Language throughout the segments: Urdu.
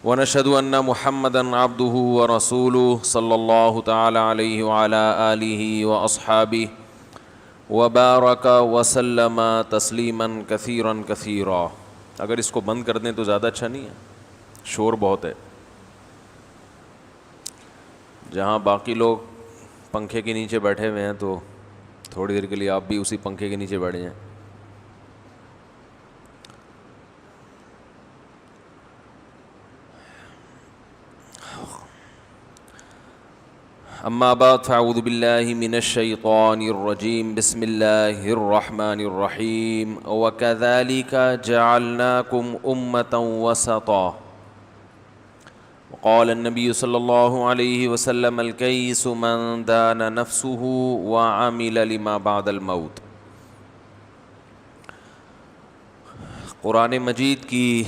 ونشهد أن محمدًا عبده ورسوله صلى الله تعالى عليه وعلى آله وأصحابه وبارك وسلم تسليما كثيرا كثيرا۔ اگر اس کو بند کر دیں تو زیادہ اچھا نہیں ہے، شور بہت ہے۔ جہاں باقی لوگ پنکھے کے نیچے بیٹھے ہوئے ہیں تو تھوڑی دیر کے لیے آپ بھی اسی پنکھے کے نیچے بیٹھ جائیں۔ اما بعد فاعوذ باللہ من الشیطان الرجیم، بسم اللہ الرحمن الرحیم۔ وَكَذَلِكَ جَعَلْنَاكُمْ أُمَّةً وَسَطًا قال النبی صلی اللہ علیہ وسلم الکیس من دان نفسه وعمل لما بعد الموت۔ قرآن مجید کی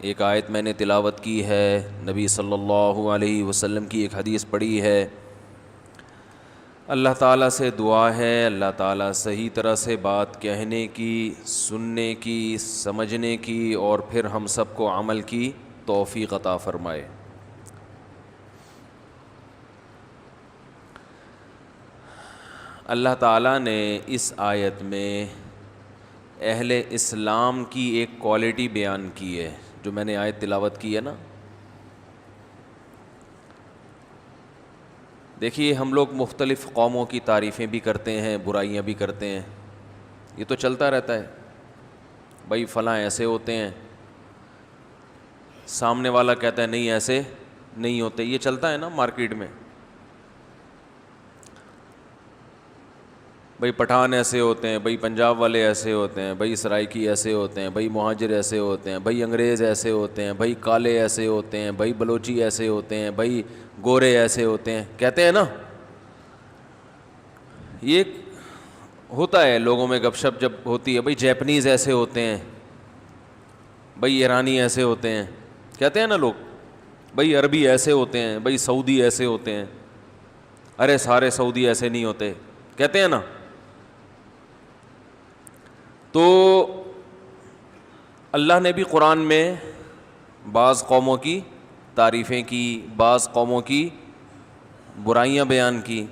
ایک آیت میں نے تلاوت کی ہے، نبی صلی اللہ علیہ وسلم کی ایک حدیث پڑھی ہے۔ اللہ تعالیٰ سے دعا ہے اللہ تعالیٰ صحیح طرح سے بات کہنے کی، سننے کی، سمجھنے کی اور پھر ہم سب کو عمل کی توفیق عطا فرمائے۔ اللہ تعالیٰ نے اس آیت میں اہل اسلام کی ایک کوالٹی بیان کی ہے، جو میں نے آیت تلاوت کی ہے نا۔ دیکھیے ہم لوگ مختلف قوموں کی تعریفیں بھی کرتے ہیں، برائیاں بھی کرتے ہیں، یہ تو چلتا رہتا ہے۔ بھائی فلاں ایسے ہوتے ہیں، سامنے والا کہتا ہے نہیں ایسے نہیں ہوتے، یہ چلتا ہے نا مارکیٹ میں۔ بھائی پٹھان ایسے ہوتے ہیں، بھائی پنجاب والے ایسے ہوتے ہیں، بھائی سرائکی ایسے ہوتے ہیں، بھائی مہاجر ایسے ہوتے ہیں، بھائی انگریز ایسے ہوتے ہیں، بھائی کالے ایسے ہوتے ہیں، بھائی بلوچی ایسے ہوتے ہیں، بھائی گورے ایسے ہوتے ہیں، کہتے ہیں نا۔ یہ ہوتا ہے لوگوں میں گپ شپ جب ہوتی ہے، بھائی جیپنیز ایسے ہوتے ہیں، بھائی ایرانی ایسے ہوتے ہیں، کہتے ہیں نا لوگ۔ بھائی عربی ایسے ہوتے ہیں، بھائی سعودی ایسے ہوتے ہیں، ارے سارے سعودی ایسے نہیں ہوتے، کہتے ہیں نا۔ تو اللہ نے بھی قرآن میں بعض قوموں کی تعریفیں کی، بعض قوموں کی برائیاں بیان کی۔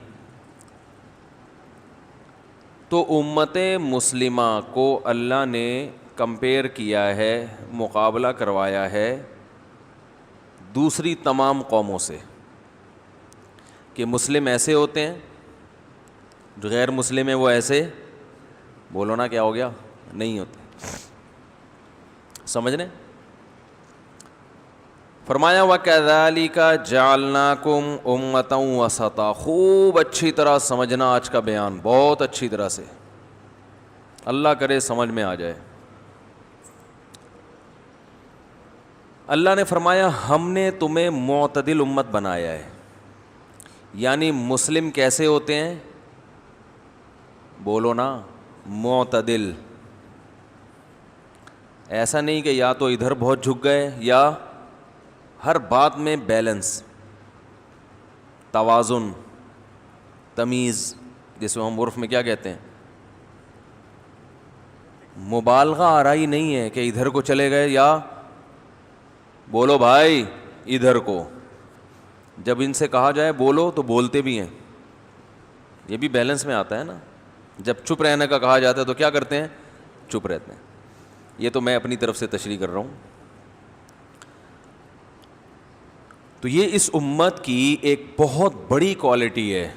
تو امت مسلمہ کو اللہ نے کمپیئر کیا ہے، مقابلہ کروایا ہے دوسری تمام قوموں سے، کہ مسلم ایسے ہوتے ہیں، جو غیر مسلم ہیں وہ ایسے، بولو نا کیا ہو گیا، نہیں ہوتے۔ سمجھ رہے؟ فرمایا وَكَذَلِكَ جَعَلْنَاكُمْ أُمَّةً وَسَطًا۔ خوب اچھی طرح سمجھنا آج کا بیان، بہت اچھی طرح سے، اللہ کرے سمجھ میں آ جائے۔ اللہ نے فرمایا ہم نے تمہیں معتدل امت بنایا ہے، یعنی مسلم کیسے ہوتے ہیں، بولو نا، معتدل۔ ایسا نہیں کہ یا تو ادھر بہت جھک گئے یا ہر بات میں بیلنس، توازن، تمیز، جس کو ہم عرف میں کیا کہتے ہیں، مبالغہ آرائی نہیں ہے کہ ادھر کو چلے گئے یا بولو بھائی ادھر کو۔ جب ان سے کہا جائے بولو تو بولتے بھی ہیں، یہ بھی بیلنس میں آتا ہے نا۔ جب چپ رہنے کا کہا جاتا ہے تو کیا کرتے ہیں، چپ رہتے ہیں۔ یہ تو میں اپنی طرف سے تشریح کر رہا ہوں۔ تو یہ اس امت کی ایک بہت بڑی کوالٹی ہے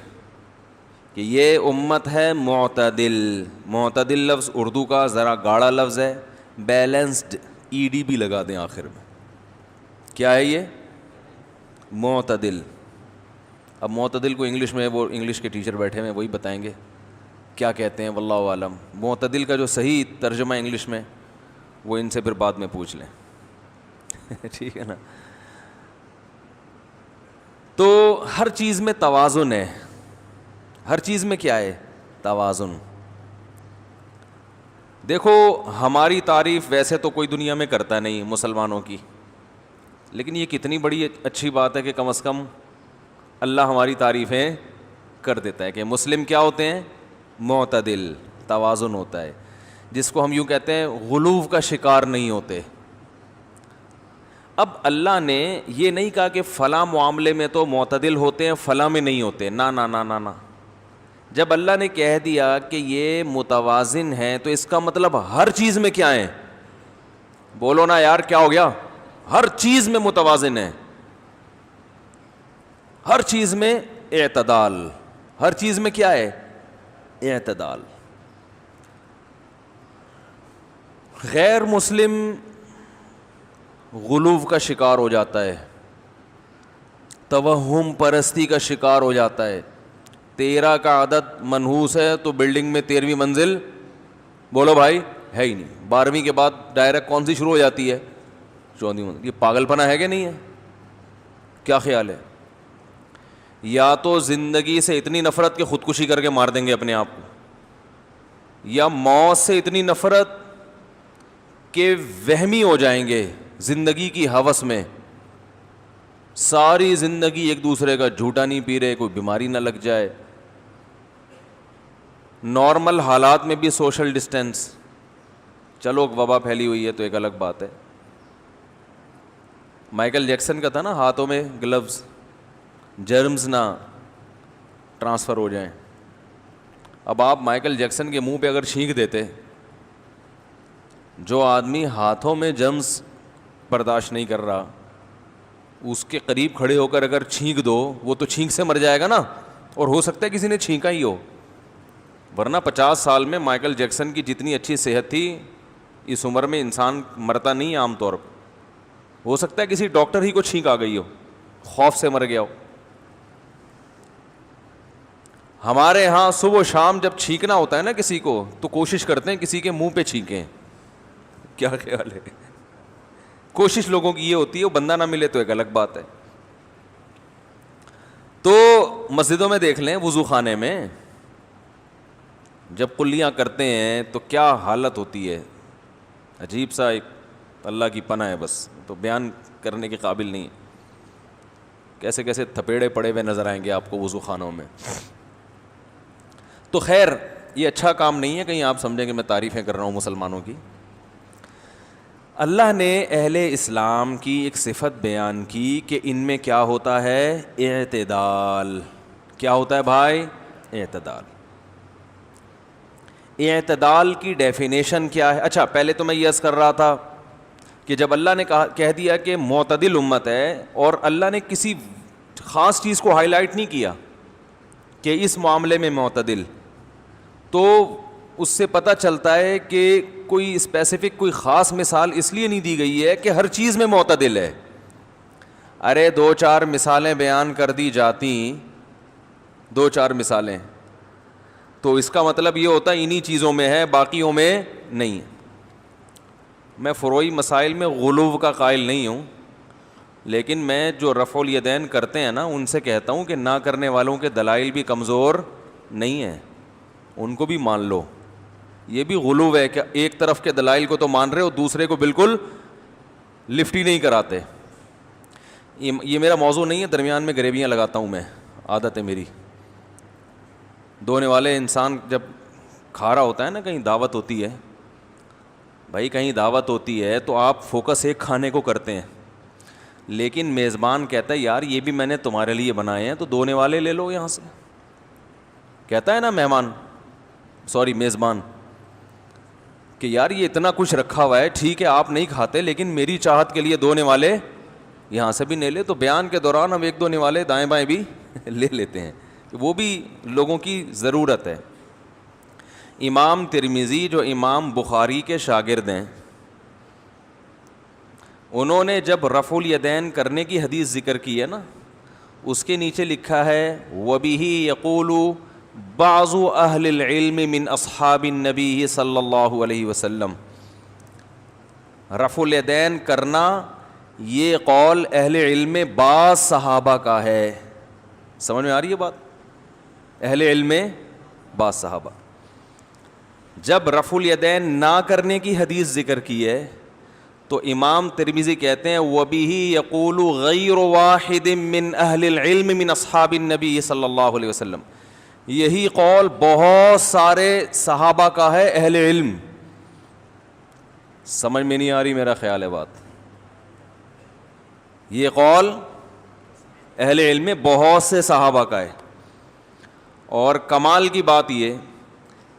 کہ یہ امت ہے معتدل۔ معتدل لفظ اردو کا ذرا گاڑا لفظ ہے، بیلنسڈ، ای ڈی بھی لگا دیں آخر میں۔ کیا ہے یہ؟ معتدل۔ اب معتدل کو انگلش میں، وہ انگلش کے ٹیچر بیٹھے ہوئے ہیں وہی بتائیں گے کیا کہتے ہیں، واللہ عالم۔ معتدل کا جو صحیح ترجمہ انگلش میں وہ ان سے پھر بعد میں پوچھ لیں ٹھیک ہے نا۔ تو ہر چیز میں توازن ہے، ہر چیز میں کیا ہے، توازن۔ دیکھو ہماری تعریف ویسے تو کوئی دنیا میں کرتا نہیں مسلمانوں کی، لیکن یہ کتنی بڑی اچھی بات ہے کہ کم از کم اللہ ہماری تعریفیں کر دیتا ہے کہ مسلم کیا ہوتے ہیں، معتدل، توازن ہوتا ہے، جس کو ہم یوں کہتے ہیں غلو کا شکار نہیں ہوتے۔ اب اللہ نے یہ نہیں کہا کہ فلاں معاملے میں تو معتدل ہوتے ہیں فلاں میں نہیں ہوتے، نہ نہ نہ نہ نہ. جب اللہ نے کہہ دیا کہ یہ متوازن ہے تو اس کا مطلب ہر چیز میں کیا ہے؟ بولو نا یار، کیا ہو گیا؟ ہر چیز میں متوازن ہے، ہر چیز میں اعتدال. ہر چیز میں کیا ہے؟ اعتدال. غیر مسلم غلو کا شکار ہو جاتا ہے، توہم پرستی کا شکار ہو جاتا ہے. 13 کا عدد منحوس ہے تو بلڈنگ میں 13ویں منزل بولو بھائی ہے ہی نہیں. 12ویں کے بعد ڈائریکٹ کون سی شروع ہو جاتی ہے؟ 14ویں منزل. یہ پاگل پنا ہے کہ نہیں ہے؟ کیا خیال ہے؟ یا تو زندگی سے اتنی نفرت کہ خودکشی کر کے مار دیں گے اپنے آپ کو، یا موت سے اتنی نفرت کہ وہمی ہو جائیں گے زندگی کی ہوس میں، ساری زندگی ایک دوسرے کا جھوٹا نہیں پی رہے، کوئی بیماری نہ لگ جائے. نارمل حالات میں بھی سوشل ڈسٹینس. چلو وبا پھیلی ہوئی ہے تو ایک الگ بات ہے. مائیکل جیکسن کا تھا نا ہاتھوں میں گلوز، جرمز نہ ٹرانسفر ہو جائیں. اب آپ مائیکل جیکسن کے منہ پہ اگر چھینک دیتے، جو آدمی ہاتھوں میں جرمز برداشت نہیں کر رہا، اس کے قریب کھڑے ہو کر اگر چھینک دو، وہ تو چھینک سے مر جائے گا نا. اور ہو سکتا ہے کسی نے چھینکا ہی ہو، ورنہ 50 سال میں مائیکل جیکسن کی جتنی اچھی صحت تھی، اس عمر میں انسان مرتا نہیں عام طور پر. ہو سکتا ہے کسی ڈاکٹر ہی کو چھینک آ گئی ہو، خوف سے مر گیا ہو. ہمارے ہاں صبح و شام جب چھینکنا ہوتا ہے نا کسی کو، تو کوشش کرتے ہیں کسی کے منہ پہ چھینکیں. کیا خیال ہے؟ کوشش لوگوں کی یہ ہوتی ہے، وہ بندہ نہ ملے تو ایک الگ بات ہے. تو مسجدوں میں دیکھ لیں، وضو خانے میں جب کلیاں کرتے ہیں تو کیا حالت ہوتی ہے، عجیب سا ایک اللہ کی پناہ ہے، بس تو بیان کرنے کے قابل نہیں. کیسے کیسے تھپیڑے پڑے ہوئے نظر آئیں گے آپ کو وضو خانوں میں. تو خیر یہ اچھا کام نہیں ہے کہیں آپ سمجھیں کہ میں تعریفیں کر رہا ہوں مسلمانوں کی. اللہ نے اہل اسلام کی ایک صفت بیان کی کہ ان میں کیا ہوتا ہے؟ اعتدال. کیا ہوتا ہے بھائی؟ اعتدال. اعتدال کی ڈیفینیشن کیا ہے؟ اچھا پہلے تو میں یہ عرض کر رہا تھا کہ جب اللہ نے کہہ دیا کہ معتدل امت ہے، اور اللہ نے کسی خاص چیز کو ہائی لائٹ نہیں کیا کہ اس معاملے میں معتدل، تو اس سے پتہ چلتا ہے کہ کوئی اسپیسیفک کوئی خاص مثال اس لیے نہیں دی گئی ہے کہ ہر چیز میں معتدل ہے. ارے 2-4 مثالیں بیان کر دی جاتی، 2-4 مثالیں، تو اس کا مطلب یہ ہوتا ہے انہی چیزوں میں ہے، باقیوں میں نہیں. میں فروعی مسائل میں غلو کا قائل نہیں ہوں، لیکن میں جو رفع الیدین کرتے ہیں نا، ان سے کہتا ہوں کہ نہ کرنے والوں کے دلائل بھی کمزور نہیں ہیں، ان کو بھی مان لو. یہ بھی غلو ہے کہ ایک طرف کے دلائل کو تو مان رہے ہو، دوسرے کو بالکل لفٹ ہی نہیں کراتے. یہ میرا موضوع نہیں ہے، درمیان میں گریویاں لگاتا ہوں میں، عادت ہے میری. دھونے والے انسان جب کھا رہا ہوتا ہے نا، کہیں دعوت ہوتی ہے بھائی، کہیں دعوت ہوتی ہے تو آپ فوکس ایک کھانے کو کرتے ہیں، لیکن میزبان کہتا ہے یار یہ بھی میں نے تمہارے لیے بنائے ہیں تو دھونے والے لے لو یہاں سے. کہتا ہے نا مہمان، سوری میزبان، کہ یار یہ اتنا کچھ رکھا ہوا ہے، ٹھیک ہے آپ نہیں کھاتے لیکن میری چاہت کے لیے دھونے والے یہاں سے بھی لے لے. تو بیان کے دوران ہم ایک دھونے والے دائیں بائیں بھی لے لیتے ہیں، وہ بھی لوگوں کی ضرورت ہے. امام ترمذی جو امام بخاری کے شاگرد ہیں، انہوں نے جب رفع الیدین کرنے کی حدیث ذکر کی ہے نا، اس کے نیچے لکھا ہے وَبِهِ يَقُولُ بعض اہل العلم من اصحاب النبی صلی اللہ علیہ وسلم. رفع الیدین کرنا یہ قول اہل علم بعض صحابہ کا ہے. سمجھ میں آ رہی ہے بات؟ اہل علم بعض صحابہ. جب رفع الیدین نہ کرنے کی حدیث ذکر کی ہے تو امام ترمذی کہتے ہیں وَبِهِ يَقُولُ غَيْرُ وَاحِدٍ مِّنْ أَهْلِ الْعِلْمِ مِنْ أَصْحَابِ النَّبِيِّ صلی اللہ علیہ وسلم. یہی قول بہت سارے صحابہ کا ہے اہل علم. سمجھ میں نہیں آ رہی میرا خیال ہے بات؟ یہ قول اہل علم میں بہت سے صحابہ کا ہے. اور کمال کی بات یہ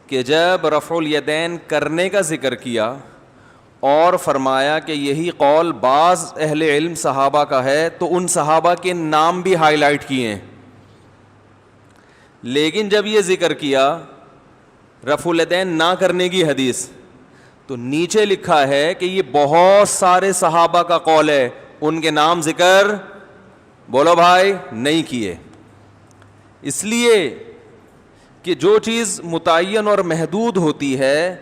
کہ جب رفع الیدین کرنے کا ذکر کیا اور فرمایا کہ یہی قول بعض اہل علم صحابہ کا ہے, تو ان صحابہ کے نام بھی ہائی لائٹ کیے ہیں. لیکن جب یہ ذکر کیا رفع الیدین نہ کرنے کی حدیث, تو نیچے لکھا ہے کہ یہ بہت سارے صحابہ کا قول ہے, ان کے نام ذکر بولو بھائی نہیں کیے. اس لیے کہ جو چیز متعین اور محدود ہوتی ہے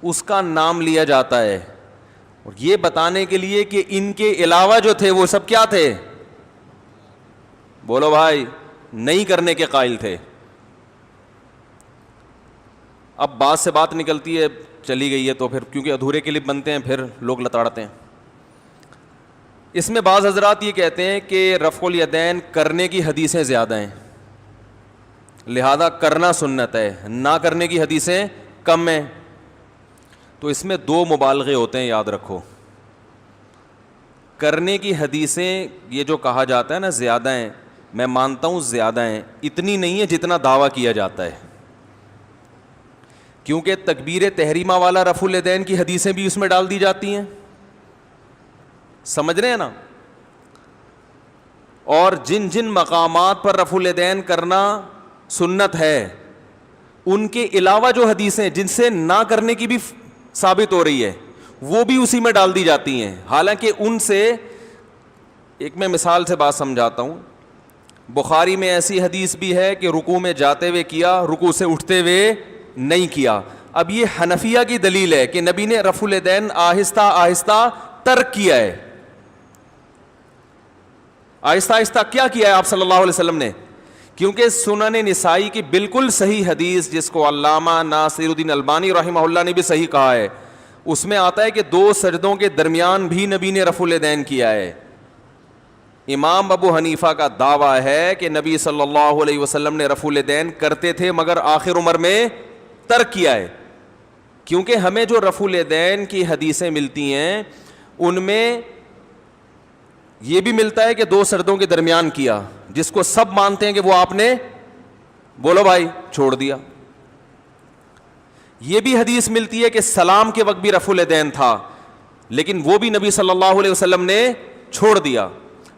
اس کا نام لیا جاتا ہے, اور یہ بتانے کے لیے کہ ان کے علاوہ جو تھے وہ سب کیا تھے, بولو بھائی نہیں کرنے کے قائل تھے. اب بات سے بات نکلتی ہے, چلی گئی ہے تو پھر کیونکہ ادھورے کلپ بنتے ہیں پھر لوگ لتاڑتے ہیں. اس میں بعض حضرات یہ کہتے ہیں کہ رفع الیدین کرنے کی حدیثیں زیادہ ہیں, لہذا کرنا سنت ہے, نہ کرنے کی حدیثیں کم ہیں. تو اس میں دو مبالغے ہوتے ہیں, یاد رکھو. کرنے کی حدیثیں یہ جو کہا جاتا ہے نا زیادہ ہیں, میں مانتا ہوں زیادہ ہیں, اتنی نہیں ہے جتنا دعویٰ کیا جاتا ہے. کیونکہ تکبیر تحریمہ والا رفع الیدین کی حدیثیں بھی اس میں ڈال دی جاتی ہیں, سمجھ رہے ہیں نا. اور جن جن مقامات پر رفع الیدین کرنا سنت ہے ان کے علاوہ جو حدیثیں جن سے نہ کرنے کی بھی ثابت ہو رہی ہے وہ بھی اسی میں ڈال دی جاتی ہیں. حالانکہ ان سے ایک میں مثال سے بات سمجھاتا ہوں. بخاری میں ایسی حدیث بھی ہے کہ رکوع میں جاتے ہوئے کیا, رکوع سے اٹھتے ہوئے نہیں کیا. اب یہ حنفیہ کی دلیل ہے کہ نبی نے رفع الیدین آہستہ آہستہ ترک کیا ہے. آہستہ آہستہ کیا کیا ہے آپ صلی اللہ علیہ وسلم نے, کیونکہ سنن نسائی کی بالکل صحیح حدیث جس کو علامہ ناصر الدین البانی رحمہ اللہ نے بھی صحیح کہا ہے, اس میں آتا ہے کہ 2 سجدوں کے درمیان بھی نبی نے رفع الیدین کیا ہے. امام ابو حنیفہ کا دعویٰ ہے کہ نبی صلی اللہ علیہ وسلم نے رفع الیدین کرتے تھے مگر آخر عمر میں ترک کیا ہے. کیونکہ ہمیں جو رفع الیدین کی حدیثیں ملتی ہیں ان میں یہ بھی ملتا ہے کہ 2 سجدوں کے درمیان کیا, جس کو سب مانتے ہیں کہ وہ آپ نے بولو بھائی چھوڑ دیا. یہ بھی حدیث ملتی ہے کہ سلام کے وقت بھی رفع الیدین تھا, لیکن وہ بھی نبی صلی اللہ علیہ وسلم نے چھوڑ دیا.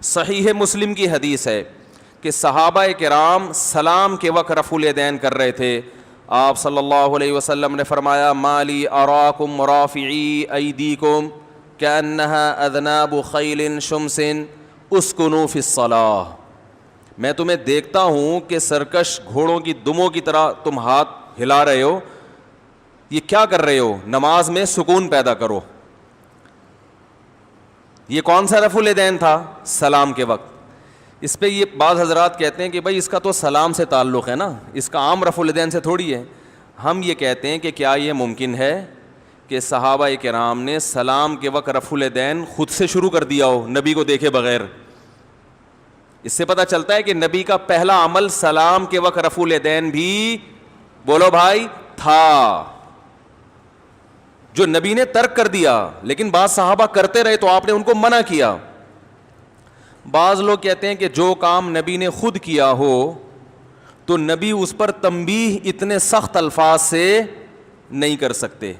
صحیح مسلم کی حدیث ہے کہ صحابہ کرام سلام کے وقت رفع الیدین کر رہے تھے. آپ صلی اللہ علیہ وسلم نے فرمایا مالی اراکم رافعی ایدیکم کأنہا اذناب خیل شمس اسکنوا فی الصلاۃ. میں تمہیں دیکھتا ہوں کہ سرکش گھوڑوں کی دموں کی طرح تم ہاتھ ہلا رہے ہو, یہ کیا کر رہے ہو, نماز میں سکون پیدا کرو. یہ کون سا رفع الیدین تھا, سلام کے وقت. اس پہ یہ بعض حضرات کہتے ہیں کہ بھائی اس کا تو سلام سے تعلق ہے نا, اس کا عام رفع الیدین سے تھوڑی ہے. ہم یہ کہتے ہیں کہ کیا یہ ممکن ہے کہ صحابہ کرام نے سلام کے وقت رفع الیدین خود سے شروع کر دیا ہو نبی کو دیکھے بغیر. اس سے پتہ چلتا ہے کہ نبی کا پہلا عمل سلام کے وقت رفع الیدین بھی بولو بھائی تھا, جو نبی نے ترک کر دیا. لیکن بعض صحابہ کرتے رہے تو آپ نے ان کو منع کیا. بعض لوگ کہتے ہیں کہ جو کام نبی نے خود کیا ہو تو نبی اس پر تنبیہ اتنے سخت الفاظ سے نہیں کر سکتے.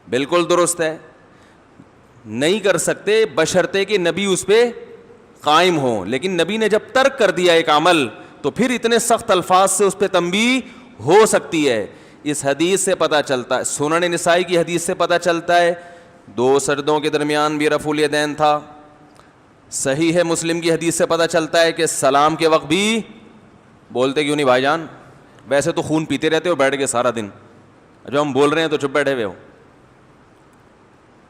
بالکل درست ہے, نہیں کر سکتے بشرطے کہ نبی اس پہ قائم ہو. لیکن نبی نے جب ترک کر دیا ایک عمل تو پھر اتنے سخت الفاظ سے اس پہ تنبیہ ہو سکتی ہے. اس حدیث سے پتہ چلتا ہے, سنن نسائی کی حدیث سے پتہ چلتا ہے 2 سجدوں کے درمیان بھی رفع الیدین تھا. صحیح ہے مسلم کی حدیث سے پتہ چلتا ہے کہ سلام کے وقت بھی, بولتے کیوں نہیں بھائی جان, ویسے تو خون پیتے رہتے ہو بیٹھ کے سارا دن, جو ہم بول رہے ہیں تو چپ بیٹھے ہوئے ہو.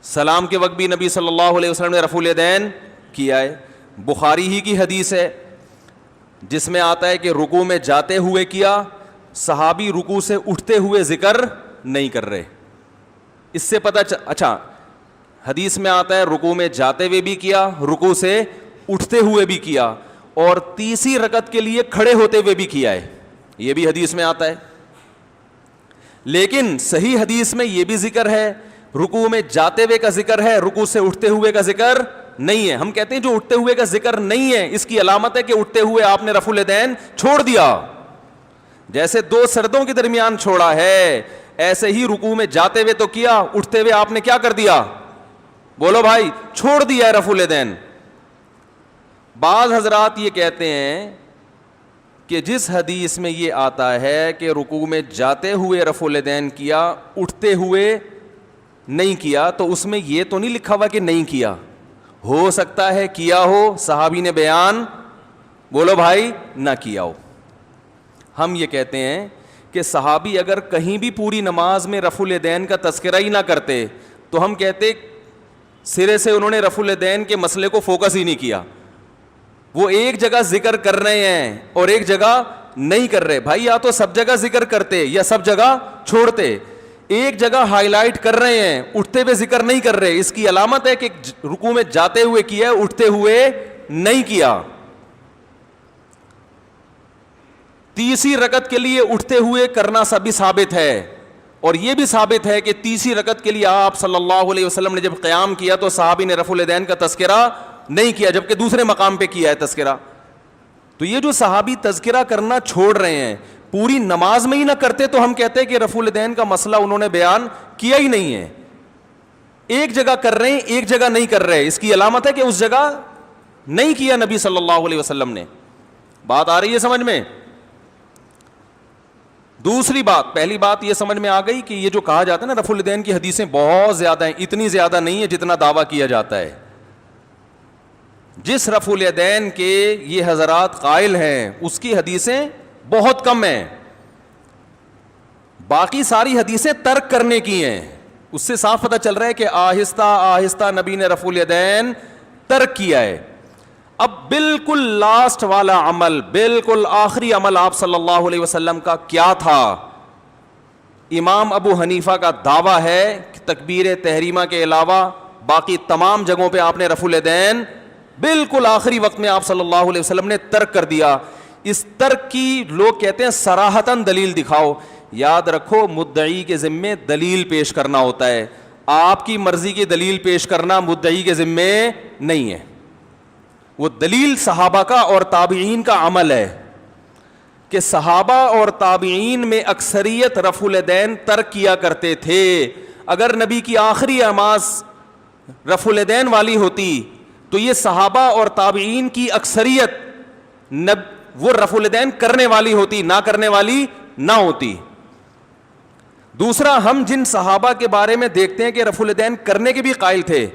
سلام کے وقت بھی نبی صلی اللہ علیہ وسلم نے رفع الیدین کیا ہے. بخاری ہی کی حدیث ہے جس میں آتا ہے کہ رکوع میں جاتے ہوئے کیا, صحابی رکوع سے اٹھتے ہوئے ذکر نہیں کر رہے. اس سے پتہ اچھا حدیث میں آتا ہے رکوع میں جاتے ہوئے بھی کیا, رکوع سے اٹھتے ہوئے بھی کیا, اور تیسری رکعت کے لیے کھڑے ہوتے ہوئے بھی کیا ہے, یہ بھی حدیث میں آتا ہے. لیکن صحیح حدیث میں یہ بھی ذکر ہے, رکوع میں جاتے ہوئے کا ذکر ہے, رکوع سے اٹھتے ہوئے کا ذکر نہیں ہے. ہم کہتے ہیں جو اٹھتے ہوئے کا ذکر نہیں ہے اس کی علامت ہے کہ اٹھتے ہوئے آپ نے رفع الیدین چھوڑ دیا. جیسے دو سردوں کے درمیان چھوڑا ہے ایسے ہی رکوع میں جاتے ہوئے تو کیا, اٹھتے ہوئے آپ نے کیا کر دیا؟ بولو بھائی, چھوڑ دیا ہے رفع الیدین. بعض حضرات یہ کہتے ہیں کہ جس حدیث میں یہ آتا ہے کہ رکوع میں جاتے ہوئے رفع الیدین کیا, اٹھتے ہوئے نہیں کیا, تو اس میں یہ تو نہیں لکھا ہوا کہ نہیں کیا, ہو سکتا ہے کیا ہو, صحابی نے بیان بولو بھائی نہ کیا ہو. ہم یہ کہتے ہیں کہ صحابی اگر کہیں بھی پوری نماز میں رفع الیدین کا تذکرہ ہی نہ کرتے تو ہم کہتے سرے سے انہوں نے رفع الیدین کے مسئلے کو فوکس ہی نہیں کیا. وہ ایک جگہ ذکر کر رہے ہیں اور ایک جگہ نہیں کر رہے. بھائی یا تو سب جگہ ذکر کرتے یا سب جگہ چھوڑتے. ایک جگہ ہائی لائٹ کر رہے ہیں, اٹھتے ہوئے ذکر نہیں کر رہے, اس کی علامت ہے کہ رکوع میں جاتے ہوئے کیا, اٹھتے ہوئے نہیں کیا. تیسری رکعت کے لیے اٹھتے ہوئے کرنا سبھی ثابت ہے, اور یہ بھی ثابت ہے کہ تیسری رکعت کے لیے آپ صلی اللہ علیہ وسلم نے جب قیام کیا تو صحابی نے رفع الیدین کا تذکرہ نہیں کیا, جبکہ دوسرے مقام پہ کیا ہے تذکرہ. تو یہ جو صحابی تذکرہ کرنا چھوڑ رہے ہیں پوری نماز میں ہی نہ کرتے تو ہم کہتے ہیں کہ رفع الیدین کا مسئلہ انہوں نے بیان کیا ہی نہیں ہے. ایک جگہ کر رہے ہیں ایک جگہ نہیں کر رہے, اس کی علامت ہے کہ اس جگہ نہیں کیا نبی صلی اللہ علیہ وسلم نے. بات آ رہی ہے سمجھ میں؟ دوسری بات, پہلی بات یہ سمجھ میں آ گئی کہ یہ جو کہا جاتا ہے نا رفع الیدین کی حدیثیں بہت زیادہ ہیں, اتنی زیادہ نہیں ہے جتنا دعویٰ کیا جاتا ہے. جس رفع الیدین کے یہ حضرات قائل ہیں اس کی حدیثیں بہت کم ہیں, باقی ساری حدیثیں ترک کرنے کی ہیں. اس سے صاف پتہ چل رہا ہے کہ آہستہ آہستہ نبی نے رفع الیدین ترک کیا ہے. اب بالکل لاسٹ والا عمل, بالکل آخری عمل آپ صلی اللہ علیہ وسلم کا کیا تھا؟ امام ابو حنیفہ کا دعویٰ ہے کہ تکبیر تحریمہ کے علاوہ باقی تمام جگہوں پہ آپ نے رفع الیدین بالکل آخری وقت میں آپ صلی اللہ علیہ وسلم نے ترک کر دیا. اس ترک کی لوگ کہتے ہیں صراحتاً دلیل دکھاؤ. یاد رکھو مدعی کے ذمے دلیل پیش کرنا ہوتا ہے, آپ کی مرضی کی دلیل پیش کرنا مدعی کے ذمے نہیں ہے. وہ دلیل صحابہ کا اور تابعین کا عمل ہے کہ صحابہ اور تابعین میں اکثریت رفع الیدین ترک کیا کرتے تھے. اگر نبی کی آخری نماز رفع الیدین والی ہوتی تو یہ صحابہ اور تابعین کی اکثریت وہ رفع الیدین کرنے والی ہوتی, نہ کرنے والی نہ ہوتی. دوسرا, ہم جن صحابہ کے بارے میں دیکھتے ہیں کہ رفع الیدین کرنے کے بھی قائل تھے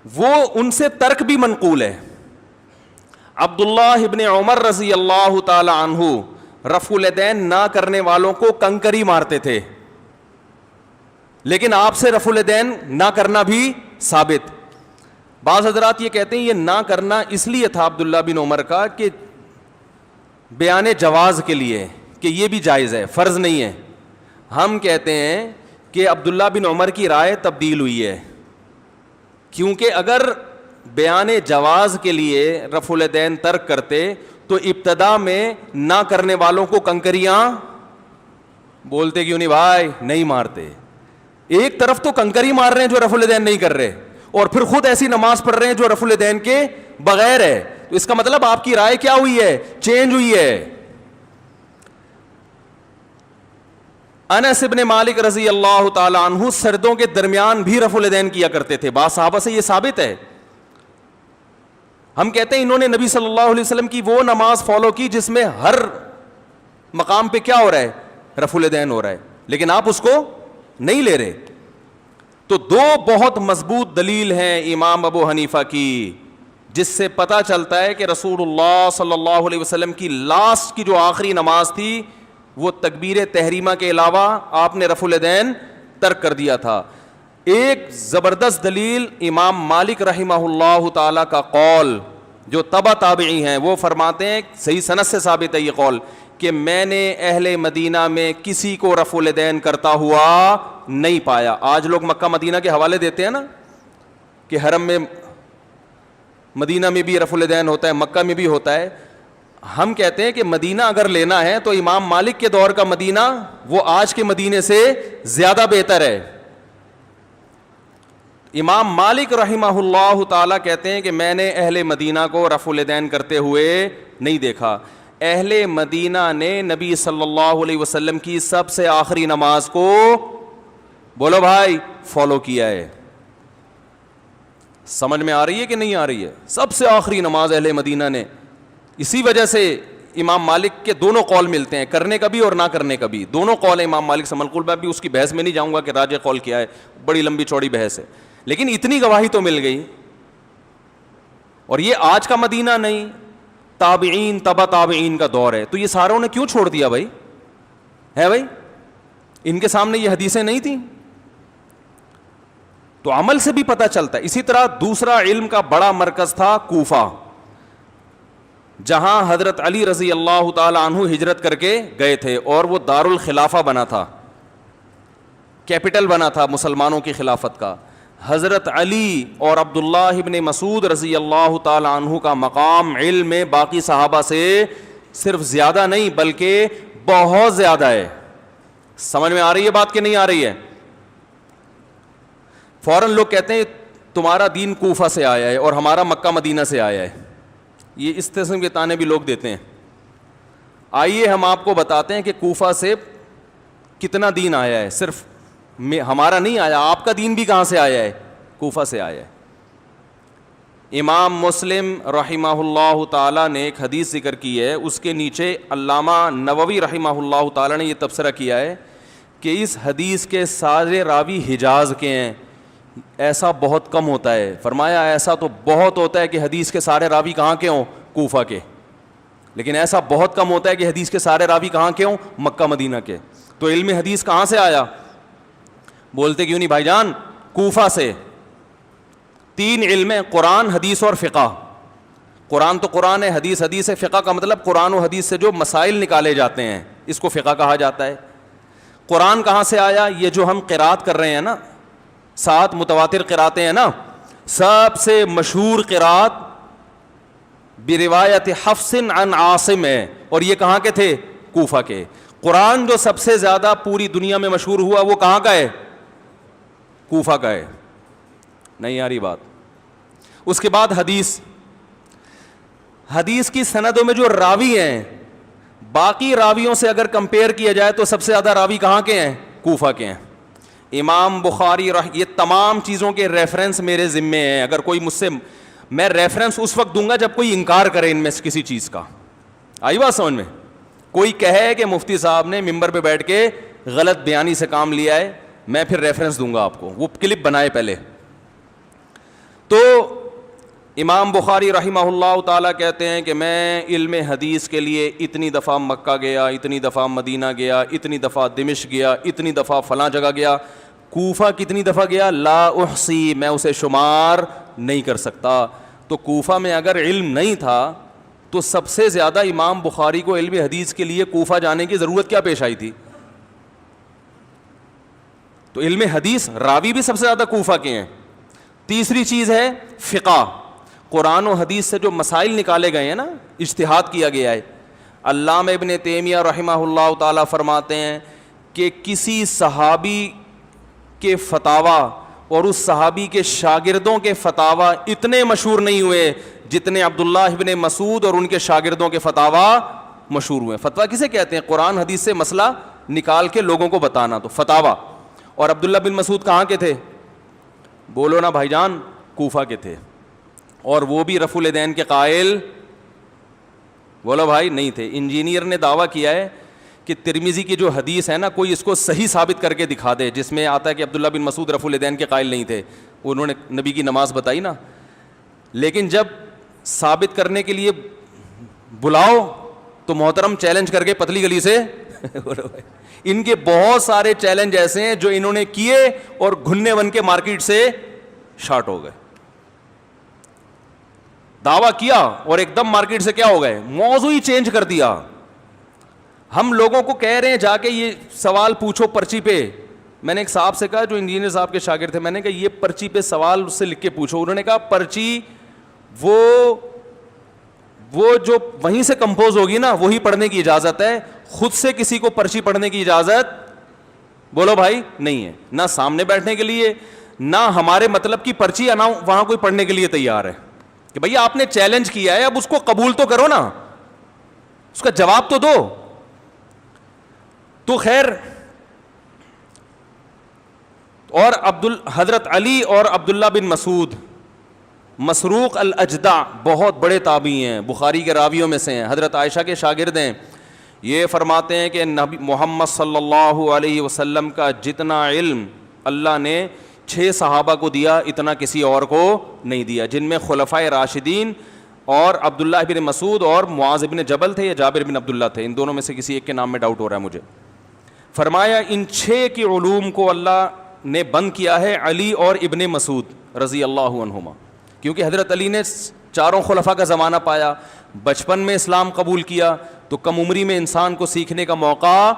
وہ ان سے ترک بھی منقول ہے. عبداللہ ابن عمر رضی اللہ تعالی عنہ رفع الیدین نہ کرنے والوں کو کنکری مارتے تھے, لیکن آپ سے رفع الیدین نہ کرنا بھی ثابت. بعض حضرات یہ کہتے ہیں یہ نہ کرنا اس لیے تھا عبداللہ بن عمر کا کہ بیان جواز کے لیے, کہ یہ بھی جائز ہے, فرض نہیں ہے. ہم کہتے ہیں کہ عبداللہ بن عمر کی رائے تبدیل ہوئی ہے, کیونکہ اگر بیان جواز کے لیے رفع الیدین ترک کرتے تو ابتدا میں نہ کرنے والوں کو کنکریاں بولتے کیوں نہیں بھائی, نہیں مارتے. ایک طرف تو کنکری مار رہے ہیں جو رفع الیدین نہیں کر رہے, اور پھر خود ایسی نماز پڑھ رہے ہیں جو رفع الیدین کے بغیر ہے. تو اس کا مطلب آپ کی رائے کیا ہوئی ہے, چینج ہوئی ہے. انس ابن مالک رضی اللہ تعالی عنہ سردوں کے درمیان بھی رفع الیدین کیا کرتے تھے, بعض صحابہ سے یہ ثابت ہے. ہم کہتے ہیں انہوں نے نبی صلی اللہ علیہ وسلم کی وہ نماز فالو کی جس میں ہر مقام پہ کیا ہو رہا ہے, رفع الیدین ہو رہا ہے, لیکن آپ اس کو نہیں لے رہے. تو دو بہت مضبوط دلیل ہیں امام ابو حنیفہ کی جس سے پتہ چلتا ہے کہ رسول اللہ صلی اللہ علیہ وسلم کی لاسٹ کی جو آخری نماز تھی وہ تکبیر تحریمہ کے علاوہ آپ نے رفع الیدین ترک کر دیا تھا. ایک زبردست دلیل امام مالک رحمہ اللہ تعالی کا قول جو تبع تابعی ہیں, وہ فرماتے ہیں صحیح سند سے ثابت ہے یہ قول کہ میں نے اہل مدینہ میں کسی کو رفع الیدین کرتا ہوا نہیں پایا. آج لوگ مکہ مدینہ کے حوالے دیتے ہیں نا کہ حرم میں مدینہ میں بھی رفع الیدین ہوتا ہے, مکہ میں بھی ہوتا ہے. ہم کہتے ہیں کہ مدینہ اگر لینا ہے تو امام مالک کے دور کا مدینہ وہ آج کے مدینے سے زیادہ بہتر ہے. امام مالک رحمہ اللہ تعالیٰ کہتے ہیں کہ میں نے اہل مدینہ کو رفع الیدین کرتے ہوئے نہیں دیکھا. اہل مدینہ نے نبی صلی اللہ علیہ وسلم کی سب سے آخری نماز کو, بولو بھائی, فالو کیا ہے. سمجھ میں آ رہی ہے کہ نہیں آ رہی ہے؟ سب سے آخری نماز اہل مدینہ نے. اسی وجہ سے امام مالک کے دونوں قول ملتے ہیں, کرنے کا بھی اور نہ کرنے کا بھی. دونوں قول ہیں امام مالک سے منقول. میں بھی اس کی بحث میں نہیں جاؤں گا کہ راجح قول کیا ہے, بڑی لمبی چوڑی بحث ہے, لیکن اتنی گواہی تو مل گئی. اور یہ آج کا مدینہ نہیں, تابعین تبع تابعین کا دور ہے. تو یہ ساروں نے کیوں چھوڑ دیا بھائی؟ ہے بھائی, ان کے سامنے یہ حدیثیں نہیں تھیں؟ تو عمل سے بھی پتہ چلتا ہے. اسی طرح دوسرا علم کا بڑا مرکز تھا کوفہ, جہاں حضرت علی رضی اللہ تعالی عنہ ہجرت کر کے گئے تھے, اور وہ دار الخلافہ بنا تھا, کیپٹل بنا تھا مسلمانوں کی خلافت کا. حضرت علی اور عبداللہ ابن مسعود رضی اللہ تعالی عنہ کا مقام علم میں باقی صحابہ سے صرف زیادہ نہیں بلکہ بہت زیادہ ہے. سمجھ میں آ رہی ہے بات کہ نہیں آ رہی ہے؟ فوراً لوگ کہتے ہیں تمہارا دین کوفہ سے آیا ہے اور ہمارا مکہ مدینہ سے آیا ہے. یہ اس قسم کے تانے بھی لوگ دیتے ہیں. آئیے ہم آپ کو بتاتے ہیں کہ کوفہ سے کتنا دین آیا ہے. صرف ہمارا نہیں آیا, آپ کا دین بھی کہاں سے آیا ہے؟ کوفہ سے آیا ہے. امام مسلم رحمہ اللہ تعالیٰ نے ایک حدیث ذکر کی ہے, اس کے نیچے علامہ نووی رحمہ اللہ تعالیٰ نے یہ تبصرہ کیا ہے کہ اس حدیث کے سارے راوی حجاز کے ہیں. ایسا بہت کم ہوتا ہے. فرمایا ایسا تو بہت ہوتا ہے کہ حدیث کے سارے راوی کہاں کے ہوں؟ کوفہ کے. لیکن ایسا بہت کم ہوتا ہے کہ حدیث کے سارے راوی کہاں کے ہوں؟ مکہ مدینہ کے. تو علم حدیث کہاں سے آیا؟ بولتے کیوں نہیں بھائی جان؟ کوفہ سے. تین علم ہیں, قرآن, حدیث اور فقہ. قرآن تو قرآن ہے, حدیث حدیث ہے. فقہ کا مطلب قرآن و حدیث سے جو مسائل نکالے جاتے ہیں, اس کو فقہ کہا جاتا ہے. قرآن کہاں سے آیا؟ یہ جو ہم قرات کر رہے ہیں نا, 7 متواتر قراتیں ہیں نا, سب سے مشہور قرات بروایت حفص عن عاصم ہے, اور یہ کہاں کے تھے؟ کوفہ کے. قرآن جو سب سے زیادہ پوری دنیا میں مشہور ہوا وہ کہاں کا ہے؟ کوفہ کا ہے. نہیں آ رہی بات؟ اس کے بعد حدیث. حدیث کی سندوں میں جو راوی ہیں, باقی راویوں سے اگر کمپیئر کیا جائے تو سب سے زیادہ راوی کہاں کے ہیں؟ کوفہ کے ہیں. امام بخاری یہ تمام چیزوں کے ریفرنس میرے ذمے ہیں. اگر کوئی مجھ سے, میں ریفرنس اس وقت دوں گا جب کوئی انکار کرے ان میں سے کسی چیز کا. آئی بات سمجھ میں؟ کوئی کہے کہ مفتی صاحب نے ممبر پہ بیٹھ کے غلط بیانی سے کام لیا ہے, میں پھر ریفرنس دوں گا آپ کو, وہ کلپ بنائے پہلے. تو امام بخاری رحمہ اللہ تعالیٰ کہتے ہیں کہ میں علم حدیث کے لیے اتنی دفعہ مکہ گیا, اتنی دفعہ مدینہ گیا, اتنی دفعہ دمشق گیا, اتنی دفعہ فلاں جگہ گیا. کوفہ کتنی دفعہ گیا؟ لا احصی, میں اسے شمار نہیں کر سکتا. تو کوفہ میں اگر علم نہیں تھا تو سب سے زیادہ امام بخاری کو علم حدیث کے لیے کوفہ جانے کی ضرورت کیا پیش آئی تھی؟ تو علم حدیث راوی بھی سب سے زیادہ کوفہ کے ہیں. تیسری چیز ہے فقہ. قرآن و حدیث سے جو مسائل نکالے گئے ہیں نا, اجتہاد کیا گیا ہے. علامہ ابن تیمیہ رحمہ اللہ تعالیٰ فرماتے ہیں کہ کسی صحابی کے فتاوی اور اس صحابی کے شاگردوں کے فتاوی اتنے مشہور نہیں ہوئے جتنے عبداللہ ابن مسعود اور ان کے شاگردوں کے فتاوی مشہور ہوئے. فتویٰ کسے کہتے ہیں؟ قرآن حدیث سے مسئلہ نکال کے لوگوں کو بتانا, تو فتاوی. اور عبداللہ بن مسعود کہاں کے تھے؟ بولو نا بھائی جان, کوفہ کے تھے. اور وہ بھی رفع الیدین کے قائل, بولو بھائی, نہیں تھے. انجینئر نے دعویٰ کیا ہے کہ ترمذی کی جو حدیث ہے نا, کوئی اس کو صحیح ثابت کر کے دکھا دے جس میں آتا ہے کہ عبداللہ بن مسعود رفع الیدین کے قائل نہیں تھے. انہوں نے نبی کی نماز بتائی نا, لیکن جب ثابت کرنے کے لیے بلاؤ تو محترم چیلنج کر کے پتلی گلی سے ان کے بہت سارے چیلنج ایسے ہیں جو انہوں نے کیے اور گھننے بن کے مارکیٹ سے شارٹ ہو گئے. دعویٰ کیا اور ایک دم مارکیٹ سے کیا ہو گئے, موضوع ہی چینج کر دیا. ہم لوگوں کو کہہ رہے ہیں جا کے یہ سوال پوچھو پرچی پہ. میں نے ایک صاحب سے کہا جو انجینئر صاحب کے شاگرد تھے, میں نے کہا یہ پرچی پہ سوال اس سے لکھ کے پوچھو. انہوں نے کہا پرچی وہ جو وہیں سے کمپوز ہوگی نا وہی پڑھنے کی اجازت ہے, خود سے کسی کو پرچی پڑھنے کی اجازت بولو بھائی نہیں ہے, نہ سامنے بیٹھنے کے لیے, نہ ہمارے مطلب کی پرچی نہ وہاں کوئی پڑھنے کے لیے تیار ہے کہ بھیا آپ نے چیلنج کیا ہے, اب اس کو قبول تو کرو نا, اس کا جواب تو دو. تو خیر, اور حضرت علی اور عبداللہ بن مسعود, مسروق الاجدع بہت بڑے تابعی ہیں, بخاری کے راویوں میں سے ہیں, حضرت عائشہ کے شاگرد ہیں. یہ فرماتے ہیں کہ نبی محمد صلی اللہ علیہ وسلم کا جتنا علم اللہ نے 6 صحابہ کو دیا, اتنا کسی اور کو نہیں دیا, جن میں خلفائے راشدین اور عبداللہ بن مسعود اور معاذ بن جبل تھے یا جابر بن عبداللہ تھے, ان دونوں میں سے کسی ایک کے نام میں ڈاؤٹ ہو رہا ہے مجھے. فرمایا ان 6 کے علوم کو اللہ نے بند کیا ہے علی اور ابن مسعود رضی اللہ عنہما, کیونکہ حضرت علی نے 4 خلفاء کا زمانہ پایا, بچپن میں اسلام قبول کیا, تو کم عمری میں انسان کو سیکھنے کا موقع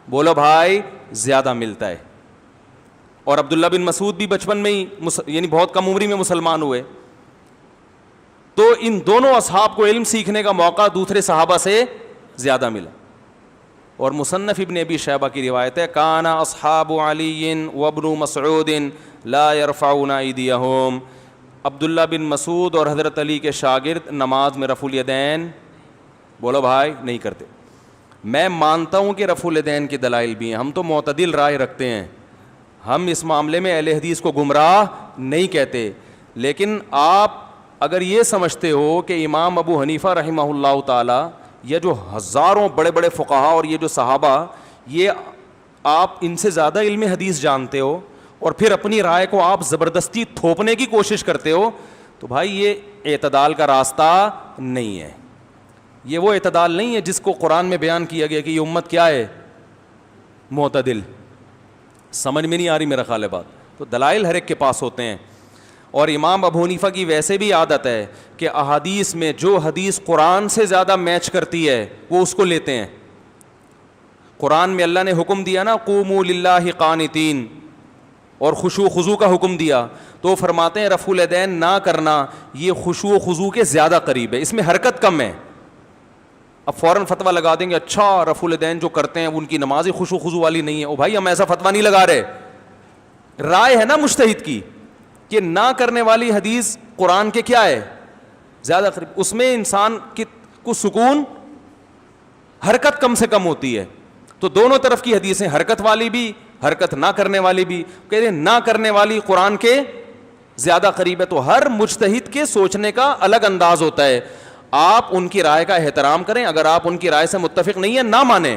بولو بھائی زیادہ ملتا ہے. اور عبداللہ بن مسعود بھی بچپن میں ہی یعنی بہت کم عمری میں مسلمان ہوئے, تو ان دونوں اصحاب کو علم سیکھنے کا موقع دوسرے صحابہ سے زیادہ ملا. اور مصنف ابن ابی شیبہ کی روایت ہے, کان اصحاب علی وابن مسعود لا يرفعون ایدیہم, عبداللہ بن مسعود اور حضرت علی کے شاگرد نماز میں رفع الیدین بولو بھائی نہیں کرتے. میں مانتا ہوں کہ رفع الیدین کے دلائل بھی ہیں, ہم تو معتدل رائے رکھتے ہیں, ہم اس معاملے میں اہل حدیث کو گمراہ نہیں کہتے, لیکن آپ اگر یہ سمجھتے ہو کہ امام ابو حنیفہ رحمہ اللہ تعالی یا جو ہزاروں بڑے بڑے فقہا اور یہ جو صحابہ, یہ آپ ان سے زیادہ علم حدیث جانتے ہو اور پھر اپنی رائے کو آپ زبردستی تھوپنے کی کوشش کرتے ہو, تو بھائی یہ اعتدال کا راستہ نہیں ہے. یہ وہ اعتدال نہیں ہے جس کو قرآن میں بیان کیا گیا کہ یہ امت کیا ہے, معتدل. سمجھ میں نہیں آ رہی میرا خیال ہے بات. تو دلائل ہر ایک کے پاس ہوتے ہیں, اور امام ابو حنیفہ کی ویسے بھی عادت ہے کہ احادیث میں جو حدیث قرآن سے زیادہ میچ کرتی ہے وہ اس کو لیتے ہیں. قرآن میں اللہ نے حکم دیا نا قوموا للہ قانتین, اور خشوع و خضوع کا حکم دیا, تو فرماتے ہیں رفع الیدین نہ کرنا یہ خشوع و خضوع کے زیادہ قریب ہے, اس میں حرکت کم ہے. اب فوراً فتویٰ لگا دیں گے اچھا رفع الیدین جو کرتے ہیں ان کی نماز ہی خشوع و خضوع والی نہیں ہے. او بھائی ہم ایسا فتویٰ نہیں لگا رہے, رائے ہے نا مجتہد کی کہ نہ کرنے والی حدیث قرآن کے کیا ہے زیادہ قریب, اس میں انسان کو سکون حرکت کم سے کم ہوتی ہے. تو دونوں طرف کی حدیثیں, حرکت والی بھی حرکت نہ کرنے والی بھی, کہہ رہے نہ کرنے والی قرآن کے زیادہ قریب ہے. تو ہر مجتہد کے سوچنے کا الگ انداز ہوتا ہے, آپ ان کی رائے کا احترام کریں, اگر آپ ان کی رائے سے متفق نہیں ہیں نہ مانیں.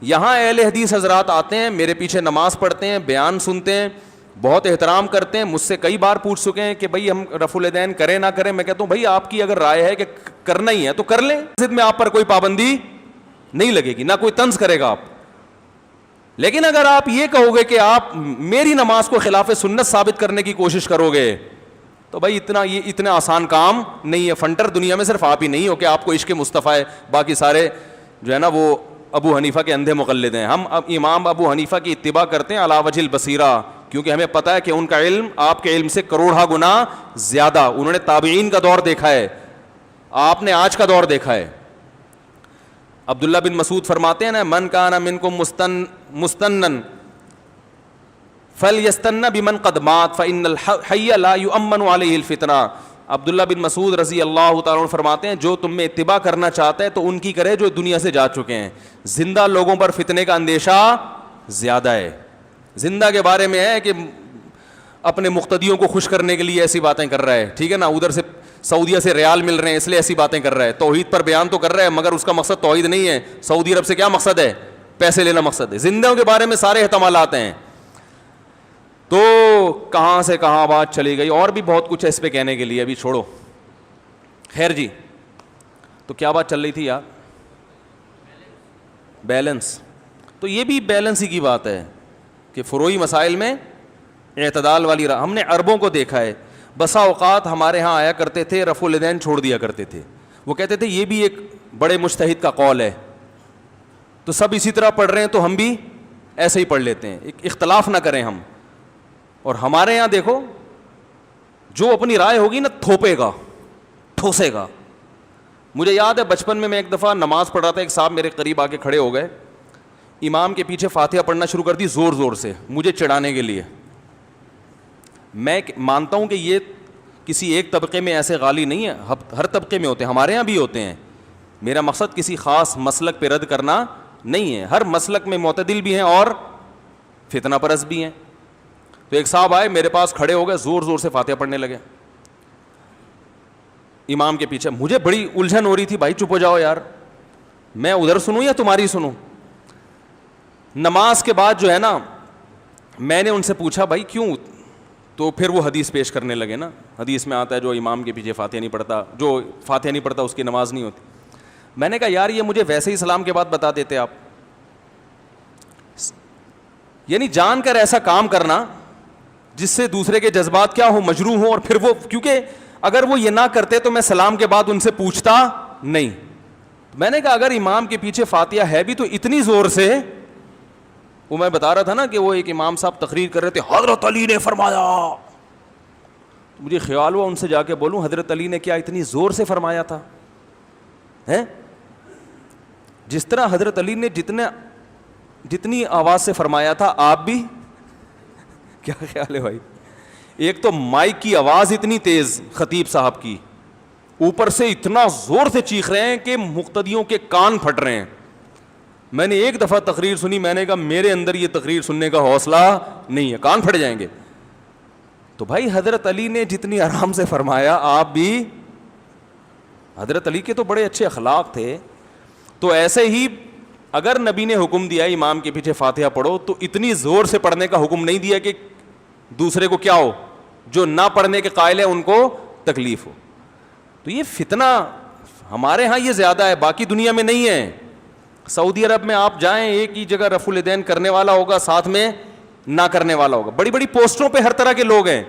یہاں اہل حدیث حضرات آتے ہیں, میرے پیچھے نماز پڑھتے ہیں, بیان سنتے ہیں, بہت احترام کرتے ہیں, مجھ سے کئی بار پوچھ چکے ہیں کہ بھائی ہم رفع الیدین کریں نہ کریں. میں کہتا ہوں بھائی آپ کی اگر رائے ہے کہ کرنا ہی ہے تو کر لیں, ضد میں آپ پر کوئی پابندی نہیں لگے گی, نہ کوئی طنز کرے گا آپ. لیکن اگر آپ یہ کہو گے کہ آپ میری نماز کو خلاف سنت ثابت کرنے کی کوشش کرو گے تو بھائی یہ اتنا آسان کام نہیں ہے. فنٹر دنیا میں صرف آپ ہی نہیں ہو کہ آپ کو عشق مصطفیٰ ہے, باقی سارے جو ہے نا وہ ابو حنیفہ کے اندھے مقلد ہیں. ہم اب امام ابو حنیفہ کی اتباع کرتے ہیں علی وجہ البصیرہ, کیونکہ ہمیں پتہ ہے کہ ان کا علم آپ کے علم سے کروڑہ گنا زیادہ, انہوں نے تابعین کا دور دیکھا ہے, آپ نے آج کا دور دیکھا ہے. عبداللہ بن مسعود فرماتے ہیں نا من کان منکم مستنن فلیستن بمن قد مات فإن الحی لا یؤمن علیہ الفتنہ. عبداللہ بن مسعود رضی اللہ تعالیٰ عنہ فرماتے ہیں جو تم میں اتباع کرنا چاہتا ہے تو ان کی کرے جو دنیا سے جا چکے ہیں, زندہ لوگوں پر فتنے کا اندیشہ زیادہ ہے. زندہ کے بارے میں ہے کہ اپنے مقتدیوں کو خوش کرنے کے لیے ایسی باتیں کر رہا ہے, ٹھیک ہے نا, ادھر سے سعودیہ سے ریال مل رہے ہیں اس لیے ایسی باتیں کر رہا ہے, توحید پر بیان تو کر رہا ہے مگر اس کا مقصد توحید نہیں ہے, سعودی عرب سے کیا مقصد ہے, پیسے لینا مقصد ہے. زندوں کے بارے میں سارے احتمالات ہیں. تو کہاں سے کہاں بات چلی گئی, اور بھی بہت کچھ ہے اس پہ کہنے کے لیے, ابھی چھوڑو. خیر جی, تو کیا بات چل رہی تھی یار, بیلنس. تو یہ بھی بیلنس ہی کی بات ہے کہ فروعی مسائل میں اعتدال والی راہ. ہم نے عربوں کو دیکھا ہے, بسا اوقات ہمارے ہاں آیا کرتے تھے, رفع الیدین چھوڑ دیا کرتے تھے, وہ کہتے تھے یہ بھی ایک بڑے مجتہد کا قول ہے, تو سب اسی طرح پڑھ رہے ہیں تو ہم بھی ایسے ہی پڑھ لیتے ہیں, اختلاف نہ کریں ہم. اور ہمارے یہاں دیکھو جو اپنی رائے ہوگی نا تھوپے گا, ٹھوسے گا. مجھے یاد ہے بچپن میں ایک دفعہ نماز پڑھ رہا تھا, ایک صاحب میرے قریب آ کے کھڑے ہو گئے, امام کے پیچھے فاتحہ پڑھنا شروع کر دی زور زور سے مجھے چڑھانے کے لیے. میں مانتا ہوں کہ یہ کسی ایک طبقے میں ایسے غالی نہیں ہے, ہر طبقے میں ہوتے ہیں, ہمارے یہاں بھی ہوتے ہیں. میرا مقصد کسی خاص مسلک پہ رد کرنا نہیں ہے, ہر مسلک میں معتدل بھی ہیں اور فتنہ پرست بھی ہیں. تو ایک صاحب آئے میرے پاس, کھڑے ہو گئے, زور زور سے فاتحہ پڑھنے لگے امام کے پیچھے. مجھے بڑی الجھن ہو رہی تھی, بھائی چپ ہو جاؤ یار, میں ادھر سنوں یا تمہاری سنوں. نماز کے بعد جو ہے نا, میں نے ان سے پوچھا بھائی کیوں, تو پھر وہ حدیث پیش کرنے لگے نا. حدیث میں آتا ہے جو امام کے پیچھے فاتحہ نہیں پڑھتا, جو فاتحہ نہیں پڑھتا اس کی نماز نہیں ہوتی. میں نے کہا یار یہ مجھے ویسے ہی سلام کے بعد بتا دیتے آپ. یعنی جان کر ایسا کام کرنا جس سے دوسرے کے جذبات کیا ہو, مجروح ہوں, اور پھر وہ, کیونکہ اگر وہ یہ نہ کرتے تو میں سلام کے بعد ان سے پوچھتا نہیں. میں نے کہا اگر امام کے پیچھے فاتحہ ہے بھی تو اتنی زور سے, وہ میں بتا رہا تھا نا کہ وہ ایک امام صاحب تقریر کر رہے تھے, حضرت علی نے فرمایا. مجھے خیال ہوا ان سے جا کے بولوں حضرت علی نے کیا اتنی زور سے فرمایا تھا ہے؟ جس طرح حضرت علی نے جتنی آواز سے فرمایا تھا, آپ بھی کیا خیال ہے بھائی؟ ایک تو مائک کی آواز اتنی تیز خطیب صاحب کی, اوپر سے اتنا زور سے چیخ رہے ہیں کہ مقتدیوں کے کان پھٹ رہے ہیں. میں نے ایک دفعہ تقریر سنی, میں نے کہا میرے اندر یہ تقریر سننے کا حوصلہ نہیں ہے, کان پھٹ جائیں گے. تو بھائی حضرت علی نے جتنی آرام سے فرمایا, آپ بھی, حضرت علی کے تو بڑے اچھے اخلاق تھے. تو ایسے ہی اگر نبی نے حکم دیا امام کے پیچھے فاتحہ پڑھو, تو اتنی زور سے پڑھنے کا حکم نہیں دیا کہ دوسرے کو کیا ہو, جو نہ پڑھنے کے قائل ہیں ان کو تکلیف ہو. تو یہ فتنہ ہمارے ہاں یہ زیادہ ہے, باقی دنیا میں نہیں ہے. سعودی عرب میں آپ جائیں, ایک ہی جگہ رفع الیدین کرنے والا ہوگا, ساتھ میں نہ کرنے والا ہوگا. بڑی بڑی پوسٹوں پہ ہر طرح کے لوگ ہیں.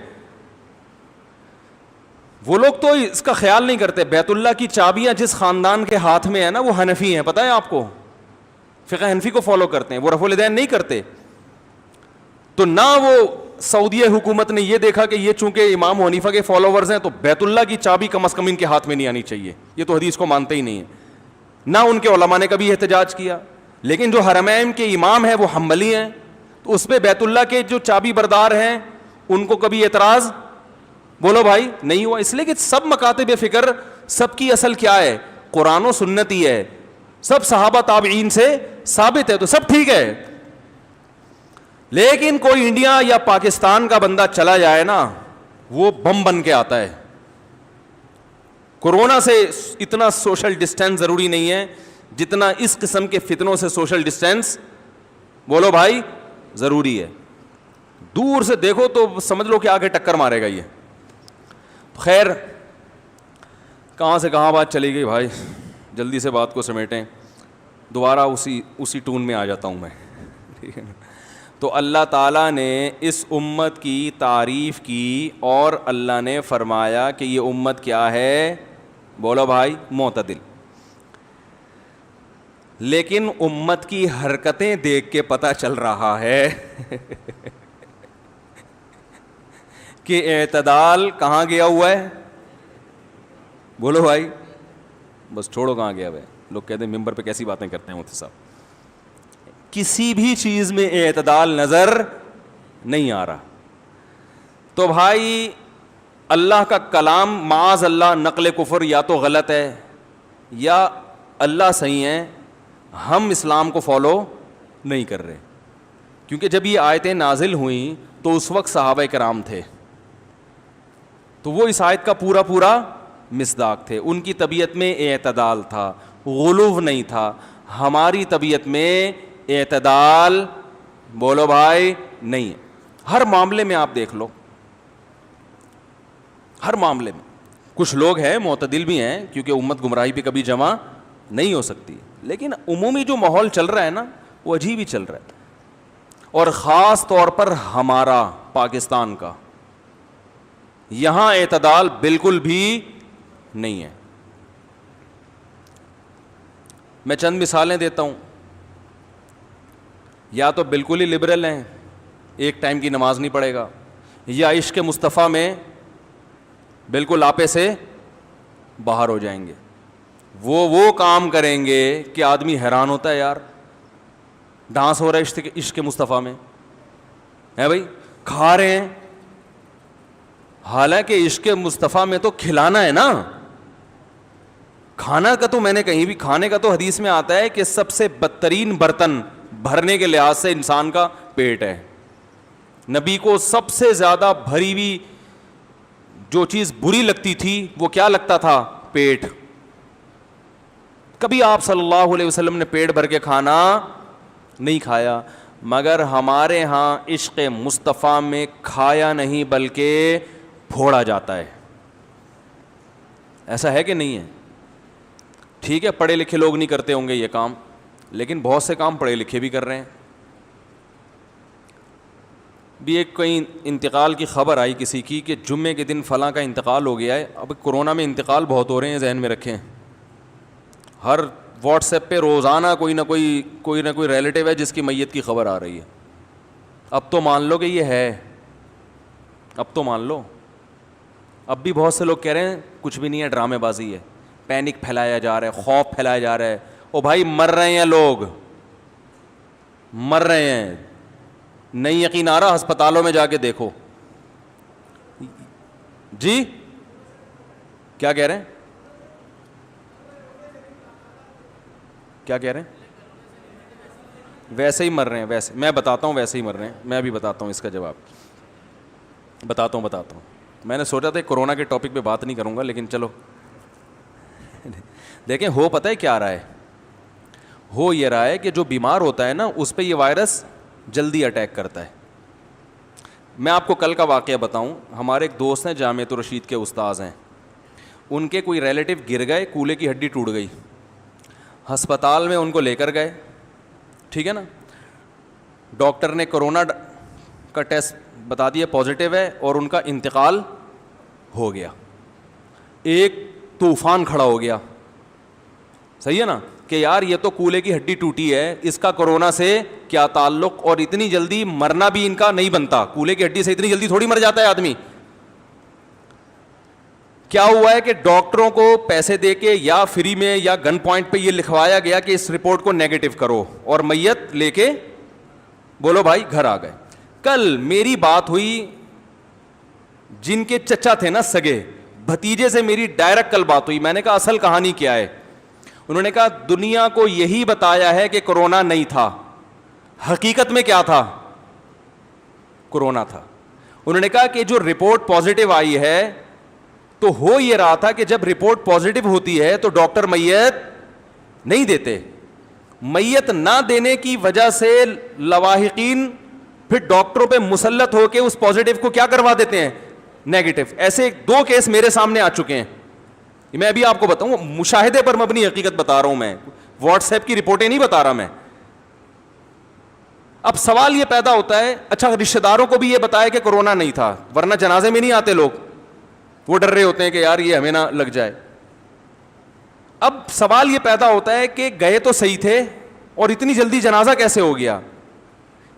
وہ لوگ تو اس کا خیال نہیں کرتے. بیت اللہ کی چابیاں جس خاندان کے ہاتھ میں ہے نا, وہ حنفی ہیں, پتہ ہے آپ کو, فقہ حنفی کو فالو کرتے ہیں, وہ رفع الیدین نہیں کرتے. تو نہ وہ سعودی حکومت نے یہ دیکھا کہ یہ چونکہ امام حنیفہ کے فالوورز ہیں تو بیت اللہ کی چابی کم از کم ان کے ہاتھ میں نہیں آنی چاہیے, یہ تو حدیث کو مانتے ہی نہیں ہیں. نہ ان کے علماء نے کبھی احتجاج کیا. لیکن جو حرمین کے امام ہیں وہ حنبلی ہیں, تو اس پہ بیت اللہ کے جو چابی بردار ہیں ان کو کبھی اعتراض, بولو بھائی, نہیں ہوا. اس لیے کہ سب مکاتب فکر, سب کی اصل کیا ہے, قرآن و سنت ہی ہے, سب صحابہ تابعین سے ثابت ہے, تو سب ٹھیک ہے. لیکن کوئی انڈیا یا پاکستان کا بندہ چلا جائے نا, وہ بم بن کے آتا ہے. کورونا سے اتنا سوشل ڈسٹینس ضروری نہیں ہے جتنا اس قسم کے فتنوں سے سوشل ڈسٹینس, بولو بھائی, ضروری ہے. دور سے دیکھو تو سمجھ لو کہ آگے ٹکر مارے گا یہ. خیر, کہاں سے کہاں بات چلی گئی بھائی, جلدی سے بات کو سمیٹیں. دوبارہ اسی ٹون میں آ جاتا ہوں میں, ٹھیک ہے نا. تو اللہ تعالیٰ نے اس امت کی تعریف کی, اور اللہ نے فرمایا کہ یہ امت کیا ہے, بولو بھائی, معتدل. لیکن امت کی حرکتیں دیکھ کے پتہ چل رہا ہے کہ اعتدال کہاں گیا ہوا ہے, بولو بھائی. بس چھوڑو کہاں گیا ہوا ہے, لوگ کہتے ہیں ممبر پہ کیسی باتیں کرتے ہیں مفتی صاحب. کسی بھی چیز میں اعتدال نظر نہیں آ رہا. تو بھائی اللہ کا کلام معاذ اللہ نقل کفر یا تو غلط ہے یا اللہ صحیح ہے, ہم اسلام کو فالو نہیں کر رہے. کیونکہ جب یہ آیتیں نازل ہوئیں تو اس وقت صحابہ کرام تھے, تو وہ اس آیت کا پورا مصداق تھے. ان کی طبیعت میں اعتدال تھا, غلو نہیں تھا. ہماری طبیعت میں اعتدال, بولو بھائی, نہیں ہے. ہر معاملے میں آپ دیکھ لو, ہر معاملے میں. کچھ لوگ ہیں معتدل بھی ہیں, کیونکہ امت گمراہی پہ کبھی جمع نہیں ہو سکتی, لیکن عمومی جو ماحول چل رہا ہے نا وہ عجیب ہی چل رہا ہے. اور خاص طور پر ہمارا پاکستان کا, یہاں اعتدال بالکل بھی نہیں ہے. میں چند مثالیں دیتا ہوں. یا تو بالکل ہی لبرل ہیں, ایک ٹائم کی نماز نہیں پڑھے گا, یا عشق مصطفیٰ میں بالکل آپے سے باہر ہو جائیں گے. وہ کام کریں گے کہ آدمی حیران ہوتا ہے, یار ڈانس ہو رہا ہے عشق مصطفیٰ میں, ہے بھائی, کھا رہے ہیں, حالانکہ عشق مصطفیٰ میں تو کھلانا ہے نا. کھانا کا تو میں نے کہیں بھی, کھانے کا تو حدیث میں آتا ہے کہ سب سے بدترین برتن بھرنے کے لحاظ سے انسان کا پیٹ ہے. نبی کو سب سے زیادہ بھری ہوئی جو چیز بری لگتی تھی وہ کیا لگتا تھا؟ پیٹ. کبھی آپ صلی اللہ علیہ وسلم نے پیٹ بھر کے کھانا نہیں کھایا, مگر ہمارے ہاں عشق مصطفیٰ میں کھایا نہیں بلکہ پھوڑا جاتا ہے. ایسا ہے کہ نہیں ہے؟ ٹھیک ہے پڑھے لکھے لوگ نہیں کرتے ہوں گے یہ کام, لیکن بہت سے کام پڑھے لکھے بھی کر رہے ہیں. بھی ایک کہیں انتقال کی خبر آئی کسی کی کہ جمعے کے دن فلاں کا انتقال ہو گیا ہے. اب کرونا میں انتقال بہت ہو رہے ہیں, ذہن میں رکھیں. ہر واٹس ایپ پہ روزانہ کوئی نہ کوئی ریلیٹیو ہے جس کی میت کی خبر آ رہی ہے. اب تو مان لو کہ یہ ہے, اب تو مان لو. اب بھی بہت سے لوگ کہہ رہے ہیں کچھ بھی نہیں ہے, ڈرامے بازی ہے, پینک پھیلایا جا رہا ہے, خوف پھیلایا جا رہا ہے. او بھائی مر رہے ہیں لوگ, مر رہے ہیں. نہیں یقین آ رہا ہسپتالوں میں جا کے دیکھو. جی کیا کہہ رہے ہیں, کیا کہہ رہے ہیں؟ ویسے ہی مر رہے ہیں, ویسے میں بتاتا ہوں, ویسے ہی مر رہے ہیں. میں بھی بتاتا ہوں اس کا جواب, بتاتا ہوں. میں نے سوچا تھا کورونا کے ٹاپک پہ بات نہیں کروں گا, لیکن چلو دیکھیں. ہو پتہ ہے کیا رہا ہے؟ ہو یہ رہا ہے کہ جو بیمار ہوتا ہے نا اس پہ یہ وائرس جلدی اٹیک کرتا ہے. میں آپ کو کل کا واقعہ بتاؤں. ہمارے ایک دوست ہیں جامعۃ الرشید کے استاذ ہیں, ان کے کوئی ریلیٹیو گر گئے, کولے کی ہڈی ٹوٹ گئی, ہسپتال میں ان کو لے کر گئے. ٹھیک ہے نا, ڈاکٹر نے کرونا کا ٹیسٹ بتا دیا پازیٹیو ہے اور ان کا انتقال ہو گیا. ایک طوفان کھڑا ہو گیا, صحیح ہے نا, کہ یار یہ تو کولے کی ہڈی ٹوٹی ہے, اس کا کرونا سے کیا تعلق, اور اتنی جلدی مرنا بھی ان کا نہیں بنتا. کولے کی ہڈی سے اتنی جلدی تھوڑی مر جاتا ہے آدمی. کیا ہوا ہے کہ ڈاکٹروں کو پیسے دے کے یا فری میں یا گن پوائنٹ پہ یہ لکھوایا گیا کہ اس رپورٹ کو نیگیٹو کرو, اور میت لے کے بولو بھائی گھر آ گئے. کل میری بات ہوئی جن کے چچا تھے نا سگے, بھتیجے سے میری ڈائریکٹ کل بات ہوئی. میں نے کہا اصل کہانی کیا ہے؟ انہوں نے کہا دنیا کو یہی بتایا ہے کہ کرونا نہیں تھا, حقیقت میں کیا تھا؟ کرونا تھا. انہوں نے کہا کہ جو رپورٹ پازیٹیو آئی ہے تو ہو یہ رہا تھا کہ جب رپورٹ پازیٹیو ہوتی ہے تو ڈاکٹر میت نہیں دیتے. میت نہ دینے کی وجہ سے لواحقین پھر ڈاکٹروں پہ مسلط ہو کے اس پازیٹیو کو کیا کروا دیتے ہیں؟ نیگیٹو. ایسے 2 کیس میرے سامنے آ چکے ہیں. میں ابھی آپ کو بتاؤں, مشاہدے پر مبنی حقیقت بتا رہا ہوں, میں واٹس ایپ کی رپورٹیں نہیں بتا رہا میں. اب سوال یہ پیدا ہوتا ہے, اچھا رشتہ داروں کو بھی یہ بتایا کہ کرونا نہیں تھا, ورنہ جنازے میں نہیں آتے لوگ, وہ ڈر رہے ہوتے ہیں کہ یار یہ ہمیں نہ لگ جائے. اب سوال یہ پیدا ہوتا ہے کہ گئے تو صحیح تھے اور اتنی جلدی جنازہ کیسے ہو گیا؟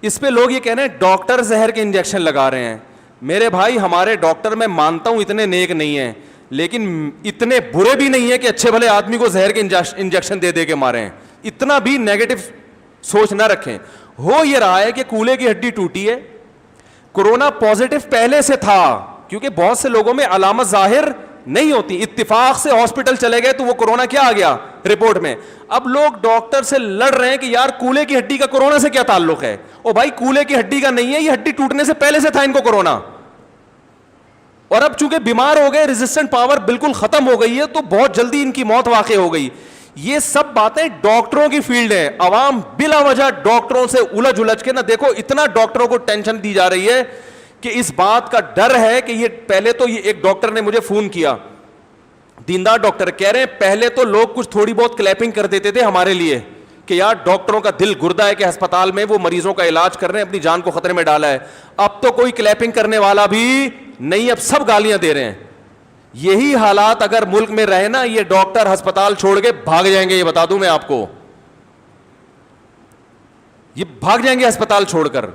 اس پہ لوگ یہ کہہ رہے ہیں ڈاکٹر زہر کے انجیکشن لگا رہے ہیں. میرے بھائی ہمارے ڈاکٹر میں مانتا ہوں اتنے نیک نہیں ہیں, لیکن اتنے برے بھی نہیں ہیں کہ اچھے بھلے آدمی کو زہر کے انجیکشن دے کے مارے ہیں. اتنا بھی نیگیٹو سوچ نہ رکھیں. ہو یہ رہا ہے کہ کولے کی ہڈی ٹوٹی ہے, کرونا پازیٹیو پہلے سے تھا, کیونکہ بہت سے لوگوں میں علامت ظاہر نہیں ہوتی, اتفاق سے ہاسپٹل چلے گئے تو وہ کرونا کیا آ گیا رپورٹ میں. اب لوگ ڈاکٹر سے لڑ رہے ہیں کہ یار کولے کی ہڈی کا کرونا سے کیا تعلق ہے؟ او بھائی کولے کی ہڈی کا نہیں ہے, یہ ہڈی ٹوٹنے سے پہلے سے تھا ان کو کرونا, اور اب چونکہ بیمار ہو گئے, ریزسٹنٹ پاور بالکل ختم ہو گئی ہے, تو بہت جلدی ان کی موت واقع ہو گئی. یہ سب باتیں ڈاکٹروں کی فیلڈ ہے. عوام بلا وجہ ڈاکٹروں سے الجھ کے نہ, دیکھو اتنا ڈاکٹروں کو ٹینشن دی جا رہی ہے کہ اس بات کا ڈر ہے کہ یہ پہلے تو یہ ایک ڈاکٹر نے مجھے فون کیا, دیندار ڈاکٹر, کہہ رہے ہیں پہلے تو لوگ کچھ تھوڑی بہت کلیپنگ کر دیتے تھے ہمارے لیے کہ یار ڈاکٹروں کا دل گردہ ہے کہ ہسپتال میں وہ مریضوں کا علاج کر رہے ہیں, اپنی جان کو خطرے میں ڈالا ہے. اب تو کوئی کلیپنگ کرنے والا بھی نہیں, اب سب گالیاں دے رہے ہیں. یہی حالات اگر ملک میں رہے نا, یہ ڈاکٹر ہسپتال چھوڑ کے بھاگ جائیں گے, یہ بتا دوں میں آپ کو, یہ بھاگ جائیں گے ہسپتال چھوڑ کر.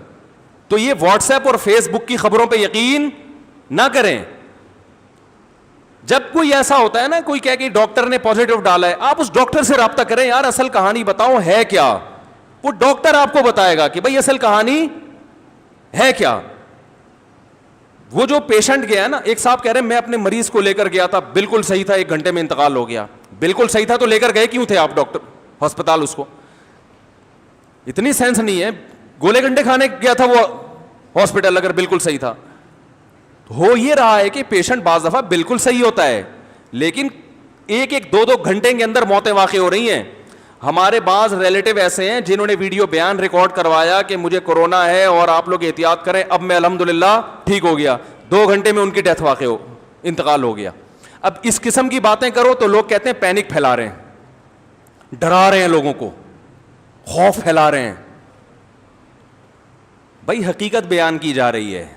تو یہ واٹس ایپ اور فیس بک کی خبروں پہ یقین نہ کریں. جب کوئی ایسا ہوتا ہے نا, کوئی کہہ کہ ڈاکٹر نے پازیٹیو ڈالا ہے, آپ اس ڈاکٹر سے رابطہ کریں, یار اصل کہانی بتاؤ ہے کیا. وہ ڈاکٹر آپ کو بتائے گا کہ بھائی اصل کہانی ہے کیا. وہ جو پیشنٹ گیا نا, ایک صاحب کہہ رہے ہیں میں اپنے مریض کو لے کر گیا تھا, بالکل صحیح تھا, 1 گھنٹے میں انتقال ہو گیا. بالکل صحیح تھا تو لے کر گئے کیوں تھے آپ ڈاکٹر ہسپتال؟ اس کو اتنی سینس نہیں ہے, گولے گھنٹے کھانے گیا تھا وہ ہاسپٹل اگر بالکل صحیح تھا. ہو یہ رہا ہے کہ پیشنٹ بعض دفعہ بالکل صحیح ہوتا ہے, لیکن 1-2 گھنٹے کے اندر موتیں واقع ہو رہی ہیں. ہمارے بعض ریلیٹو ایسے ہیں جنہوں نے ویڈیو بیان ریکارڈ کروایا کہ مجھے کورونا ہے اور آپ لوگ احتیاط کریں, اب میں الحمدللہ ٹھیک ہو گیا, 2 گھنٹے میں ان کی ڈیتھ واقع ہو, انتقال ہو گیا. اب اس قسم کی باتیں کرو تو لوگ کہتے ہیں پینک پھیلا رہے ہیں, ڈرا رہے ہیں لوگوں کو, خوف پھیلا رہے ہیں. بھائی حقیقت بیان کی جا رہی ہے,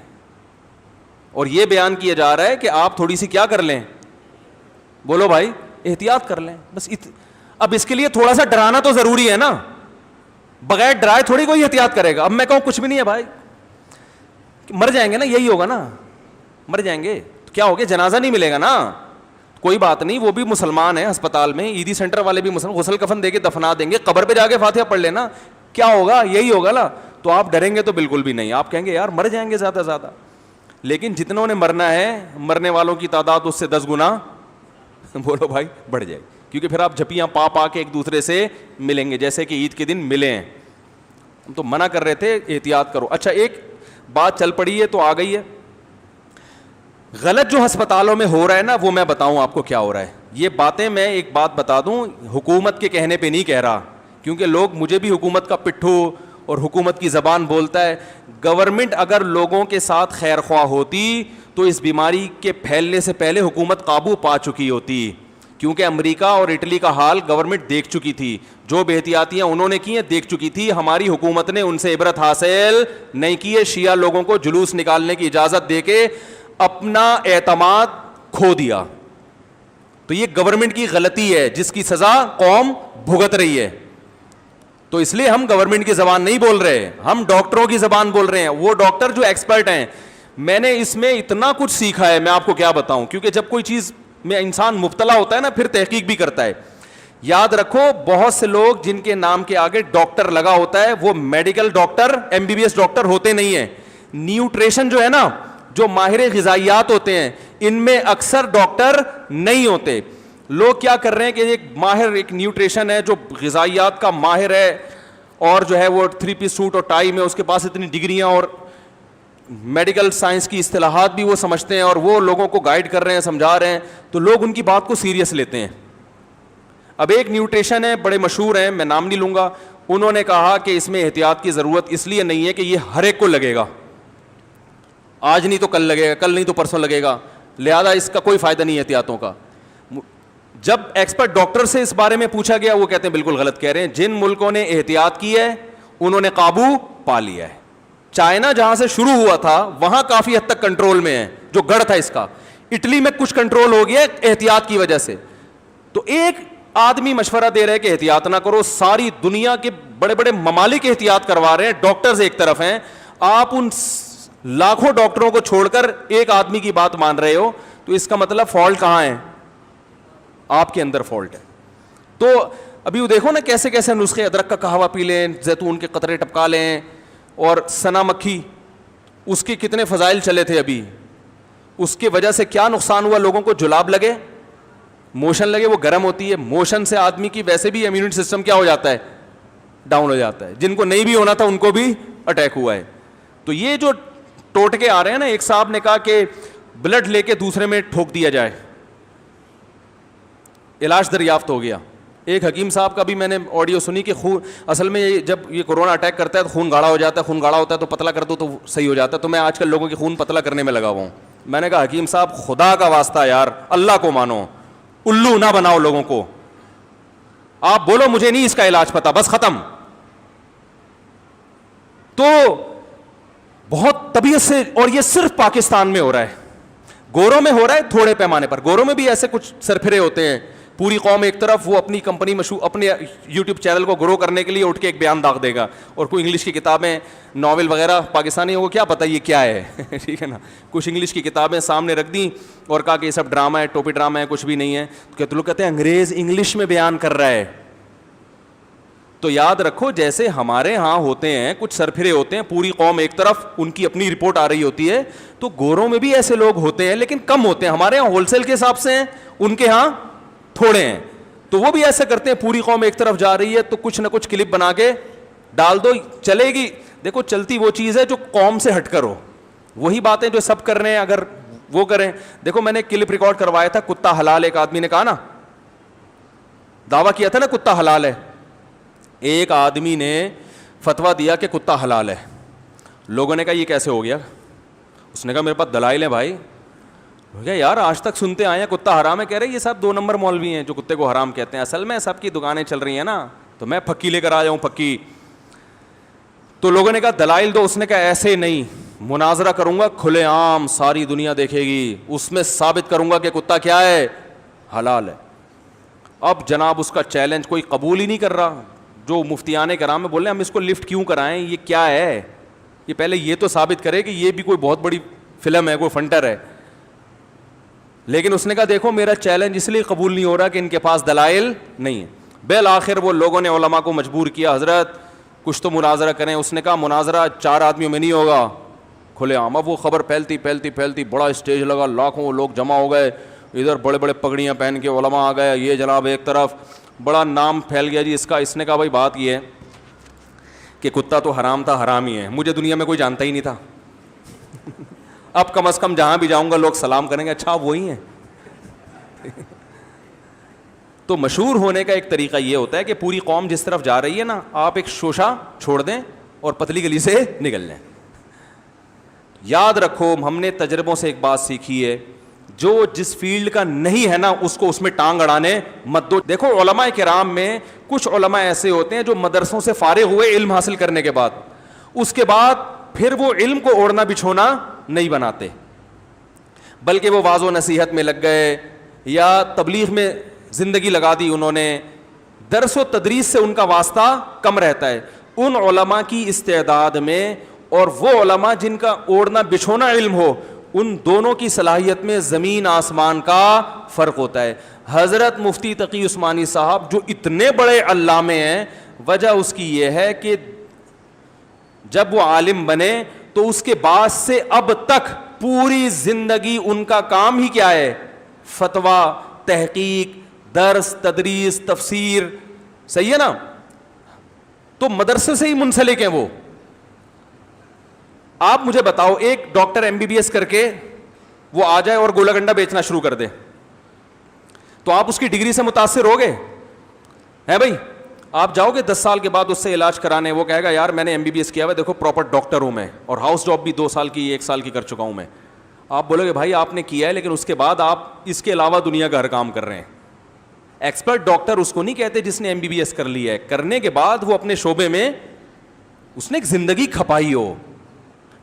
اور یہ بیان کیا جا رہا ہے کہ آپ تھوڑی سی کیا کر لیں, بولو بھائی, احتیاط کر لیں بس. اب اس کے لیے تھوڑا سا ڈرانا تو ضروری ہے نا, بغیر ڈرائے تھوڑی کوئی احتیاط کرے گا. اب میں کہوں کچھ بھی نہیں ہے بھائی, مر جائیں گے نا, یہی ہوگا نا, مر جائیں گے تو کیا ہوگا, جنازہ نہیں ملے گا نا, کوئی بات نہیں, وہ بھی مسلمان ہیں ہسپتال میں, عیدی سینٹر والے بھی مسلمان, غسل کفن دے کے دفنا دیں گے, قبر پہ جا کے فاتحہ پڑھ لینا, کیا ہوگا, یہی ہوگا نا. تو آپ ڈریں گے تو بالکل بھی نہیں, آپ کہیں گے یار مر جائیں گے زیادہ سے زیادہ. لیکن جتنوں نے مرنا ہے, مرنے والوں کی تعداد اس سے 10 گنا بولو بھائی بڑھ جائے, کیونکہ پھر آپ جھپیاں پا کے ایک دوسرے سے ملیں گے, جیسے کہ عید کے دن ملے ہیں. ہم تو منع کر رہے تھے احتیاط کرو. اچھا ایک بات چل پڑی ہے تو آ گئی ہے, غلط جو ہسپتالوں میں ہو رہا ہے نا, وہ میں بتاؤں آپ کو کیا ہو رہا ہے. یہ باتیں میں ایک بات بتا دوں, حکومت کے کہنے پہ نہیں کہہ رہا, کیونکہ لوگ مجھے بھی حکومت کا پٹھو اور حکومت کی زبان بولتا ہے. گورنمنٹ اگر لوگوں کے ساتھ خیر خواہ ہوتی تو اس بیماری کے پھیلنے سے پہلے حکومت قابو پا چکی ہوتی, کیونکہ امریکہ اور اٹلی کا حال گورنمنٹ دیکھ چکی تھی, جو بے احتیاطیاں انہوں نے کی ہیں دیکھ چکی تھی. ہماری حکومت نے ان سے عبرت حاصل نہیں کی ہے, شیعہ لوگوں کو جلوس نکالنے کی اجازت دے کے اپنا اعتماد کھو دیا. تو یہ گورنمنٹ کی غلطی ہے جس کی سزا قوم بھگت رہی ہے. تو اس لیے ہم گورنمنٹ کی زبان نہیں بول رہے, ہم ڈاکٹروں کی زبان بول رہے ہیں, وہ ڈاکٹر جو ایکسپرٹ ہیں. میں نے اس میں اتنا کچھ سیکھا ہے, میں آپ کو کیا بتاؤں, کیونکہ جب کوئی چیز میں انسان مبتلا ہوتا ہے نا, پھر تحقیق بھی کرتا ہے. یاد رکھو, بہت سے لوگ جن کے نام کے آگے ڈاکٹر لگا ہوتا ہے وہ میڈیکل ڈاکٹر, MBBS ڈاکٹر ہوتے نہیں ہیں. نیوٹریشن جو ہے نا, جو ماہر غذائیات ہوتے ہیں, ان میں اکثر ڈاکٹر نہیں ہوتے. لوگ کیا کر رہے ہیں کہ ایک ماہر, ایک نیوٹریشن ہے جو غذائیات کا ماہر ہے, اور جو ہے وہ 3 پیس سوٹ اور ٹائی میں, اس کے پاس اتنی ڈگریاں اور میڈیکل سائنس کی اصطلاحات بھی وہ سمجھتے ہیں, اور وہ لوگوں کو گائیڈ کر رہے ہیں, سمجھا رہے ہیں, تو لوگ ان کی بات کو سیریس لیتے ہیں. اب ایک نیوٹریشن ہے, بڑے مشہور ہیں, میں نام نہیں لوں گا, انہوں نے کہا کہ اس میں احتیاط کی ضرورت اس لیے نہیں ہے کہ یہ ہر ایک کو لگے گا, آج نہیں تو کل لگے گا, کل نہیں تو پرسوں لگے گا, لہذا اس کا کوئی فائدہ نہیں ہے احتیاطوں کا. جب ایکسپرٹ ڈاکٹر سے اس بارے میں پوچھا گیا, وہ کہتے ہیں بالکل غلط کہہ رہے ہیں, جن ملکوں نے احتیاط کی ہے انہوں نے قابو پا لیا ہے. چائنا جہاں سے شروع ہوا تھا وہاں کافی حد تک کنٹرول میں ہے, جو گڑھ تھا اس کا. اٹلی میں کچھ کنٹرول ہو گیا احتیاط کی وجہ سے. تو ایک آدمی مشورہ دے رہے کہ احتیاط نہ کرو, ساری دنیا کے بڑے بڑے ممالک احتیاط کروا رہے ہیں, ڈاکٹرز ایک طرف ہیں, آپ ان لاکھوں ڈاکٹروں کو چھوڑ کر ایک آدمی کی بات مان رہے ہو, تو اس کا مطلب فالٹ کہاں ہے, آپ کے اندر فالٹ ہے. تو ابھی وہ دیکھو نا کیسے کیسے نسخے, ادرک کا قہوہ پی لیں, زیتون کے قطرے ٹپکا لیں, اور سنا مکھی, اس کے کتنے فضائل چلے تھے ابھی, اس کی وجہ سے کیا نقصان ہوا, لوگوں کو جلاب لگے, موشن لگے, وہ گرم ہوتی ہے, موشن سے آدمی کی ویسے بھی امیونٹی سسٹم کیا ہو جاتا ہے, ڈاؤن ہو جاتا ہے. جن کو نہیں بھی ہونا تھا ان کو بھی اٹیک ہوا ہے. تو یہ جو ٹوٹکے آ رہے ہیں نا, ایک صاحب نے کہا کہ بلڈ لے کے دوسرے میں ٹھوک دیا جائے, علاج دریافت ہو گیا. ایک حکیم صاحب کا بھی میں نے آڈیو سنی کہ خون, اصل میں جب یہ کورونا اٹیک کرتا ہے تو خون گاڑھا ہو جاتا ہے, خون گاڑھا ہوتا ہے تو پتلا کر دو تو صحیح ہو جاتا ہے. تو میں آج کل لوگوں کی خون پتلا کرنے میں لگا ہوا ہوں. میں نے کہا حکیم صاحب خدا کا واسطہ یار, اللہ کو مانو, الو نہ بناؤ لوگوں کو, آپ بولو مجھے نہیں اس کا علاج پتا, بس ختم. تو بہت طبیعت سے, اور یہ صرف پاکستان میں ہو رہا ہے, گوروں میں ہو رہا ہے تھوڑے پیمانے پر, گوروں میں بھی ایسے کچھ سرفرے ہوتے ہیں, پوری قوم ایک طرف, وہ اپنی کمپنی مشہور, اپنے یوٹیوب چینل کو گرو کرنے کے لیے اٹھ کے ایک بیان داغ دے گا, اور کوئی انگلش کی کتابیں, ناول وغیرہ, پاکستانیوں کو کیا پتہ یہ کیا ہے ٹھیک ہے نا, کچھ انگلش کی کتابیں سامنے رکھ دیں اور کہا کہ یہ سب ڈرامہ ہے, ٹوپی ڈرامہ ہے, کچھ بھی نہیں ہے. تو لوگ کہتے ہیں انگریز انگلش میں بیان کر رہا ہے. تو یاد رکھو جیسے ہمارے ہاں ہوتے ہیں کچھ سرپھرے ہوتے ہیں, پوری قوم ایک طرف, ان کی اپنی رپورٹ آ رہی ہوتی ہے, تو گوروں میں بھی ایسے لوگ ہوتے ہیں لیکن کم ہوتے ہیں. ہمارے ہاں ہول سیل کے حساب سے ہیں, ان کے ہاں تھوڑے ہیں. تو وہ بھی ایسے کرتے ہیں, پوری قوم ایک طرف جا رہی ہے تو کچھ نہ کچھ کلپ بنا کے ڈال دو, چلے گی. دیکھو چلتی وہ چیز ہے جو قوم سے ہٹ کر ہو, وہی باتیں جو سب کر رہے ہیں اگر وہ کریں. دیکھو میں نے کلپ ریکارڈ کروایا تھا, کتا حلال, ایک آدمی نے کہا نا, دعویٰ کیا تھا نا کتا حلال ہے. ایک آدمی نے فتویٰ دیا کہ کتا حلال ہے. لوگوں نے کہا یہ کیسے ہو گیا؟ اس نے کہا میرے پاس دلائل ہیں بھائی. یار آج تک سنتے آئے ہیں کتا حرام ہے, کہہ رہے یہ سب 2 نمبر مولوی ہیں جو کتے کو حرام کہتے ہیں, اصل میں سب کی دکانیں چل رہی ہیں نا, تو میں پھکی لے کر آ جاؤں پھکی. تو لوگوں نے کہا دلائل دو. اس نے کہا ایسے نہیں, مناظرہ کروں گا کھلے عام, ساری دنیا دیکھے گی, اس میں ثابت کروں گا کہ کتا کیا ہے, حلال ہے. اب جناب اس کا چیلنج کوئی قبول ہی نہیں کر رہا. جو مفتیان کرام میں بول رہے ہیں ہم اس کو لفٹ کیوں کرائیں, یہ کیا ہے, یہ پہلے یہ تو ثابت کرے کہ یہ بھی کوئی بہت بڑی فلم ہے, کوئی فنٹر ہے. لیکن اس نے کہا دیکھو میرا چیلنج اس لیے قبول نہیں ہو رہا کہ ان کے پاس دلائل نہیں ہے. بالآخر وہ لوگوں نے علماء کو مجبور کیا, حضرت کچھ تو مناظرہ کریں. اس نے کہا مناظرہ 4 آدمیوں میں نہیں ہوگا, کھلے عام. اب وہ خبر پھیلتی بڑا اسٹیج لگا, لاکھوں لوگ جمع ہو گئے, ادھر بڑے بڑے پگڑیاں پہن کے علماء آ گئے, یہ جناب ایک طرف, بڑا نام پھیل گیا جی اس کا. اس نے کہا بھائی بات یہ ہے کہ کتا تو حرام تھا, حرام ہی ہے, مجھے دنیا میں کوئی جانتا ہی نہیں تھا. اب کم از کم جہاں بھی جاؤں گا لوگ سلام کریں گے, اچھا وہی ہیں. تو مشہور ہونے کا ایک طریقہ یہ ہوتا ہے کہ پوری قوم جس طرف جا رہی ہے نا, آپ ایک شوشہ چھوڑ دیں اور پتلی گلی سے نکل جائیں. یاد رکھو ہم نے تجربوں سے ایک بات سیکھی ہے, جو جس فیلڈ کا نہیں ہے نا اس کو اس میں ٹانگ اڑانے مت دو. دیکھو علماء کرام میں کچھ علماء ایسے ہوتے ہیں جو مدرسوں سے فارغ ہوئے علم حاصل کرنے کے بعد, اس کے بعد پھر وہ علم کو اوڑھنا بچھونا نہیں بناتے, بلکہ وہ واعظ و نصیحت میں لگ گئے یا تبلیغ میں زندگی لگا دی انہوں نے. درس و تدریس سے ان کا واسطہ کم رہتا ہے. ان علماء کی استعداد میں اور وہ علماء جن کا اوڑھنا بچھونا علم ہو, ان دونوں کی صلاحیت میں زمین آسمان کا فرق ہوتا ہے. حضرت مفتی تقی عثمانی صاحب جو اتنے بڑے علامے ہیں, وجہ اس کی یہ ہے کہ جب وہ عالم بنے تو اس کے بعد سے اب تک پوری زندگی ان کا کام ہی کیا ہے, فتویٰ, تحقیق, درس, تدریس, تفسیر. صحیح ہے نا؟ تو مدرسے سے ہی منسلک ہیں وہ. آپ مجھے بتاؤ ایک ڈاکٹر MBBS کر کے وہ آ جائے اور گولا گنڈا بیچنا شروع کر دے, تو آپ اس کی ڈگری سے متاثر ہو گئے ہیں بھائی؟ آپ جاؤ گے 10 سال کے بعد اس سے علاج کرانے, وہ کہے گا یار میں نے MBBS کیا ہوا ہے, دیکھو پراپر ڈاکٹر ہوں میں, اور ہاؤس جاب بھی 2 سال کی 1 سال کی کر چکا ہوں میں. آپ بولو گے بھائی آپ نے کیا ہے, لیکن اس کے بعد آپ اس کے علاوہ دنیا کا ہر کام کر رہے ہیں. ایکسپرٹ ڈاکٹر اس کو نہیں کہتے جس نے MBBS کر لی ہے, کرنے کے بعد وہ اپنے شعبے میں اس نے ایک زندگی کھپائی ہو.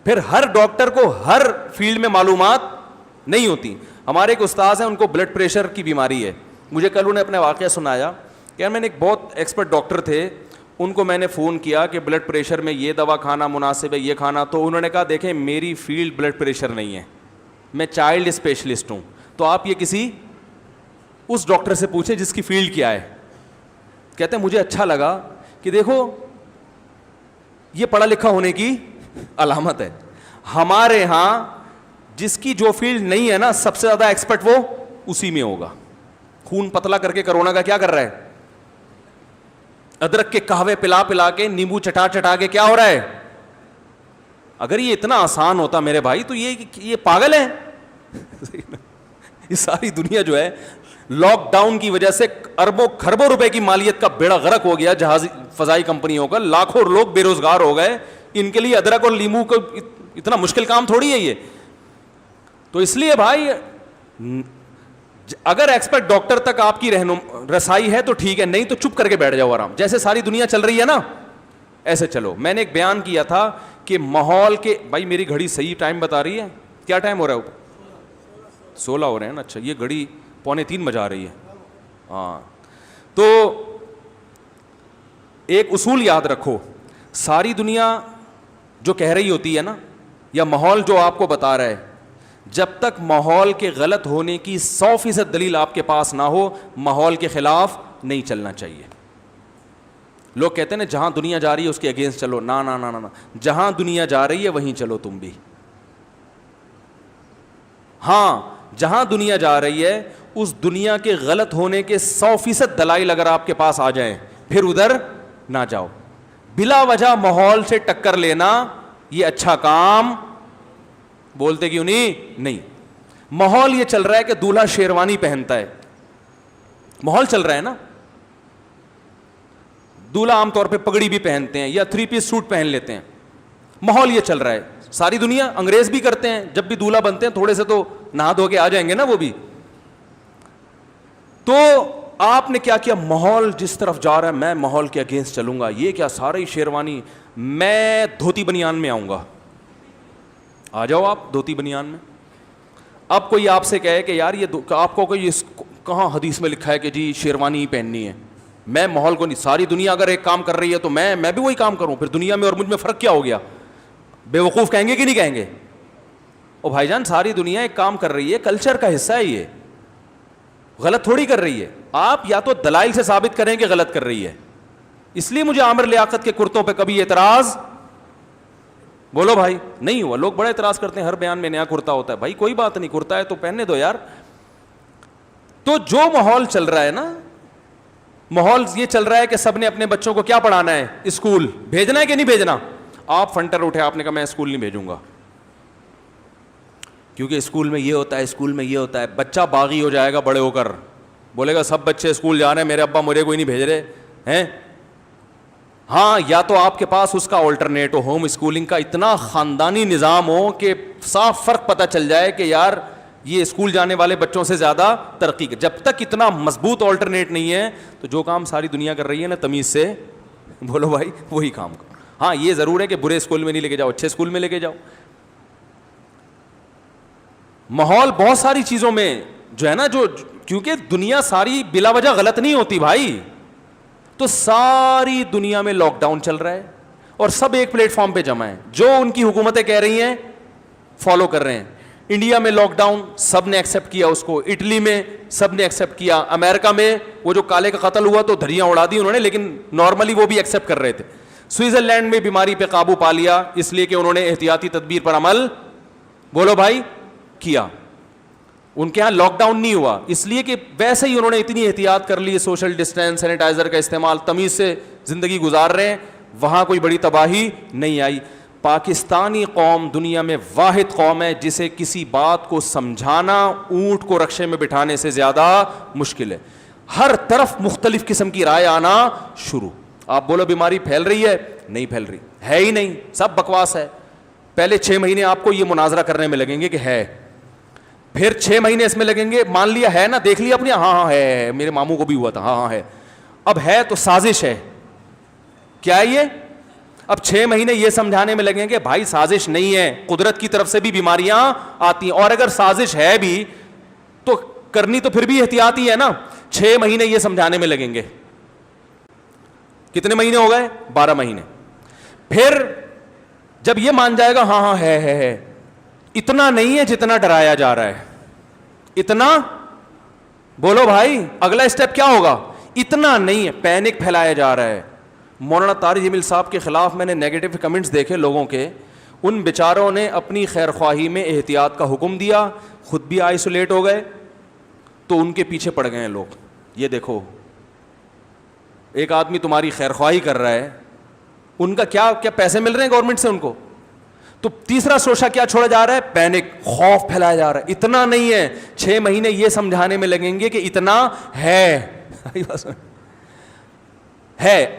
پھر ہر ڈاکٹر کو ہر فیلڈ میں معلومات نہیں ہوتی. ہمارے ایک استاذ ہیں, ان کو بلڈ پریشر کی بیماری ہے. مجھے کل انہیں اپنا واقعہ سنایا کہ میں نے ایک بہت ایکسپرٹ ڈاکٹر تھے, ان کو میں نے فون کیا کہ بلڈ پریشر میں یہ دوا کھانا مناسب ہے, یہ کھانا. تو انہوں نے کہا دیکھیں میری فیلڈ بلڈ پریشر نہیں ہے, میں چائلڈ اسپیشلسٹ ہوں, تو آپ یہ کسی اس ڈاکٹر سے پوچھیں جس کی فیلڈ کیا ہے. کہتے ہیں مجھے اچھا لگا کہ دیکھو یہ پڑھا لکھا ہونے کی علامت ہے. ہمارے ہاں جس کی جو فیلڈ نہیں ہے نا, سب سے زیادہ ایکسپرٹ وہ اسی میں ہوگا. خون پتلا کر کے کرونا کا کیا کر رہا ہے, ادرک کے قہوے پلا پلا کے, نیمبو چٹا چٹا کے کیا ہو رہا ہے. اگر یہ اتنا آسان ہوتا میرے بھائی تو یہ پاگل ہے. یہ ساری دنیا جو ہے لاک ڈاؤن کی وجہ سے اربوں کھربوں روپے کی مالیت کا بیڑا غرق ہو گیا جہاز فضائی کمپنیوں کا, لاکھوں لوگ بے روزگار ہو گئے. ان کے لیے ادرک اور لیمو کو اتنا مشکل کام تھوڑی ہے یہ. تو اس لیے بھائی اگر ایکسپرٹ ڈاکٹر تک آپ کی رسائی ہے تو ٹھیک ہے, نہیں تو چپ کر کے بیٹھ جاؤ آرام. جیسے ساری دنیا چل رہی ہے نا ایسے چلو. میں نے ایک بیان کیا تھا کہ ماحول کے, بھائی میری گھڑی صحیح ٹائم بتا رہی ہے, کیا ٹائم ہو رہا ہے؟ 16 ہو رہے ہیں نا. اچھا یہ گھڑی 2:45 بجا رہی ہے. ہاں تو ایک اصول یاد رکھو, ساری دنیا جو کہہ رہی ہوتی ہے نا, یا ماحول جو آپ کو بتا رہا ہے, جب تک ماحول کے غلط ہونے کی 100% دلیل آپ کے پاس نہ ہو, ماحول کے خلاف نہیں چلنا چاہیے. لوگ کہتے ہیں نا جہاں دنیا جا رہی ہے اس کے اگینسٹ چلو. نا نا نا نا, جہاں دنیا جا رہی ہے وہیں چلو تم بھی. ہاں جہاں دنیا جا رہی ہے اس دنیا کے غلط ہونے کے 100% دلائل اگر آپ کے پاس آ جائیں پھر ادھر نہ جاؤ. بلا وجہ ماحول سے ٹکر لینا یہ اچھا کام, بولتے کیوں نہیں. ماحول یہ چل رہا ہے کہ دولہا شیروانی پہنتا ہے, ماحول چل رہا ہے نا. دولہا عام طور پہ پگڑی بھی پہنتے ہیں یا 3 پیس سوٹ پہن لیتے ہیں, ماحول یہ چل رہا ہے. ساری دنیا, انگریز بھی کرتے ہیں, جب بھی دولہا بنتے ہیں تھوڑے سے تو نہا دھو کے آ جائیں گے نا وہ بھی. تو آپ نے کیا کیا, ماحول جس طرف جا رہا ہے میں ماحول کے اگینسٹ چلوں گا. یہ کیا سارے ہی شیروانی, میں دھوتی بنیان میں آؤں گا. آ جاؤ آپ دھوتی بنیان میں. اب کوئی آپ سے کہے کہ یار یہ آپ کو کوئی کہاں حدیث میں لکھا ہے کہ جی شیروانی ہی پہننی ہے, میں ماحول کو نہیں, ساری دنیا اگر ایک کام کر رہی ہے تو میں بھی وہی کام کروں, پھر دنیا میں اور مجھ میں فرق کیا ہو گیا. بے وقوف کہیں گے کہ نہیں کہیں گے؟ او بھائی جان ساری دنیا ایک کام کر رہی ہے, کلچر کا حصہ ہے, یہ غلط تھوڑی کر رہی ہے. آپ یا تو دلائل سے ثابت کریں کہ غلط کر رہی ہے. اس لیے مجھے عامر لیاقت کے کرتوں پہ کبھی اعتراض, بولو بھائی, نہیں ہوا. لوگ بڑا اعتراض کرتے ہیں ہر بیان میں نیا کرتا ہوتا ہے. بھائی کوئی بات نہیں, کرتا ہے تو پہننے دو یار. تو جو ماحول چل رہا ہے نا, ماحول یہ چل رہا ہے کہ سب نے اپنے بچوں کو کیا پڑھانا ہے, اسکول بھیجنا ہے کہ نہیں بھیجنا. آپ فنٹر اٹھے, آپ نے کہا میں اسکول نہیں بھیجوں گا کیونکہ اسکول میں یہ ہوتا ہے, اسکول میں یہ ہوتا ہے. بچہ باغی ہو جائے گا بڑے ہو کر, بولے گا سب بچے اسکول جا رہے ہیں, میرے ابا مجھے کوئی نہیں بھیج رہے ہیں. ہاں یا تو آپ کے پاس اس کا آلٹرنیٹ ہو, ہوم اسکولنگ کا اتنا خاندانی نظام ہو کہ صاف فرق پتہ چل جائے کہ یار یہ اسکول جانے والے بچوں سے زیادہ ترقی. جب تک اتنا مضبوط آلٹرنیٹ نہیں ہے تو جو کام ساری دنیا کر رہی ہے نا تمیز سے, بولو بھائی وہی کام کرو. ہاں یہ ضرور ہے کہ برے اسکول میں نہیں لے کے جاؤ, اچھے اسکول میں لے کے جاؤ. ماحول بہت ساری چیزوں میں جو ہے نا, جو کیونکہ دنیا ساری بلا وجہ غلط نہیں ہوتی بھائی. تو ساری دنیا میں لاک ڈاؤن چل رہا ہے اور سب ایک پلیٹ فارم پہ جمع ہیں, جو ان کی حکومتیں کہہ رہی ہیں فالو کر رہے ہیں. انڈیا میں لاک ڈاؤن سب نے ایکسیپٹ کیا اس کو, اٹلی میں سب نے ایکسیپٹ کیا, امریکہ میں وہ جو کالے کا قتل ہوا تو دھڑیاں اڑا دی انہوں نے, لیکن نارملی وہ بھی ایکسیپٹ کر رہے تھے. سوئٹزرلینڈ میں بیماری پہ قابو پا لیا اس لیے کہ انہوں نے احتیاطی تدبیر پر عمل, بولو بھائی, کیا. ان کے ہاں لاک ڈاؤن نہیں ہوا اس لیے کہ ویسے ہی انہوں نے اتنی احتیاط کر لی, سوشل ڈسٹینس, سینیٹائزر کا استعمال, تمیز سے زندگی گزار رہے ہیں, وہاں کوئی بڑی تباہی نہیں آئی. پاکستانی قوم دنیا میں واحد قوم ہے جسے کسی بات کو سمجھانا اونٹ کو رکشے میں بٹھانے سے زیادہ مشکل ہے. ہر طرف مختلف قسم کی رائے آنا شروع. آپ بولو بیماری پھیل رہی ہے, نہیں پھیل رہی, ہے ہی نہیں, سب بکواس ہے. پہلے 6 مہینے آپ کو یہ مناظرہ کرنے میں لگیں گے کہ ہے, پھر 6 مہینے اس میں لگیں گے, مان لیا ہے نا, دیکھ لیا اپنی, ہاں ہے, میرے ماموں کو بھی ہوا تھا, ہاں ہے. اب ہے تو سازش ہے, کیا ہے یہ؟ اب 6 مہینے یہ سمجھانے میں لگیں گے بھائی سازش نہیں ہے, قدرت کی طرف سے بھی بیماریاں آتی ہیں, اور اگر سازش ہے بھی تو کرنی تو پھر بھی احتیاطی ہے نا. 6 مہینے یہ سمجھانے میں لگیں گے, کتنے مہینے ہو گئے؟ 12 مہینے. پھر جب یہ مان جائے گا ہاں ہے, اتنا نہیں ہے جتنا ڈرایا جا رہا ہے, اتنا, بولو بھائی اگلا اسٹیپ کیا ہوگا؟ اتنا نہیں ہے, پینک پھیلایا جا رہا ہے. مولانا طارق جمیل صاحب کے خلاف میں نے نیگیٹو کمنٹس دیکھے لوگوں کے, ان بیچاروں نے اپنی خیر خواہی میں احتیاط کا حکم دیا, خود بھی آئسولیٹ ہو گئے, تو ان کے پیچھے پڑ گئے ہیں لوگ. یہ دیکھو ایک آدمی تمہاری خیر خواہی کر رہا ہے, ان کا کیا پیسے مل رہے ہیں گورنمنٹ سے ان کو, تو تیسرا شوشہ کیا چھوڑا جا رہا ہے؟ پینک, خوف پھیلایا جا رہا ہے. اتنا نہیں ہے, 6 مہینے یہ سمجھانے میں لگیں گے کہ اتنا ہے.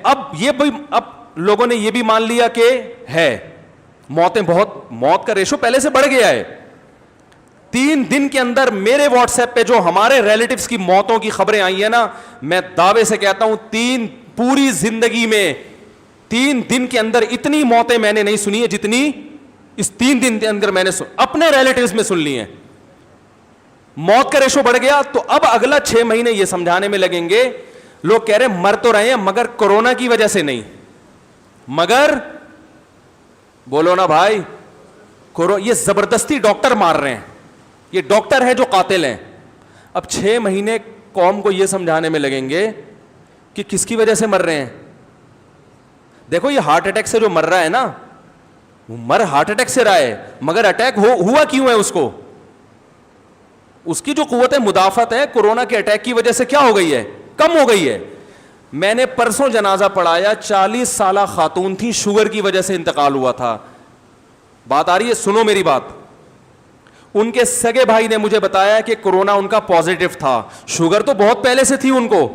اب لوگوں نے یہ بھی مان لیا کہ ہے, موتیں بہت, موت کا ریشو پہلے سے بڑھ گیا ہے. 3 دن کے اندر میرے واٹس ایپ پہ جو ہمارے ریلیٹیوز کی موتوں کی خبریں آئی ہیں نا, میں دعوے سے کہتا ہوں پوری زندگی میں 3 دن کے اندر اتنی موتیں میں نے نہیں سنی ہے جتنی اس 3 دن کے اندر میں نے اپنے ریلیٹیوز میں سن لی ہیں. موت کا ریشو بڑھ گیا. تو اب اگلا 6 مہینے یہ سمجھانے میں لگیں گے, لوگ کہہ رہے ہیں مر تو رہے ہیں مگر کورونا کی وجہ سے نہیں, مگر بولو نا بھائی, یہ زبردستی ڈاکٹر مار رہے ہیں, یہ ڈاکٹر ہیں جو قاتل ہیں. اب 6 مہینے قوم کو یہ سمجھانے میں لگیں گے کہ کس کی وجہ سے مر رہے ہیں, دیکھو یہ ہارٹ اٹیک سے جو مر رہا ہے نا, وہ ہارٹ اٹیک سے رہا ہے, مگر اٹیک ہوا کیوں ہے اس کو؟ اس کی جو قوت مدافعت ہے کورونا کے اٹیک کی وجہ سے کیا ہو گئی ہے؟ کم ہو گئی ہے. میں نے پرسوں جنازہ پڑھایا, 40 سالہ خاتون تھی, شوگر کی وجہ سے انتقال ہوا تھا. بات آ رہی ہے؟ سنو میری بات. ان کے سگے بھائی نے مجھے بتایا کہ کورونا ان کا پازیٹو تھا. شوگر تو بہت پہلے سے تھی ان کو,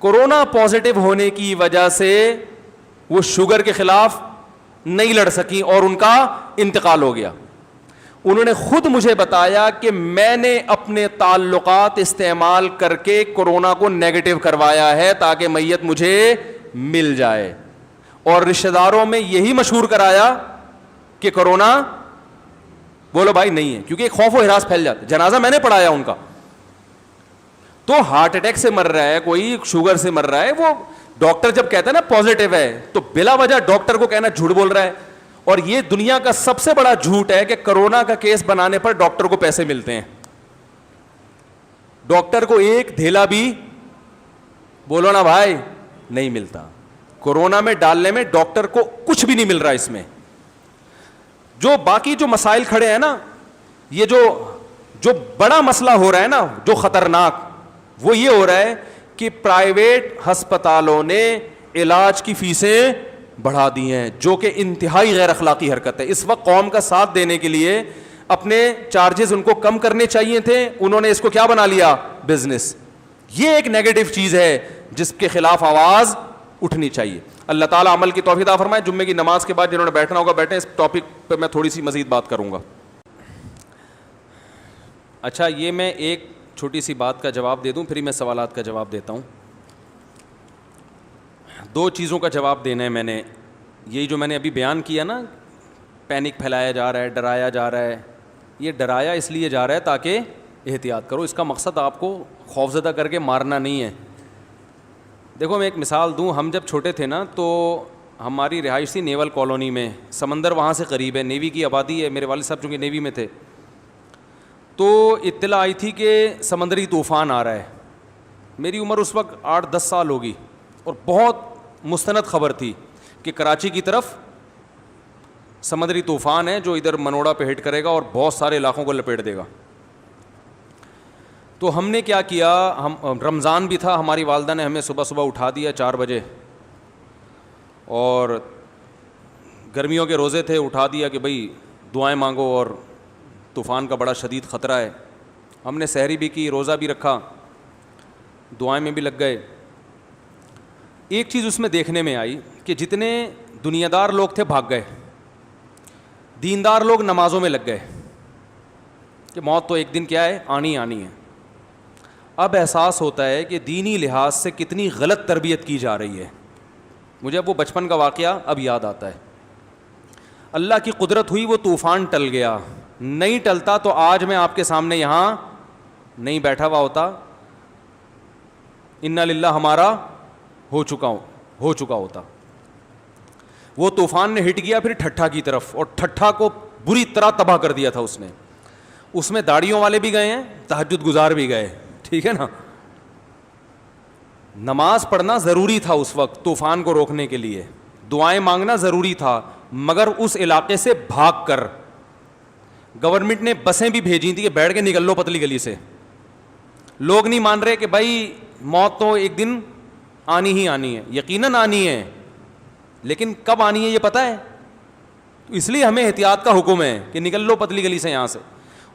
کورونا پازیٹو ہونے کی وجہ سے وہ شوگر کے خلاف نہیں لڑ سکی اور ان کا انتقال ہو گیا. انہوں نے خود مجھے بتایا کہ میں نے اپنے تعلقات استعمال کر کے کورونا کو نیگیٹو کروایا ہے تاکہ میت مجھے مل جائے, اور رشتہ داروں میں یہی مشہور کرایا کہ کورونا بولو بھائی نہیں ہے, کیونکہ ایک خوف و ہراس پھیل جاتا ہے. جنازہ میں نے پڑھایا ان کا. تو ہارٹ اٹیک سے مر رہا ہے کوئی, شوگر سے مر رہا ہے, وہ ڈاکٹر جب کہتا ہے نا پازیٹو ہے تو بلا وجہ ڈاکٹر کو کہنا جھوٹ بول رہا ہے. اور یہ دنیا کا سب سے بڑا جھوٹ ہے کہ کرونا کا کیس بنانے پر ڈاکٹر کو پیسے ملتے ہیں. ڈاکٹر کو ایک دھیلا بھی بولو نا بھائی نہیں ملتا. کورونا میں ڈالنے میں ڈاکٹر کو کچھ بھی نہیں مل رہا. اس میں جو باقی جو مسائل کھڑے ہیں نا, یہ جو بڑا مسئلہ ہو رہا ہے نا, جو خطرناک, وہ یہ ہو رہا ہے کہ پرائیویٹ ہسپتالوں نے علاج کی فیسیں بڑھا دی ہیں, جو کہ انتہائی غیر اخلاقی حرکت ہے. اس وقت قوم کا ساتھ دینے کے لیے اپنے چارجز ان کو کم کرنے چاہیے تھے, انہوں نے اس کو کیا بنا لیا؟ بزنس. یہ ایک نیگیٹو چیز ہے جس کے خلاف آواز اٹھنی چاہیے. اللہ تعالیٰ عمل کی توفیق عطا فرمائے. جمعے کی نماز کے بعد جنہوں نے بیٹھنا ہوگا بیٹھیں, اس ٹاپک پہ میں تھوڑی سی مزید بات کروں گا. اچھا, یہ میں ایک چھوٹی سی بات کا جواب دے دوں, پھر میں سوالات کا جواب دیتا ہوں. 2 چیزوں کا جواب دینا ہے میں نے. یہی جو میں نے ابھی بیان کیا نا, پینک پھیلایا جا رہا ہے, ڈرایا جا رہا ہے, یہ ڈرایا اس لیے جا رہا ہے تاکہ احتیاط کرو. اس کا مقصد آپ کو خوفزدہ کر کے مارنا نہیں ہے. دیکھو میں ایک مثال دوں, ہم جب چھوٹے تھے نا تو ہماری رہائش تھی نیول کالونی میں, سمندر وہاں سے قریب ہے, نیوی کی آبادی ہے. میرے والد صاحب چونکہ نیوی میں تھے تو اطلاع آئی تھی کہ سمندری طوفان آ رہا ہے. میری عمر اس وقت 8-10 سال ہوگی, اور بہت مستند خبر تھی کہ کراچی کی طرف سمندری طوفان ہے جو ادھر منوڑا پہ ہٹ کرے گا اور بہت سارے علاقوں کو لپیٹ دے گا. تو ہم نے کیا کیا, ہم رمضان بھی تھا, ہماری والدہ نے ہمیں صبح صبح اٹھا دیا 4 بجے, اور گرمیوں کے روزے تھے, اٹھا دیا کہ بھئی دعائیں مانگو اور طوفان کا بڑا شدید خطرہ ہے. ہم نے سحری بھی کی, روزہ بھی رکھا, دعائیں میں بھی لگ گئے. ایک چیز اس میں دیکھنے میں آئی کہ جتنے دنیا دار لوگ تھے بھاگ گئے, دیندار لوگ نمازوں میں لگ گئے کہ موت تو ایک دن کیا ہے, آنی آنی ہے. اب احساس ہوتا ہے کہ دینی لحاظ سے کتنی غلط تربیت کی جا رہی ہے. مجھے اب وہ بچپن کا واقعہ اب یاد آتا ہے. اللہ کی قدرت ہوئی, وہ طوفان ٹل گیا. نہیں ٹلتا تو آج میں آپ کے سامنے یہاں نہیں بیٹھا ہوا ہوتا, انا للہ ہمارا ہو چکا ہوتا. وہ طوفان نے ہٹ گیا پھر ٹھٹھا کی طرف, اور ٹھٹھا کو بری طرح تباہ کر دیا تھا اس نے. اس میں داڑھیوں والے بھی گئے ہیں, تہجد گزار بھی گئے, ٹھیک ہے نا. نماز پڑھنا ضروری تھا اس وقت طوفان کو روکنے کے لیے, دعائیں مانگنا ضروری تھا, مگر اس علاقے سے بھاگ کر گورنمنٹ نے بسیں بھی بھیجی تھی کہ بیٹھ کے نکل لو پتلی گلی سے. لوگ نہیں مان رہے کہ بھائی موت تو ایک دن آنی ہی آنی ہے, یقیناً آنی ہے, لیکن کب آنی ہے یہ پتہ ہے. اس لیے ہمیں احتیاط کا حکم ہے کہ نکل لو پتلی گلی سے. یہاں سے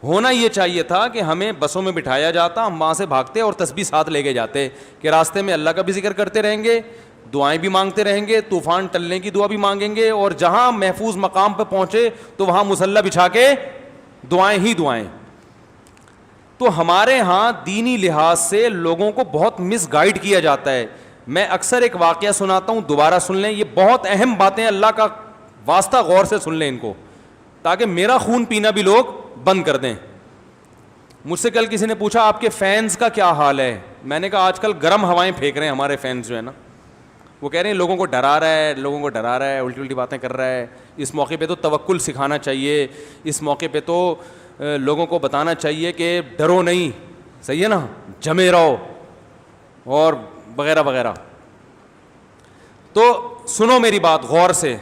ہونا یہ چاہیے تھا کہ ہمیں بسوں میں بٹھایا جاتا, ہم وہاں سے بھاگتے اور تسبیح ساتھ لے کے جاتے کہ راستے میں اللہ کا بھی ذکر کرتے رہیں گے, دعائیں بھی مانگتے رہیں گے, طوفان ٹلنے کی دعا بھی مانگیں گے, اور جہاں محفوظ مقام پہ پہنچے تو وہاں مصلی بچھا کے دعائیں ہی دعائیں. تو ہمارے ہاں دینی لحاظ سے لوگوں کو بہت مس گائیڈ کیا جاتا ہے. میں اکثر ایک واقعہ سناتا ہوں, دوبارہ سن لیں, یہ بہت اہم باتیں, اللہ کا واسطہ غور سے سن لیں ان کو, تاکہ میرا خون پینا بھی لوگ بند کر دیں. مجھ سے کل کسی نے پوچھا آپ کے فینس کا کیا حال ہے. میں نے کہا آج کل گرم ہوائیں پھینک رہے ہیں ہمارے فینس جو ہے نا, وہ کہہ رہے ہیں لوگوں کو ڈرا رہا ہے, الٹی باتیں کر رہا ہے. اس موقع پہ تو توکل سکھانا چاہیے, اس موقع پہ تو لوگوں کو بتانا چاہیے کہ ڈرو نہیں, صحیح ہے نا, جمے رہو, اور وغیرہ وغیرہ. تو سنو میری بات غور سے.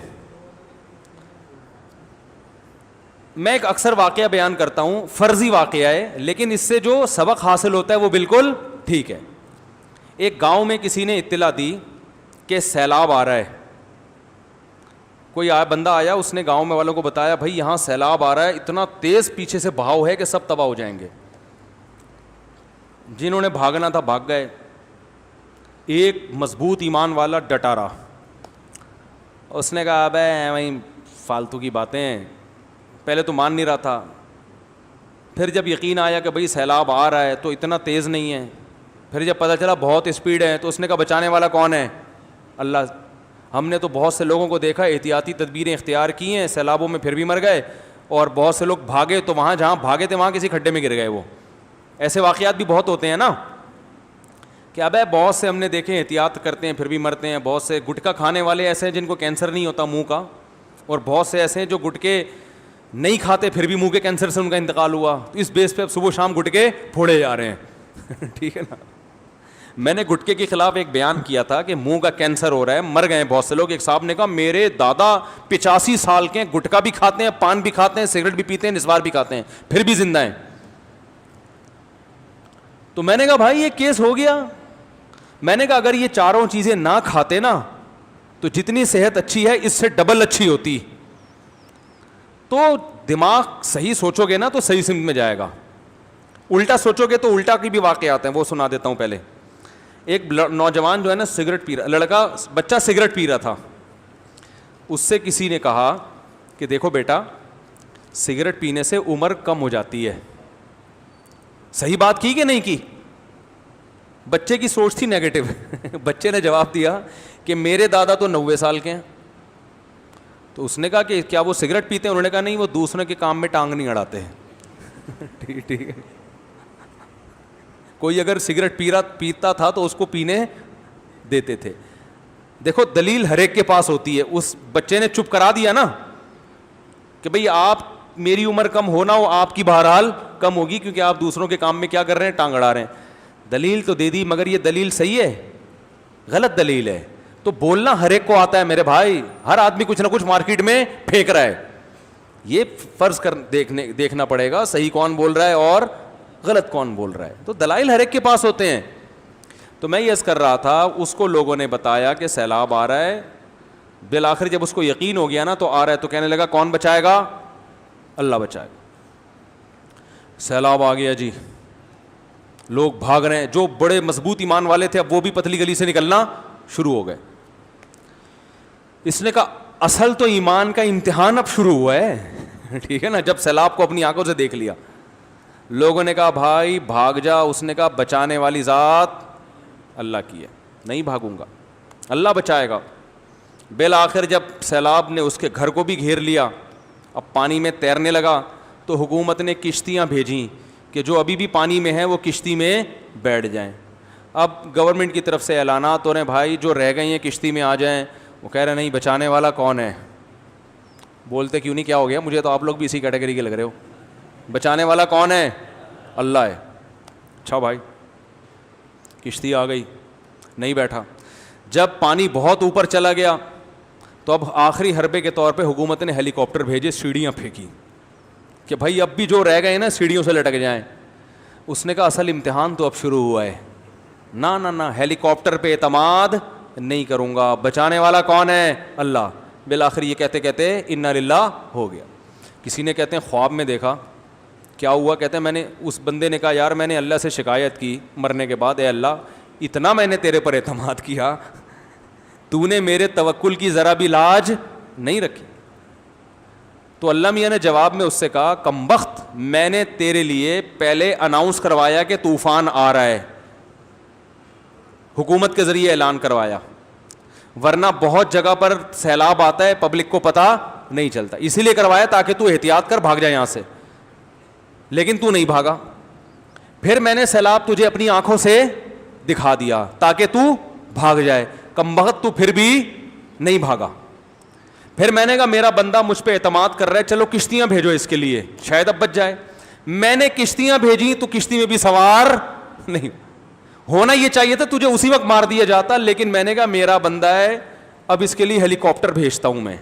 میں ایک اکثر واقعہ بیان کرتا ہوں, فرضی واقعہ ہے, لیکن اس سے جو سبق حاصل ہوتا ہے وہ بالکل ٹھیک ہے. ایک گاؤں میں کسی نے اطلاع دی کہ سیلاب آ رہا ہے. کوئی بندہ آیا, اس نے گاؤں میں والوں کو بتایا بھائی یہاں سیلاب آ رہا ہے, اتنا تیز پیچھے سے بہاؤ ہے کہ سب تباہ ہو جائیں گے. جنہوں نے بھاگنا تھا بھاگ گئے. ایک مضبوط ایمان والا ڈٹا رہا. اس نے کہا ابے وہیں فالتو کی باتیں, پہلے تو مان نہیں رہا تھا, پھر جب یقین آیا کہ بھائی سیلاب آ رہا ہے تو اتنا تیز نہیں ہے, پھر جب پتہ چلا بہت اسپیڈ ہے, تو اس نے کہا بچانے والا کون ہے؟ اللہ. ہم نے تو بہت سے لوگوں کو دیکھا احتیاطی تدبیریں اختیار کی ہیں, سیلابوں میں پھر بھی مر گئے, اور بہت سے لوگ بھاگے تو وہاں جہاں بھاگے تھے وہاں کسی کھڈے میں گر گئے. وہ ایسے واقعات بھی بہت ہوتے ہیں نا, کہ ابے بہت سے ہم نے دیکھے احتیاط کرتے ہیں پھر بھی مرتے ہیں. بہت سے گٹکا کھانے والے ایسے ہیں جن کو کینسر نہیں ہوتا منہ کا, اور بہت سے ایسے ہیں جو گٹکے نہیں کھاتے پھر بھی منہ کے کینسر سے ان کا انتقال ہوا. تو اس بیس پہ اب صبح شام گٹکے پھوڑے جا رہے ہیں. ٹھیک ہے نا. میں نے گٹکے کے خلاف ایک بیان کیا تھا کہ منہ کا کینسر ہو رہا ہے, مر گئے بہت سے لوگ. ایک صاحب نے کہا میرے دادا 85 سال کے ہیں, گٹکا بھی کھاتے ہیں, پان بھی کھاتے ہیں, سگریٹ بھی پیتے ہیں, نسوار بھی کھاتے ہیں, پھر بھی زندہ ہیں. تو میں نے کہا بھائی یہ کیس ہو گیا. میں نے کہا اگر یہ چاروں چیزیں نہ کھاتے نا تو جتنی صحت اچھی ہے اس سے ڈبل اچھی ہوتی. تو دماغ صحیح سوچو گے نا تو صحیح سمت میں جائے گا, الٹا سوچو گے تو الٹا کی بھی واقعات ہیں, وہ سنا دیتا ہوں. پہلے ایک نوجوان جو ہے نا سگریٹ پی رہا, بچہ سگریٹ پی رہا تھا. اس سے کسی نے کہا کہ دیکھو بیٹا سگریٹ پینے سے عمر کم ہو جاتی ہے. صحیح بات کی کہ نہیں کی؟ بچے کی سوچ تھی نیگیٹو. بچے نے جواب دیا کہ میرے دادا تو 90 سال کے ہیں. تو اس نے کہا کہ کیا وہ سگریٹ پیتے ہیں؟ انہوں نے کہا نہیں, وہ دوسروں کے کام میں ٹانگ نہیں اڑاتے ہیں. ٹھیک ہے. کوئی اگر سگریٹ پیتا تھا تو اس کو پینے دیتے تھے. دیکھو دلیل ہر ایک کے پاس ہوتی ہے. اس بچے نے چپ کرا دیا نا کہ بھئی آپ میری عمر کم ہونا ہو, آپ کی بہرحال کم ہوگی کیونکہ آپ دوسروں کے کام میں کیا کر رہے ہیں, ٹانگ اڑا رہے ہیں. دلیل تو دے دی, مگر یہ دلیل صحیح ہے غلط دلیل ہے. تو بولنا ہر ایک کو آتا ہے میرے بھائی, ہر آدمی کچھ نہ کچھ مارکیٹ میں پھینک رہا ہے. یہ فرض کر دیکھنا پڑے گا صحیح کون بول رہا ہے اور غلط کون بول رہا ہے. تو دلائل ہر ایک کے پاس ہوتے ہیں. تو میں یہ عرض کر رہا تھا, اس کو لوگوں نے بتایا کہ سیلاب آ رہا ہے. بالآخر جب اس کو یقین ہو گیا نا تو آ رہا ہے, تو کہنے لگا کون بچائے گا؟ اللہ بچائے گا. سیلاب آ گیا جی, لوگ بھاگ رہے ہیں. جو بڑے مضبوط ایمان والے تھے اب وہ بھی پتلی گلی سے نکلنا شروع ہو گئے. اس نے کہا اصل تو ایمان کا امتحان اب شروع ہوا ہے. ٹھیک ہے نا. جب سیلاب کو اپنی آنکھوں سے دیکھ لیا, لوگوں نے کہا بھائی بھاگ جا. اس نے کہا بچانے والی ذات اللہ کی ہے, نہیں بھاگوں گا, اللہ بچائے گا. بالآخر جب سیلاب نے اس کے گھر کو بھی گھیر لیا, اب پانی میں تیرنے لگا, تو حکومت نے کشتیاں بھیجیں کہ جو ابھی بھی پانی میں ہیں وہ کشتی میں بیٹھ جائیں. اب گورنمنٹ کی طرف سے اعلانات ہو رہے ہیں بھائی جو رہ گئی ہیں کشتی میں آ جائیں. وہ کہہ رہے نہیں, بچانے والا کون ہے؟ بولتے کیوں نہیں, کیا ہو گیا؟ مجھے تو آپ لوگ بھی اسی کیٹیگری کے لگ رہے ہو. بچانے والا کون ہے؟ اللہ ہے. اچھا بھائی, کشتی آ گئی, نہیں بیٹھا. جب پانی بہت اوپر چلا گیا تو اب آخری حربے کے طور پہ حکومت نے ہیلی کاپٹر بھیجے, سیڑھیاں پھینکی کہ بھائی اب بھی جو رہ گئے نا سیڑھیوں سے لٹک جائیں. اس نے کہا اصل امتحان تو اب شروع ہوا ہے, نہ ہیلی کاپٹر پہ اعتماد نہیں کروں گا. بچانے والا کون ہے؟ اللہ. بالآخر یہ کہتے کہتے انا للہ ہو گیا. کسی نے کہتے ہیں خواب میں دیکھا. کیا ہوا؟ کہتے ہیں میں نے, اس بندے نے کہا یار میں نے اللہ سے شکایت کی مرنے کے بعد, اے اللہ اتنا میں نے تیرے پر اعتماد کیا, تو نے میرے توکل کی ذرا بھی لاج نہیں رکھی. تو اللہ میاں نے جواب میں اس سے کہا کمبخت, میں نے تیرے لیے پہلے اناؤنس کروایا کہ طوفان آ رہا ہے, حکومت کے ذریعے اعلان کروایا, ورنہ بہت جگہ پر سیلاب آتا ہے پبلک کو پتہ نہیں چلتا, اسی لیے کروایا تاکہ تو احتیاط کر بھاگ جائے یہاں سے, لیکن تو نہیں بھاگا. پھر میں نے سیلاب تجھے اپنی آنکھوں سے دکھا دیا تاکہ تو بھاگ جائے, کمبخت تو پھر بھی نہیں بھاگا. پھر میں نے کہا میرا بندہ مجھ پہ اعتماد کر رہا ہے, چلو کشتیاں بھیجو اس کے لیے شاید اب بچ جائے. میں نے کشتیاں بھیجی تو کشتی میں بھی سوار نہیں. ہونا یہ چاہیے تھا تجھے اسی وقت مار دیا جاتا, لیکن میں نے کہا میرا بندہ ہے, اب اس کے لیے ہیلی کاپٹر بھیجتا ہوں میں.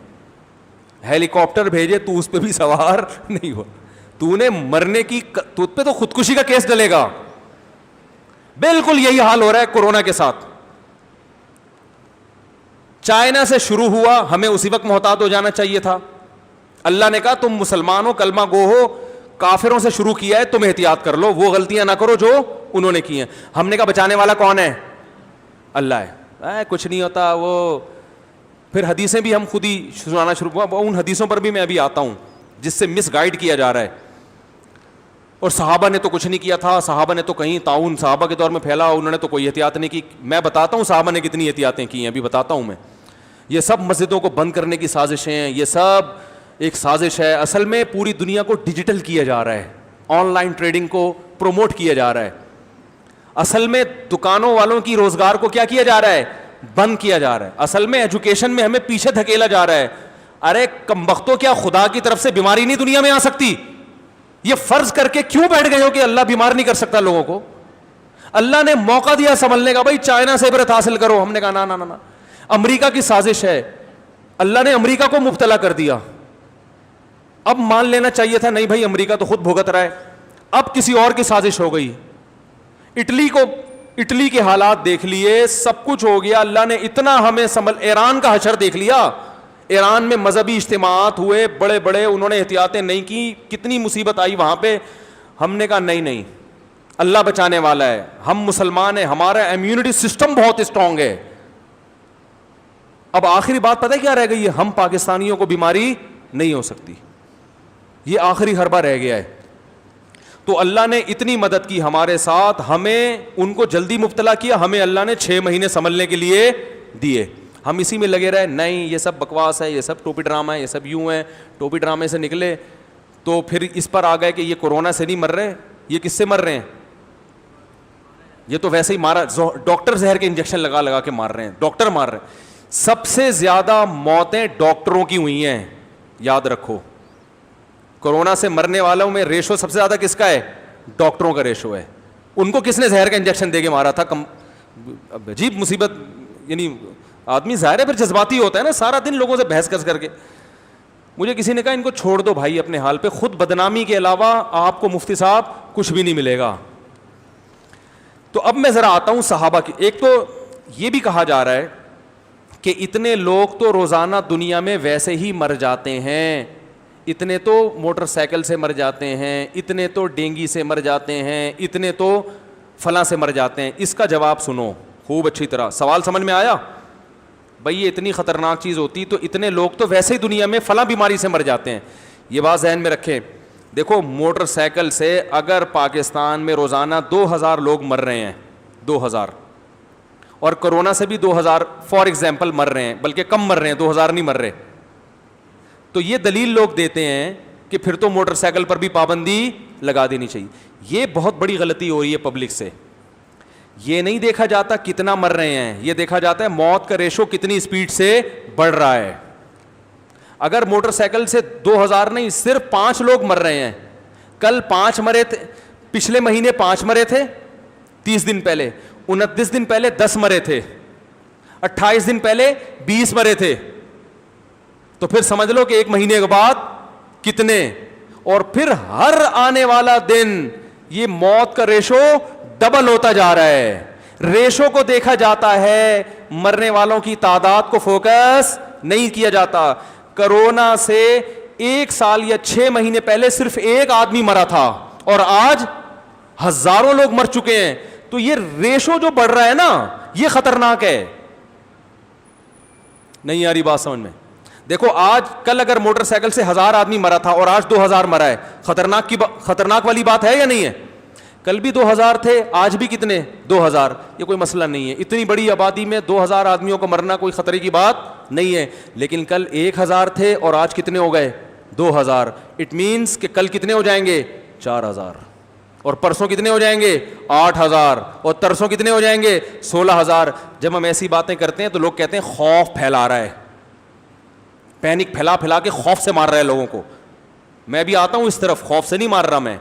ہیلی کاپٹر بھیجے تو اس پہ بھی سوار نہیں ہو, تو نے مرنے کی, تو پہ تو خودکشی کا کیس ڈلے گا. بالکل یہی حال ہو رہا ہے کورونا کے ساتھ. چائنا سے شروع ہوا, ہمیں اسی وقت محتاط ہو جانا چاہیے تھا. اللہ نے کہا تم مسلمان ہو, کلمہ گو ہو, کافروں سے شروع کیا ہے, تم احتیاط کر لو, وہ غلطیاں نہ کرو جو انہوں نے کی ہیں. ہم نے کہا بچانے والا کون ہے؟ اللہ ہے. کچھ نہیں ہوتا وہ. پھر حدیثیں بھی ہم خود ہی سنانا شروع ہوا, ان حدیثوں پر بھی میں ابھی آتا ہوں جس سے مس گائیڈ کیا جا رہا ہے. اور صحابہ نے تو کچھ نہیں کیا تھا, صحابہ نے تو کہیں طاعون صحابہ کے دور میں پھیلا, انہوں نے تو کوئی احتیاط نہیں کی. میں بتاتا ہوں صحابہ نے کتنی احتیاطیں کی ہیں, ابھی بتاتا ہوں میں. یہ سب مسجدوں کو بند کرنے کی سازشیں ہیں, یہ سب ایک سازش ہے. اصل میں پوری دنیا کو ڈیجیٹل کیا جا رہا ہے, آن لائن ٹریڈنگ کو پروموٹ کیا جا رہا ہے. اصل میں دکانوں والوں کی روزگار کو کیا کیا جا رہا ہے؟ بند کیا جا رہا ہے. اصل میں ایجوکیشن میں ہمیں پیچھے دھکیلا جا رہا ہے. ارے کمبختوں, کیا خدا کی طرف سے بیماری نہیں دنیا میں آ سکتی؟ یہ فرض کر کے کیوں بیٹھ گئے ہو کہ اللہ بیمار نہیں کر سکتا لوگوں کو؟ اللہ نے موقع دیا سنبھلنے کا, بھائی چائنا سے عبرت حاصل کرو. ہم نے کہا نا نا نا, امریکہ کی سازش ہے, اللہ نے امریکہ کو مبتلا کر دیا. اب مان لینا چاہیے تھا, نہیں بھائی امریکہ تو خود بھگت رہا ہے. اب کسی اور کی سازش ہو گئی. اٹلی کے حالات دیکھ لیے, سب کچھ ہو گیا. اللہ نے اتنا ہمیں ایران کا حشر دیکھ لیا, ایران میں مذہبی اجتماعات ہوئے بڑے بڑے, انہوں نے احتیاطیں نہیں کی, کتنی مصیبت آئی وہاں پہ. ہم نے کہا نہیں, اللہ بچانے والا ہے, ہم مسلمان ہیں, ہمارا امیونٹی سسٹم بہت اسٹرانگ ہے. اب آخری بات پتہ ہے کیا رہ گئی ہے؟ ہم پاکستانیوں کو بیماری نہیں ہو سکتی, یہ آخری حربہ رہ گیا ہے. تو اللہ نے اتنی مدد کی ہمارے ساتھ, ہمیں ان کو جلدی مبتلا کیا, ہمیں اللہ نے 6 مہینے سنبھلنے کے لیے دیے. ہم اسی میں لگے رہے, نہیں یہ سب بکواس ہے, یہ سب ٹوپی ڈرامہ ہے, یہ سب یوں ہے. ٹوپی ڈرامے سے نکلے تو پھر اس پر آ گئے کہ یہ کورونا سے نہیں مر رہے, یہ کس سے مر رہے ہیں؟ یہ تو ویسے ہی مارا, ڈاکٹر زہر کے انجیکشن لگا لگا کے مار رہے ہیں, ڈاکٹر مار رہے ہیں. سب سے زیادہ موتیں ڈاکٹروں کی ہوئی ہیں, یاد رکھو. کورونا سے مرنے والوں میں ریشو سب سے زیادہ کس کا ہے؟ ڈاکٹروں کا ریشو ہے. ان کو کس نے زہر کا انجیکشن دے کے مارا تھا؟ عجیب مصیبت. یعنی آدمی ظاہر ہے پھر جذباتی ہوتا ہے نا, سارا دن لوگوں سے بحث کر کے. مجھے کسی نے کہا ان کو چھوڑ دو بھائی اپنے حال پہ, خود بدنامی کے علاوہ آپ کو مفتی صاحب کچھ بھی نہیں ملے گا. تو اب میں ذرا آتا ہوں صحابہ کی. ایک تو یہ بھی کہا جا رہا ہے کہ اتنے لوگ تو روزانہ دنیا میں ویسے ہی مر جاتے ہیں, اتنے تو موٹر سائیکل سے مر جاتے ہیں, اتنے تو ڈینگی سے مر جاتے ہیں, اتنے تو فلاں سے مر جاتے ہیں. اس کا جواب سنو خوب اچھی طرح. سوال سمجھ میں آیا؟ بھئی یہ اتنی خطرناک چیز ہوتی تو اتنے لوگ تو ویسے ہی دنیا میں فلاں بیماری سے مر جاتے ہیں. یہ بات ذہن میں رکھیں. دیکھو موٹر سائیکل سے اگر پاکستان میں روزانہ 2000 لوگ مر رہے ہیں, 2000, اور کرونا سے بھی 2000 فار ایگزامپل مر رہے ہیں, بلکہ کم مر رہے ہیں, 2000 نہیں مر رہے, تو یہ دلیل لوگ دیتے ہیں کہ پھر تو موٹر سائیکل پر بھی پابندی لگا دینی چاہیے. یہ بہت بڑی غلطی ہو رہی ہے پبلک سے. یہ نہیں دیکھا جاتا کتنا مر رہے ہیں, یہ دیکھا جاتا ہے موت کا ریشو کتنی اسپیڈ سے بڑھ رہا ہے. اگر موٹر سائیکل سے 2000 نہیں, صرف 5 لوگ مر رہے ہیں. کل 5 مرے تھے, پچھلے مہینے 5 مرے تھے, 30 دن پہلے, 29 دن پہلے 10 مرے تھے, 28 دن پہلے 20 مرے تھے. تو پھر سمجھ لو کہ 1 مہینے کے بعد کتنے. اور پھر ہر آنے والا دن یہ موت کا ریشو ڈبل ہوتا جا رہا ہے. ریشو کو دیکھا جاتا ہے, مرنے والوں کی تعداد کو فوکس نہیں کیا جاتا. کرونا سے 1 سال یا 6 مہینے پہلے صرف 1 آدمی مرا تھا, اور آج ہزاروں لوگ مر چکے ہیں. تو یہ ریشو جو بڑھ رہا ہے نا, یہ خطرناک ہے. نہیں آ رہی بات سمجھ میں؟ دیکھو آج کل اگر موٹر سائیکل سے 1000 آدمی مرا تھا اور آج 2000 مرا ہے, خطرناک والی بات ہے یا نہیں ہے؟ کل بھی 2000 تھے, آج بھی کتنے؟ 2000. یہ کوئی مسئلہ نہیں ہے. اتنی بڑی آبادی میں 2000 آدمیوں کو مرنا کوئی خطرے کی بات نہیں ہے. لیکن کل 1000 تھے اور آج کتنے ہو گئے؟ 2000. اٹ مینس کہ کل کتنے ہو جائیں گے؟ 4000. اور پرسوں کتنے ہو جائیں گے؟ 8000. اور ترسوں کتنے ہو جائیں گے؟ 16000. جب ہم ایسی باتیں کرتے ہیں تو لوگ کہتے ہیں خوف پھیلا رہا ہے, پینک پھیلا کے خوف سے مار رہا ہے لوگوں کو. میں بھی آتا ہوں اس طرف, خوف سے نہیں مار رہا, میں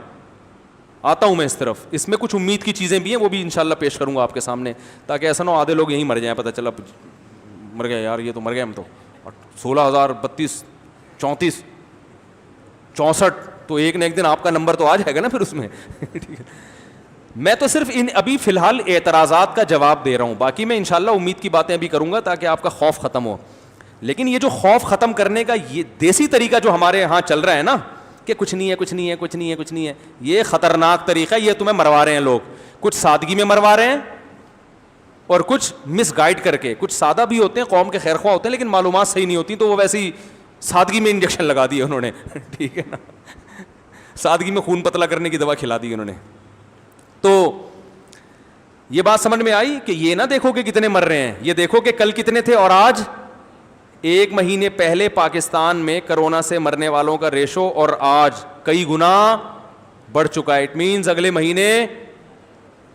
آتا ہوں میں اس طرف. اس میں کچھ امید کی چیزیں بھی ہیں, وہ بھی انشاءاللہ پیش کروں گا آپ کے سامنے, تاکہ ایسا نہ ہو آدھے لوگ یہیں مر جائیں, پتہ چلا مر گیا یار, یہ تو مر گئے ہم تو. 16,032 34 64, تو ایک نہ ایک دن آپ کا نمبر تو آ جائے گا نا پھر اس میں. ٹھیک ہے, میں تو صرف ابھی فی الحال اعتراضات کا جواب دے رہا ہوں, باقی میں انشاءاللہ امید کی باتیں ابھی کروں گا تاکہ آپ کا خوف ختم ہو. لیکن یہ جو خوف ختم کرنے کا یہ دیسی طریقہ جو ہمارے ہاں چل رہا ہے نا, کہ کچھ نہیں ہے کچھ نہیں ہے کچھ نہیں ہے کچھ نہیں ہے, یہ خطرناک طریقہ ہے. یہ تمہیں مروا رہے ہیں لوگ, کچھ سادگی میں مروا رہے ہیں اور کچھ مس گائڈ کر کے. کچھ سادہ بھی ہوتے ہیں, قوم کے خیر خواہ ہوتے ہیں, لیکن معلومات صحیح نہیں ہوتی, تو وہ ویسی سادگی میں انجیکشن لگا دیے انہوں نے. ٹھیک ہے نا, سادگی میں خون پتلا کرنے کی دوا کھلا دی انہوں نے. تو یہ بات سمجھ میں آئی کہ یہ نہ دیکھو کہ کتنے مر رہے ہیں, یہ دیکھو کہ کل کتنے تھے اور آج. 1 مہینے پہلے پاکستان میں کرونا سے مرنے والوں کا ریشو اور آج کئی گنا بڑھ چکا ہے. اٹ مینز اگلے مہینے,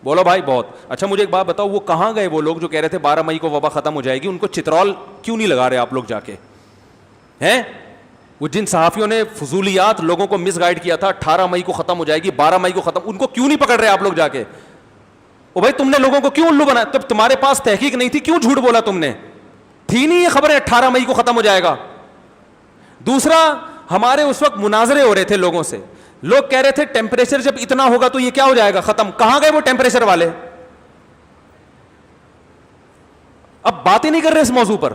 بولو بھائی بہت. اچھا مجھے ایک بات بتاؤ, وہ کہاں گئے وہ لوگ جو کہہ رہے تھے 12 مئی کو وبا ختم ہو جائے گی؟ ان کو چترول کیوں نہیں لگا رہے آپ لوگ جا کے ہیں؟ وہ جن صحافیوں نے فضولیات لوگوں کو مس گائیڈ کیا تھا 18 مئی کو ختم ہو جائے گی, 12 مئی کو ختم, ان کو کیوں نہیں پکڑ رہے آپ لوگ جا کے؟ او بھائی تم نے لوگوں کو کیوں الو بنایا؟ تب تمہارے پاس تحقیق نہیں تھی, کیوں جھوٹ بولا تم نے؟ تھی نہیں یہ خبریں 18 مئی کو ختم ہو جائے گا. دوسرا, ہمارے اس وقت مناظرے ہو رہے تھے لوگوں سے, لوگ کہہ رہے تھے ٹیمپریچر جب اتنا ہوگا تو یہ کیا ہو جائے گا, ختم. کہاں گئے وہ ٹیمپریچر والے؟ اب بات ہی نہیں کر رہے اس موضوع پر.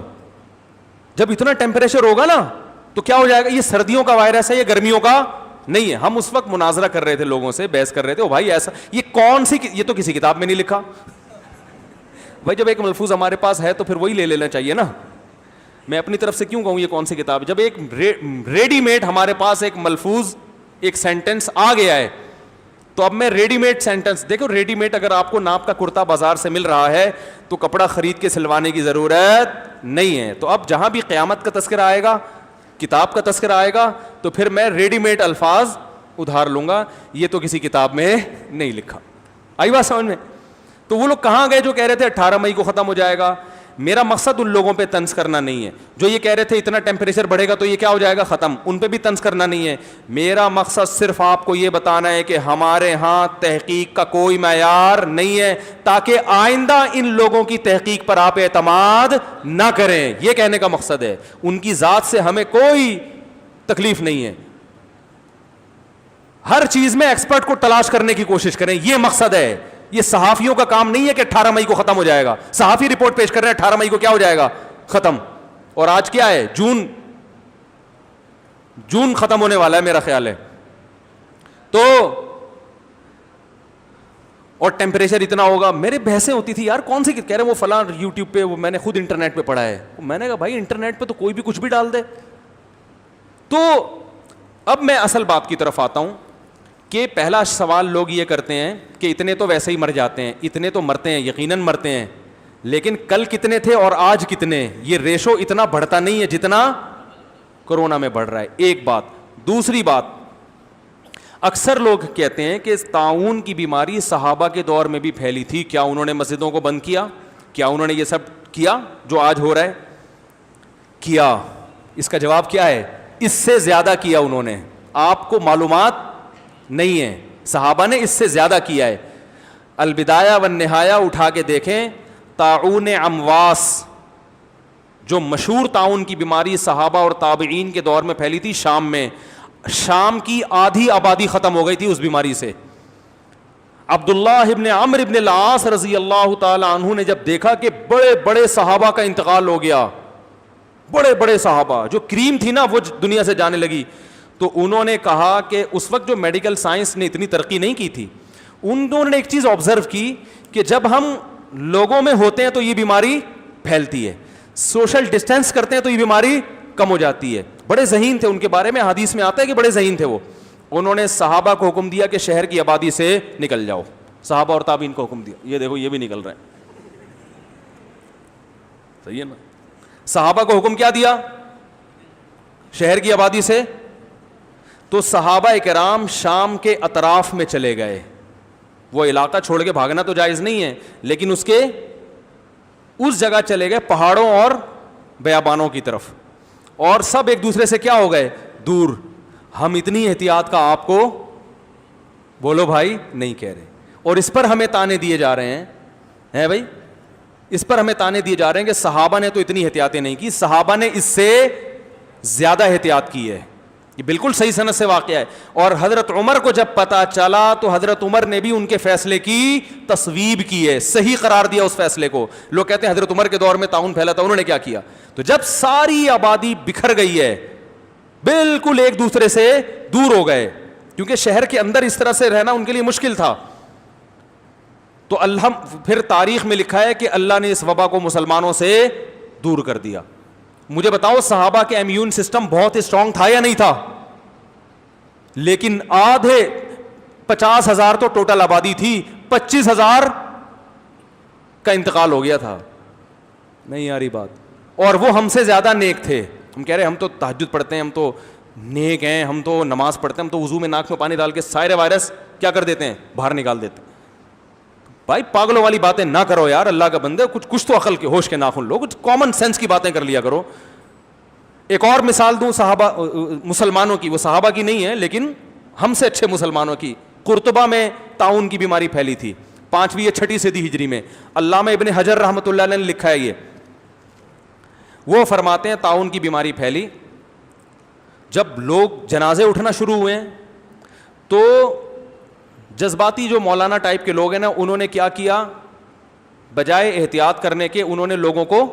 جب اتنا ٹیمپریچر ہوگا نا تو کیا ہو جائے گا, یہ سردیوں کا وائرس ہے, یہ گرمیوں کا نہیں ہے. ہم اس وقت مناظرہ کر رہے تھے لوگوں سے, بحث کر رہے تھے, او بھائی ایسا یہ کون سی, یہ تو کسی کتاب میں نہیں لکھا. بھائی جب ایک ملفوظ ہمارے پاس ہے تو پھر وہی لے لینا چاہیے نا. میں اپنی طرف سے کیوں کہوں یہ کون سی کتاب؟ جب ایک ریڈی میڈ ہمارے پاس ایک ملفوظ ایک سینٹنس آ گیا ہے تو اب میں ریڈی میڈ سینٹنس, دیکھو ریڈی میڈ اگر آپ کو ناپ کا کرتا بازار سے مل رہا ہے تو کپڑا خرید کے سلوانے کی ضرورت نہیں ہے. تو اب جہاں بھی قیامت کا تذکرہ آئے گا, کتاب کا تذکرہ آئے گا, تو پھر میں ریڈی میڈ الفاظ ادھار لوں گا, یہ تو کسی کتاب میں نہیں لکھا. آئی بات سمجھ میں؟ تو وہ لوگ کہاں گئے جو کہہ رہے تھے 18 مئی کو ختم ہو جائے گا؟ میرا مقصد ان لوگوں پہ طنز کرنا نہیں ہے جو یہ کہہ رہے تھے اتنا ٹیمپریچر بڑھے گا تو یہ کیا ہو جائے گا, ختم. ان پہ بھی طنز کرنا نہیں ہے. میرا مقصد صرف آپ کو یہ بتانا ہے کہ ہمارے ہاں تحقیق کا کوئی معیار نہیں ہے, تاکہ آئندہ ان لوگوں کی تحقیق پر آپ اعتماد نہ کریں. یہ کہنے کا مقصد ہے. ان کی ذات سے ہمیں کوئی تکلیف نہیں ہے. ہر چیز میں ایکسپرٹ کو تلاش کرنے کی کوشش کریں, یہ مقصد ہے. یہ صحافیوں کا کام نہیں ہے کہ 18 مئی کو ختم ہو جائے گا. صحافی رپورٹ پیش کر رہے ہیں 18 مئی کو کیا ہو جائے گا, ختم. اور آج کیا ہے, جون ختم ہونے والا ہے میرا خیال ہے. تو اور ٹیمپریچر اتنا ہوگا. میرے بحثیں ہوتی تھی یار کون سی, کہہ رہے وہ فلاں یوٹیوب پہ, وہ میں نے خود انٹرنیٹ پہ پڑھا ہے. میں نے کہا بھائی انٹرنیٹ پہ تو کوئی بھی کچھ بھی ڈال دے. تو اب میں اصل بات کی طرف آتا ہوں کہ پہلا سوال لوگ یہ کرتے ہیں کہ اتنے تو ویسے ہی مر جاتے ہیں, اتنے تو مرتے ہیں, یقیناً مرتے ہیں, لیکن کل کتنے تھے اور آج کتنے؟ یہ ریشو اتنا بڑھتا نہیں ہے جتنا کورونا میں بڑھ رہا ہے. ایک بات. دوسری بات, اکثر لوگ کہتے ہیں کہ طاعون کی بیماری صحابہ کے دور میں بھی پھیلی تھی, کیا انہوں نے مسجدوں کو بند کیا؟ کیا انہوں نے یہ سب کیا جو آج ہو رہا ہے؟ کیا. اس کا جواب کیا ہے, اس سے زیادہ کیا انہوں نے. آپ کو معلومات نہیں ہے, صحابہ نے اس سے زیادہ کیا ہے. البدایہ والنہایہ اٹھا کے دیکھیں, طاعون امواس جو مشہور طاعون کی بیماری صحابہ اور تابعین کے دور میں پھیلی تھی شام میں, شام کی آدھی آبادی ختم ہو گئی تھی اس بیماری سے. عبداللہ ابن عمرو ابن العاص رضی اللہ تعالی عنہ نے جب دیکھا کہ بڑے بڑے صحابہ کا انتقال ہو گیا, بڑے بڑے صحابہ, جو کریم تھی نا وہ دنیا سے جانے لگی, تو انہوں نے کہا کہ اس وقت جو میڈیکل سائنس نے اتنی ترقی نہیں کی تھی, انہوں نے ایک چیز آبزرو کی کہ جب ہم لوگوں میں ہوتے ہیں تو یہ بیماری پھیلتی ہے, سوشل ڈسٹینس کرتے ہیں تو یہ بیماری کم ہو جاتی ہے. بڑے ذہین تھے, ان کے بارے میں حدیث میں آتا ہے کہ بڑے ذہین تھے وہ. انہوں نے صحابہ کو حکم دیا کہ شہر کی آبادی سے نکل جاؤ. صحابہ اور تابعین کو حکم دیا, یہ دیکھو یہ بھی نکل رہے ہیں, صحیح ہے نا. صحابہ کو حکم کیا دیا, شہر کی آبادی سے. تو صحابہ کرام شام کے اطراف میں چلے گئے. وہ علاقہ چھوڑ کے بھاگنا تو جائز نہیں ہے, لیکن اس جگہ چلے گئے پہاڑوں اور بیابانوں کی طرف, اور سب ایک دوسرے سے کیا ہو گئے, دور. ہم اتنی احتیاط کا آپ کو بولو بھائی نہیں کہہ رہے, اور اس پر ہمیں تانے دیے جا رہے ہیں بھائی. اس پر ہمیں تانے دیے جا رہے ہیں کہ صحابہ نے تو اتنی احتیاطیں نہیں کی, صحابہ نے اس سے زیادہ احتیاط کی ہے. یہ بالکل صحیح سند سے واقعہ ہے. اور حضرت عمر کو جب پتا چلا تو حضرت عمر نے بھی ان کے فیصلے کی تصویب کی ہے, صحیح قرار دیا اس فیصلے کو. لوگ کہتے ہیں حضرت عمر کے دور میں طاعون پھیلا تھا, انہوں نے کیا کیا؟ تو جب ساری آبادی بکھر گئی ہے, بالکل ایک دوسرے سے دور ہو گئے, کیونکہ شہر کے اندر اس طرح سے رہنا ان کے لیے مشکل تھا, تو اللہ پھر تاریخ میں لکھا ہے کہ اللہ نے اس وبا کو مسلمانوں سے دور کر دیا. مجھے بتاؤ صحابہ کے امیون سسٹم بہت اسٹرانگ تھا یا نہیں تھا؟ لیکن آدھے 50,000 تو ٹوٹل آبادی تھی, 25,000 کا انتقال ہو گیا تھا. نہیں آ رہی بات. اور وہ ہم سے زیادہ نیک تھے. ہم کہہ رہے ہم تو تہجد پڑھتے ہیں, ہم تو نیک ہیں, ہم تو نماز پڑھتے ہیں, ہم تو وضو میں ناک میں پانی ڈال کے سارے وائرس کیا کر دیتے ہیں, باہر نکال دیتے ہیں. بھائی پاگلوں والی باتیں نہ کرو یار, اللہ کا بندے, کچھ تو عقل کے ہوش کے ناخن لو, کچھ کامن سینس کی باتیں کر لیا کرو. ایک اور مثال دوں صحابہ مسلمانوں کی, وہ صحابہ کی نہیں ہے لیکن ہم سے اچھے مسلمانوں کی. قرطبہ میں طاعون کی بیماری پھیلی تھی 5ویں یا 6ٹھی صدی ہجری میں. علامہ ابن حجر رحمۃ اللہ علیہ نے لکھا ہے یہ, وہ فرماتے ہیں طاعون کی بیماری پھیلی, جب لوگ جنازے اٹھنا شروع ہوئے تو جذباتی جو مولانا ٹائپ کے لوگ ہیں نا, انہوں نے کیا کیا, بجائے احتیاط کرنے کے انہوں نے لوگوں کو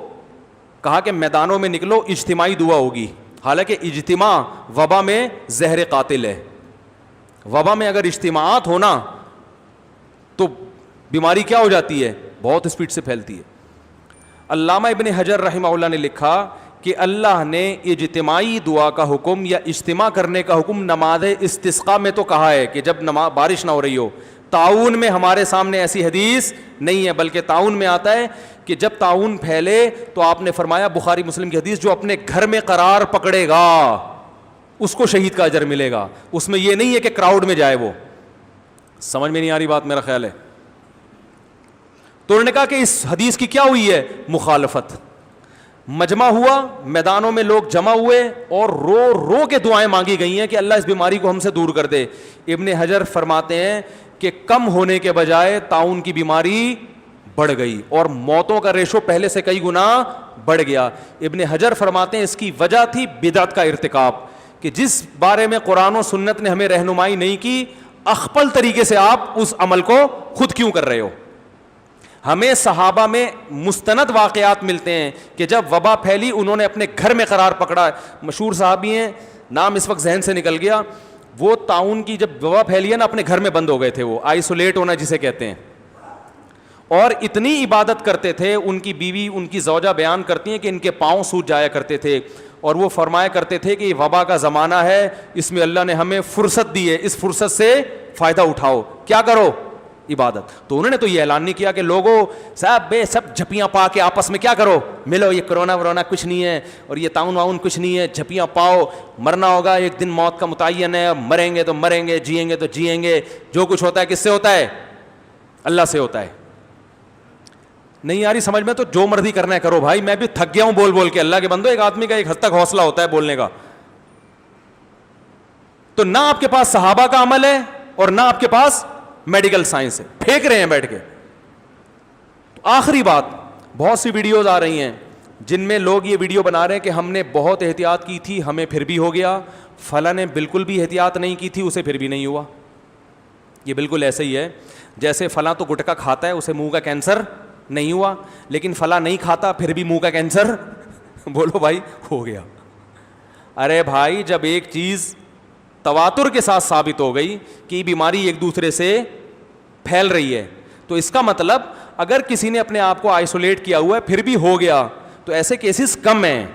کہا کہ میدانوں میں نکلو, اجتماعی دعا ہوگی. حالانکہ اجتماع وبا میں زہر قاتل ہے. وبا میں اگر اجتماعات ہونا تو بیماری کیا ہو جاتی ہے, بہت اسپیڈ سے پھیلتی ہے. علامہ ابن حجر رحمہ اللہ نے لکھا کہ اللہ نے اجتماعی دعا کا حکم یا اجتماع کرنے کا حکم نماز استسقاء میں تو کہا ہے کہ جب بارش نہ ہو رہی ہو. طاعون میں ہمارے سامنے ایسی حدیث نہیں ہے, بلکہ طاعون میں آتا ہے کہ جب طاعون پھیلے تو آپ نے فرمایا, بخاری مسلم کی حدیث, جو اپنے گھر میں قرار پکڑے گا اس کو شہید کا اجر ملے گا. اس میں یہ نہیں ہے کہ کراؤڈ میں جائے. وہ سمجھ میں نہیں آ رہی بات میرا خیال ہے. تو انہوں نے کہا کہ اس حدیث کی کیا ہوئی ہے, مخالفت. مجمع ہوا, میدانوں میں لوگ جمع ہوئے اور رو رو کے دعائیں مانگی گئی ہیں کہ اللہ اس بیماری کو ہم سے دور کر دے. ابن حجر فرماتے ہیں کہ کم ہونے کے بجائے طاعون کی بیماری بڑھ گئی اور موتوں کا ریشو پہلے سے کئی گنا بڑھ گیا. ابن حجر فرماتے ہیں اس کی وجہ تھی بدعت کا ارتکاب, کہ جس بارے میں قرآن و سنت نے ہمیں رہنمائی نہیں کی, اخپل طریقے سے آپ اس عمل کو خود کیوں کر رہے ہو. ہمیں صحابہ میں مستند واقعات ملتے ہیں کہ جب وبا پھیلی انہوں نے اپنے گھر میں قرار پکڑا. مشہور صحابی ہیں, نام اس وقت ذہن سے نکل گیا, وہ طاعون کی جب وبا پھیلی ہے نا, اپنے گھر میں بند ہو گئے تھے. وہ آئسولیٹ ہونا جسے کہتے ہیں, اور اتنی عبادت کرتے تھے. ان کی بیوی, ان کی زوجہ بیان کرتی ہیں کہ ان کے پاؤں سوج جایا کرتے تھے, اور وہ فرمایا کرتے تھے کہ یہ وبا کا زمانہ ہے, اس میں اللہ نے ہمیں فرصت دی ہے, اس فرصت سے فائدہ اٹھاؤ, کیا کرو, عبادت. تو انہوں نے تو یہ اعلان نہیں کیا کہ لوگوں سب جھپیاں پا کے آپس میں کیا کرو, ملو, یہ کرونا ورونا کچھ نہیں ہے اور یہ طاعون واؤن کچھ نہیں ہے, جھپیاں پاؤ, مرنا ہوگا ایک دن, موت کا متعین ہے, مریں گے تو مریں گے, جئیں گے تو جئیں گے. جو کچھ ہوتا ہے کس سے ہوتا ہے, اللہ سے ہوتا ہے. نہیں یاری سمجھ میں, تو جو مرضی کرنا ہے کرو بھائی. میں بھی تھک گیا ہوں بول بول کے. اللہ کے بندو, ایک آدمی کا ایک حد تک حوصلہ ہوتا ہے بولنے کا. تو نہ آپ کے پاس صحابہ کا عمل ہے اور نہ آپ کے پاس میڈیکل سائنس ہے, پھینک رہے ہیں بیٹھ کے. تو آخری بات, بہت سی ویڈیوز آ رہی ہیں جن میں لوگ یہ ویڈیو بنا رہے ہیں کہ ہم نے بہت احتیاط کی تھی, ہمیں پھر بھی ہو گیا, فلاں نے بالکل بھی احتیاط نہیں کی تھی, اسے پھر بھی نہیں ہوا. یہ بالکل ایسے ہی ہے جیسے فلاں تو گٹکا کھاتا ہے, اسے منہ کا کینسر نہیں ہوا, لیکن فلاں نہیں کھاتا پھر بھی منہ کا کینسر بولو بھائی ہو گیا. ارے بھائی, جب ایک چیز تواتر کے ساتھ ثابت ہو گئی کہ یہ بیماری ایک دوسرے سے پھیل رہی ہے, تو اس کا مطلب اگر کسی نے اپنے آپ کو آئسولیٹ کیا ہوا ہے پھر بھی ہو گیا, تو ایسے کیسز کم ہیں.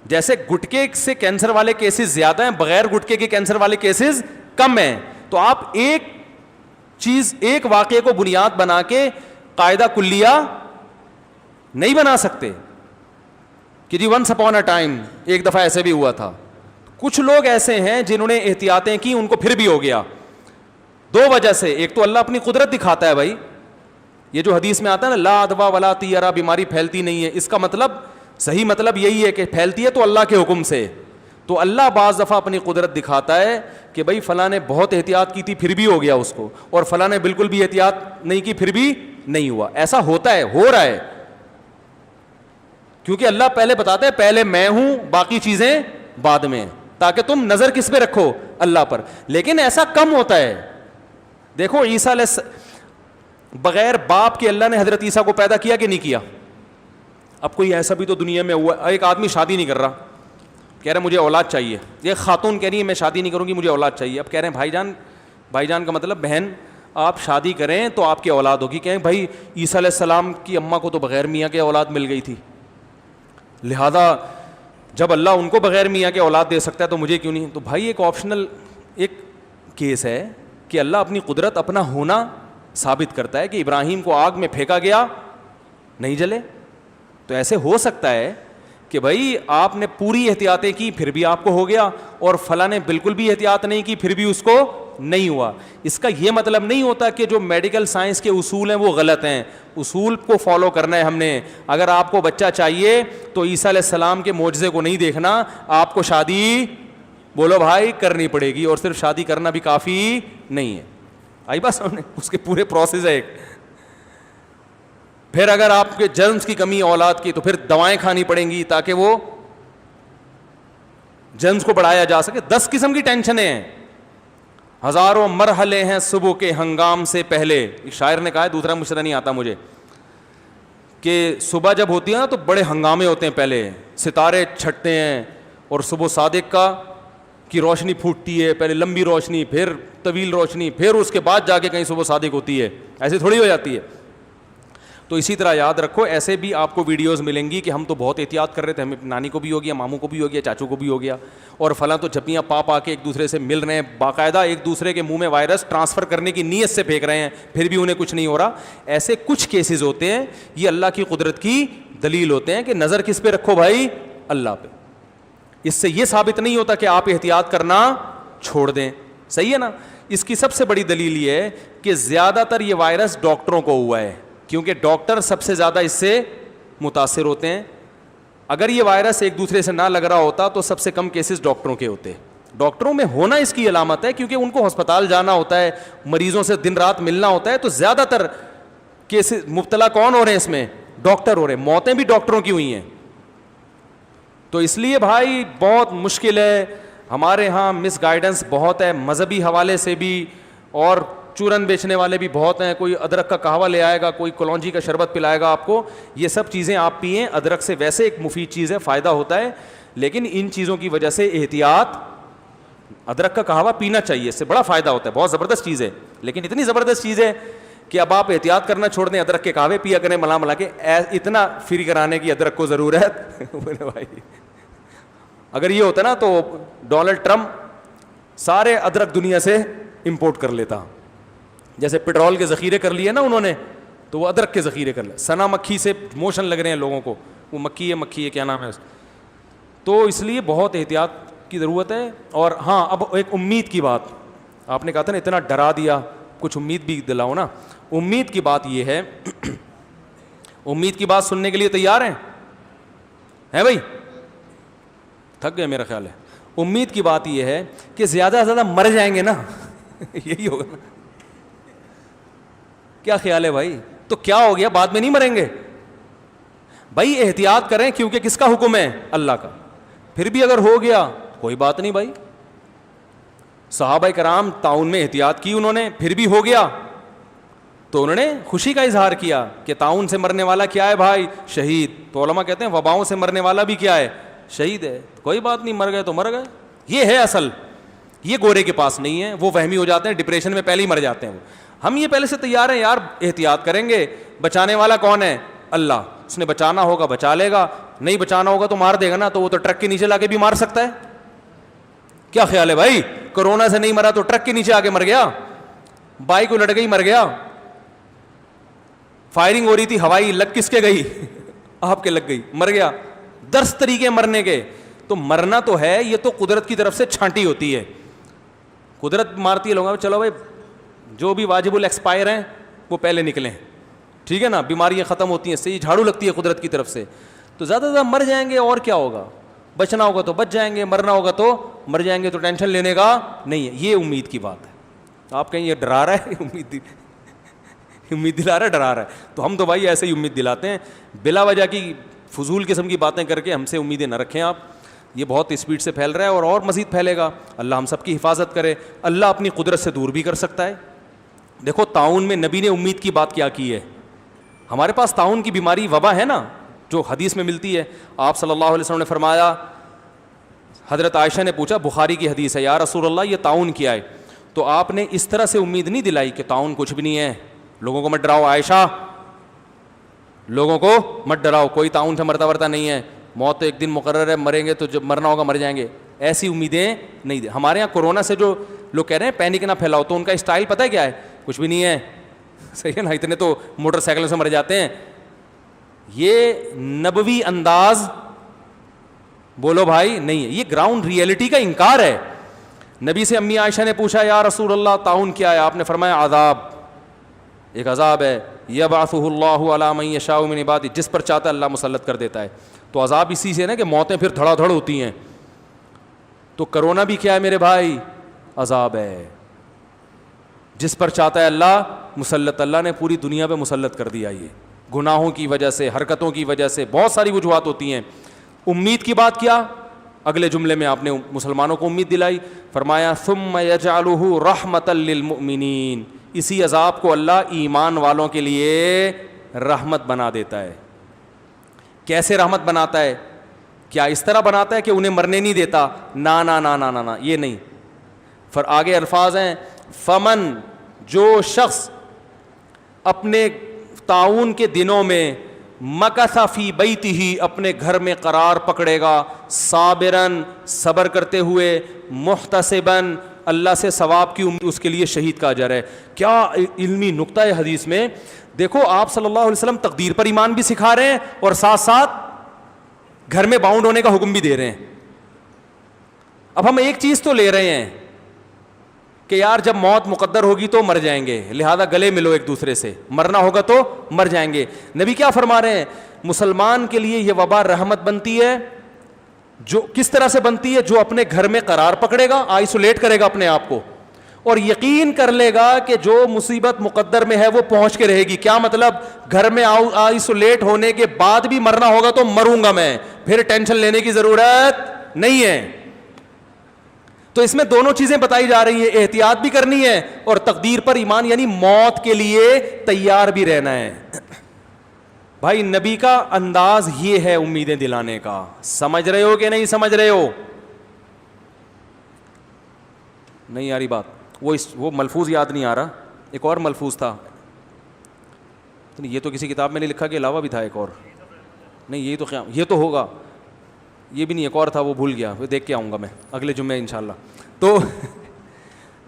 جیسے گٹکے سے کینسر والے کیسز زیادہ ہیں, بغیر گٹکے کے کینسر والے کیسز کم ہیں. تو آپ ایک چیز, ایک واقعے کو بنیاد بنا کے قاعدہ کلیہ نہیں بنا سکتے کہ جی ونس اپون اے ٹائم ایک دفعہ ایسے بھی ہوا تھا. کچھ لوگ ایسے ہیں جنہوں نے احتیاطیں کی, ان کو پھر بھی ہو گیا. دو وجہ سے, ایک تو اللہ اپنی قدرت دکھاتا ہے بھائی. یہ جو حدیث میں آتا ہے نا, لا ادوا ولا طیرا, بیماری پھیلتی نہیں ہے, اس کا مطلب, صحیح مطلب یہی ہے کہ پھیلتی ہے تو اللہ کے حکم سے. تو اللہ بعض دفعہ اپنی قدرت دکھاتا ہے کہ بھائی فلاں نے بہت احتیاط کی تھی پھر بھی ہو گیا اس کو, اور فلاں نے بالکل بھی احتیاط نہیں کی پھر بھی نہیں ہوا. ایسا ہوتا ہے, ہو رہا ہے, کیونکہ اللہ پہلے بتاتا ہے پہلے میں ہوں باقی چیزیں بعد میں, تاکہ تم نظر کس پہ رکھو, اللہ پر. لیکن ایسا کم ہوتا ہے. دیکھو عیسیٰ علیہ بغیر باپ کے اللہ نے حضرت عیسیٰ کو پیدا کیا کہ نہیں کیا؟ اب کوئی ایسا بھی تو دنیا میں ہوا, ایک آدمی شادی نہیں کر رہا, کہہ رہے مجھے اولاد چاہیے, یہ خاتون کہہ رہی ہے میں شادی نہیں کروں گی مجھے اولاد چاہیے. اب کہہ رہے ہیں بھائی جان کا مطلب بہن آپ شادی کریں تو آپ کی اولاد ہوگی. کہیں بھائی عیسیٰ علیہ السلام کی اماں کو تو بغیر میاں کے اولاد مل گئی تھی, لہذا جب اللہ ان کو بغیر میاں کے اولاد دے سکتا ہے تو مجھے کیوں نہیں؟ تو بھائی ایک آپشنل ایک کیس ہے کہ اللہ اپنی قدرت اپنا ہونا ثابت کرتا ہے کہ ابراہیم کو آگ میں پھینکا گیا نہیں جلے. تو ایسے ہو سکتا ہے کہ بھائی آپ نے پوری احتیاطیں کی پھر بھی آپ کو ہو گیا, اور فلاں نے بالکل بھی احتیاط نہیں کی پھر بھی اس کو نہیں ہوا. اس کا یہ مطلب نہیں ہوتا کہ جو میڈیکل سائنس کے اصول ہیں وہ غلط ہیں, اصول کو فالو کرنا ہے ہم نے. اگر آپ کو بچہ چاہیے تو عیسیٰ علیہ السلام کے معجزے کو نہیں دیکھنا, آپ کو شادی بولو بھائی کرنی پڑے گی, اور صرف شادی کرنا بھی کافی نہیں ہے. آئی بس اس کے پورے پروسیس ہے ایک. پھر اگر آپ کے جرمز کی کمی اولاد کی تو پھر دوائیں کھانی پڑیں گی تاکہ وہ جرمز کو بڑھایا جا سکے. 10 قسم کی ٹینشنیں ہیں, ہزاروں مرحلے ہیں صبح کے ہنگام سے پہلے. ایک شاعر نے کہا ہے, دوسرا مشرا نہیں آتا مجھے, کہ صبح جب ہوتی ہے نا تو بڑے ہنگامے ہوتے ہیں, پہلے ستارے چھٹتے ہیں اور صبح صادق کی روشنی پھوٹتی ہے, پہلے لمبی روشنی پھر طویل روشنی پھر اس کے بعد جا کے کہیں صبح صادق ہوتی ہے. ایسے تھوڑی ہو جاتی ہے. تو اسی طرح یاد رکھو, ایسے بھی آپ کو ویڈیوز ملیں گی کہ ہم تو بہت احتیاط کر رہے تھے, ہمیں نانی کو بھی ہو گیا, ماموں کو بھی ہو گیا, چاچو کو بھی ہو گیا, اور فلاں تو جھپیاں پا کے ایک دوسرے سے مل رہے ہیں, باقاعدہ ایک دوسرے کے منہ میں وائرس ٹرانسفر کرنے کی نیت سے پھینک رہے ہیں, پھر بھی انہیں کچھ نہیں ہو رہا. ایسے کچھ کیسز ہوتے ہیں, یہ اللہ کی قدرت کی دلیل ہوتے ہیں کہ نظر کس پہ رکھو بھائی, اللہ پہ. اس سے یہ ثابت نہیں ہوتا کہ آپ احتیاط کرنا چھوڑ دیں, صحیح ہے نا. اس کی سب سے بڑی دلیل یہ ہے کہ زیادہ تر یہ وائرس ڈاکٹروں کو ہوا ہے, کیونکہ ڈاکٹر سب سے زیادہ اس سے متاثر ہوتے ہیں. اگر یہ وائرس ایک دوسرے سے نہ لگ رہا ہوتا تو سب سے کم کیسز ڈاکٹروں کے ہوتے. ڈاکٹروں میں ہونا اس کی علامت ہے, کیونکہ ان کو ہسپتال جانا ہوتا ہے, مریضوں سے دن رات ملنا ہوتا ہے, تو زیادہ تر کیسز مبتلا کون ہو رہے ہیں اس میں؟ ڈاکٹر ہو رہے ہیں. موتیں بھی ڈاکٹروں کی ہوئی ہیں. تو اس لیے بھائی بہت مشکل ہے. ہمارے ہاں مس گائیڈنس بہت ہے, مذہبی حوالے سے بھی, اور چورن بیچنے والے بھی بہت ہیں. کوئی ادرک کا قہوہ لے آئے گا, کوئی کلونجی کا شربت پلائے گا آپ کو. یہ سب چیزیں آپ پئیں, ادرک سے ویسے ایک مفید چیز ہے, فائدہ ہوتا ہے, لیکن ان چیزوں کی وجہ سے احتیاط. ادرک کا قہوہ پینا چاہیے, اس سے بڑا فائدہ ہوتا ہے, بہت زبردست چیز ہے, لیکن اتنی زبردست چیز ہے کہ اب آپ احتیاط کرنا چھوڑ دیں, ادرک کے قہوے پیا کریں ملا کے. اتنا فری کرانے کی ادرک کو ضرورت بھائی. اگر یہ ہوتا نا تو ڈونلڈ ٹرمپ سارے ادرک دنیا سے امپورٹ کر لیتا. جیسے پیٹرول کے ذخیرے کر لیے نا انہوں نے, تو وہ ادرک کے ذخیرے کر لیں. سنا مکھی سے موشن لگ رہے ہیں لوگوں کو, وہ مکھی ہے کیا نام ہے. تو اس لیے بہت احتیاط کی ضرورت ہے. اور ہاں, اب ایک امید کی بات, آپ نے کہا تھا نا اتنا ڈرا دیا, کچھ امید بھی دلاؤ نا. امید کی بات یہ ہے, امید کی بات سننے کے لیے تیار ہیں بھائی؟ تھک گئے میرا خیال ہے. امید کی بات یہ ہے کہ زیادہ سے زیادہ مر جائیں گے نا یہی ہوگا نا. کیا خیال ہے بھائی؟ تو کیا ہو گیا, بعد میں نہیں مریں گے بھائی. احتیاط کریں, کیونکہ کس کا حکم ہے؟ اللہ کا. پھر بھی اگر ہو گیا کوئی بات نہیں بھائی. صحابہ کرام تعاون میں احتیاط کی انہوں نے, پھر بھی ہو گیا تو انہوں نے خوشی کا اظہار کیا کہ تعاون سے مرنے والا کیا ہے بھائی؟ شہید. تو علماء کہتے ہیں وباؤں سے مرنے والا بھی کیا ہے؟ شہید ہے. کوئی بات نہیں, مر گئے تو مر گئے. یہ ہے اصل, یہ گورے کے پاس نہیں ہے. وہ وہمی ہو جاتے ہیں, ڈپریشن میں پہلے ہی مر جاتے ہیں. ہم یہ پہلے سے تیار ہیں یار, احتیاط کریں گے. بچانے والا کون ہے؟ اللہ. اس نے بچانا ہوگا بچا لے گا, نہیں بچانا ہوگا تو مار دے گا نا. تو وہ تو ٹرک کے نیچے لا کے بھی مار سکتا ہے. کیا خیال ہے بھائی؟ کورونا سے نہیں مرا تو ٹرک کے نیچے آ کے مر گیا, بائک کو لٹ گئی مر گیا. فائرنگ ہو رہی تھی ہوائی, لگ کس کے گئی؟ آپ کے لگ گئی, مر گیا. 10 طریقے مرنے کے. تو مرنا تو ہے, یہ تو قدرت کی طرف سے چھانٹی ہوتی ہے. قدرت مارتی ہے لوگوں, چلو بھائی جو بھی واجب الاکسپائر ہیں وہ پہلے نکلیں, ٹھیک ہے نا. بیماریاں ختم ہوتی ہیں, اس سے یہ جھاڑو لگتی ہے قدرت کی طرف سے. تو زیادہ سے زیادہ مر جائیں گے اور کیا ہوگا. بچنا ہوگا تو بچ جائیں گے, مرنا ہوگا تو مر جائیں گے, تو ٹینشن لینے کا نہیں ہے. یہ امید کی بات ہے. آپ کہیں یہ ڈرا رہا ہے, امید دلا رہا ہے, ڈرا رہا ہے. تو ہم تو بھائی ایسے ہی امید دلاتے ہیں, بلا وجہ کی فضول قسم کی باتیں کر کے ہم سے امیدیں نہ رکھیں آپ. یہ بہت اسپیڈ سے پھیل رہا ہے اور مزید پھیلے گا. اللہ ہم سب کی حفاظت کرے. اللہ اپنی قدرت سے دور بھی کر سکتا ہے. دیکھو طاعون میں نبی نے امید کی بات کیا کی ہے. ہمارے پاس طاعون کی بیماری وبا ہے نا, جو حدیث میں ملتی ہے. آپ صلی اللہ علیہ وسلم نے فرمایا, حضرت عائشہ نے پوچھا, بخاری کی حدیث ہے, یا رسول اللہ یہ طاعون کیا ہے؟ تو آپ نے اس طرح سے امید نہیں دلائی کہ طاعون کچھ بھی نہیں ہے, لوگوں کو مت ڈراؤ عائشہ, لوگوں کو مت ڈراؤ, کوئی طاعون سے مرتا ورتا نہیں ہے, موت تو ایک دن مقرر ہے, مریں گے تو جب مرنا ہوگا مر جائیں گے. ایسی امیدیں نہیں دیں. ہمارے یہاں کورونا سے جو لوگ کہہ رہے ہیں پینک نہ پھیلاؤ, تو ان کا اسٹائل پتہ ہے کیا ہے؟ کچھ بھی نہیں ہے, صحیح ہے نا, اتنے تو موٹر سائیکلوں سے مر جاتے ہیں. یہ نبوی انداز بولو بھائی نہیں ہے, یہ گراؤنڈ ریئلٹی کا انکار ہے. نبی سے امی عائشہ نے پوچھا, یا رسول اللہ طاعون کیا ہے؟ آپ نے فرمایا عذاب, ایک عذاب ہے, یبعثہ اللہ علی من یشاء من عبادہ, جس پر چاہتا ہے اللہ مسلط کر دیتا ہے. تو عذاب اسی سے نا کہ موتیں پھر دھڑا دھڑ ہوتی ہیں. تو کرونا بھی کیا ہے میرے بھائی؟ عذاب ہے, جس پر چاہتا ہے اللہ مسلط. اللہ نے پوری دنیا پہ مسلط کر دیا. یہ گناہوں کی وجہ سے, حرکتوں کی وجہ سے, بہت ساری وجوہات ہوتی ہیں. امید کی بات کیا؟ اگلے جملے میں آپ نے مسلمانوں کو امید دلائی, فرمایا ثم یجعلہ رحمۃ للمؤمنین, اسی عذاب کو اللہ ایمان والوں کے لیے رحمت بنا دیتا ہے. کیسے رحمت بناتا ہے؟ کیا اس طرح بناتا ہے کہ انہیں مرنے نہیں دیتا؟ نا نا نا نا نا, یہ نہیں. پھر آگے الفاظ ہیں, فمن, جو شخص اپنے طاعون کے دنوں میں مکث فی بیتہ, اپنے گھر میں قرار پکڑے گا, صابرن, صبر کرتے ہوئے, محتسبن, اللہ سے ثواب کی امید, اس کے لیے شہید کا اجر ہے. کیا علمی نقطہ ہے حدیث میں. دیکھو آپ صلی اللہ علیہ وسلم تقدیر پر ایمان بھی سکھا رہے ہیں اور ساتھ ساتھ گھر میں باؤنڈ ہونے کا حکم بھی دے رہے ہیں. اب ہم ایک چیز تو لے رہے ہیں کہ یار جب موت مقدر ہوگی تو مر جائیں گے, لہذا گلے ملو ایک دوسرے سے, مرنا ہوگا تو مر جائیں گے. نبی کیا فرما رہے ہیں؟ مسلمان کے لیے یہ وبا رحمت بنتی ہے. جو کس طرح سے بنتی ہے؟ جو اپنے گھر میں قرار پکڑے گا, آئسولیٹ کرے گا اپنے آپ کو, اور یقین کر لے گا کہ جو مصیبت مقدر میں ہے وہ پہنچ کے رہے گی. کیا مطلب؟ گھر میں آئسولیٹ ہونے کے بعد بھی مرنا ہوگا تو مروں گا میں, پھر ٹینشن لینے کی ضرورت نہیں ہے. تو اس میں دونوں چیزیں بتائی جا رہی ہیں, احتیاط بھی کرنی ہے اور تقدیر پر ایمان, یعنی موت کے لیے تیار بھی رہنا ہے. بھائی نبی کا انداز یہ ہے امیدیں دلانے کا. سمجھ رہے ہو کہ نہیں سمجھ رہے ہو؟ نہیں آ رہی بات. وہ ملفوظ یاد نہیں آ رہا, ایک اور ملفوظ تھا, یہ تو کسی کتاب میں نہیں لکھا, کے علاوہ بھی تھا ایک اور. نہیں یہ تو یہ تو ہوگا, یہ بھی نہیں, ایک اور تھا وہ بھول گیا, وہ دیکھ کے آؤں گا میں اگلے جمعے انشاءاللہ. تو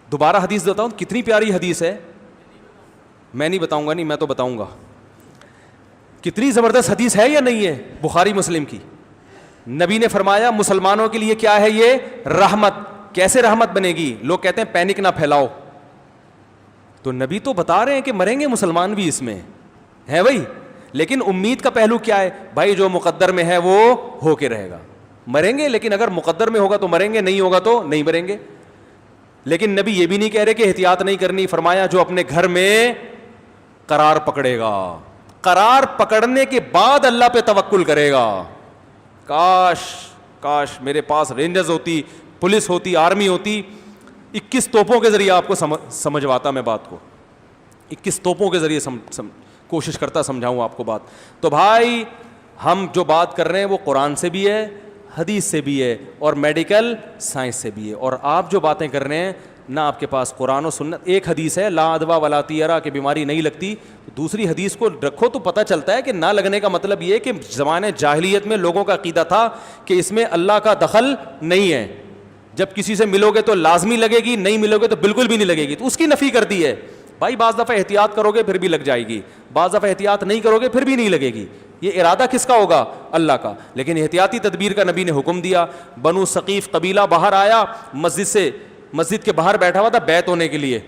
دوبارہ حدیث دیتا ہوں, کتنی پیاری حدیث ہے. میں نہیں بتاؤں گا, نہیں میں تو بتاؤں گا. کتنی زبردست حدیث ہے یا نہیں ہے, بخاری مسلم کی. نبی نے فرمایا مسلمانوں کے لیے کیا ہے یہ رحمت. کیسے رحمت بنے گی؟ لوگ کہتے ہیں پینک نہ پھیلاؤ, تو نبی تو بتا رہے ہیں کہ مریں گے مسلمان بھی اس میں ہے بھائی. لیکن امید کا پہلو کیا ہے بھائی؟ جو مقدر میں ہے وہ ہو کے رہے گا, مریں گے. لیکن اگر مقدر میں ہوگا تو مریں گے, نہیں ہوگا تو نہیں مریں گے. لیکن نبی یہ بھی نہیں کہہ رہے کہ احتیاط نہیں کرنی. فرمایا جو اپنے گھر میں قرار پکڑے گا, قرار پکڑنے کے بعد اللہ پہ توکل کرے گا. کاش میرے پاس رینجرز ہوتی, پولیس ہوتی, آرمی ہوتی, 21 توپوں کے ذریعے آپ کو سمجھواتا میں بات کو. 21 توپوں کے ذریعے کوشش کرتا سمجھاؤں آپ کو بات. تو بھائی ہم جو بات کر رہے ہیں وہ قرآن سے بھی ہے, حدیث سے بھی ہے, اور میڈیکل سائنس سے بھی ہے. اور آپ جو باتیں کر رہے ہیں نہ آپ کے پاس قرآن و سنت. ایک حدیث ہے لا ادوا ولا طیرہ, کہ بیماری نہیں لگتی. دوسری حدیث کو رکھو تو پتہ چلتا ہے کہ نہ لگنے کا مطلب یہ کہ زمانے جاہلیت میں لوگوں کا عقیدہ تھا کہ اس میں اللہ کا دخل نہیں ہے. جب کسی سے ملو گے تو لازمی لگے گی, نہیں ملو گے تو بالکل بھی نہیں لگے گی, تو اس کی نفی کر دی ہے. بھائی بعض دفعہ احتیاط کرو گے پھر بھی لگ جائے گی, بعض دفعہ احتیاط نہیں کرو گے پھر بھی نہیں لگے گی. یہ ارادہ کس کا ہوگا؟ اللہ کا. لیکن احتیاطی تدبیر کا نبی نے حکم دیا. بنو ثقیف قبیلہ باہر آیا مسجد سے, مسجد کے باہر بیٹھا ہوا تھا بیعت ہونے کے لیے.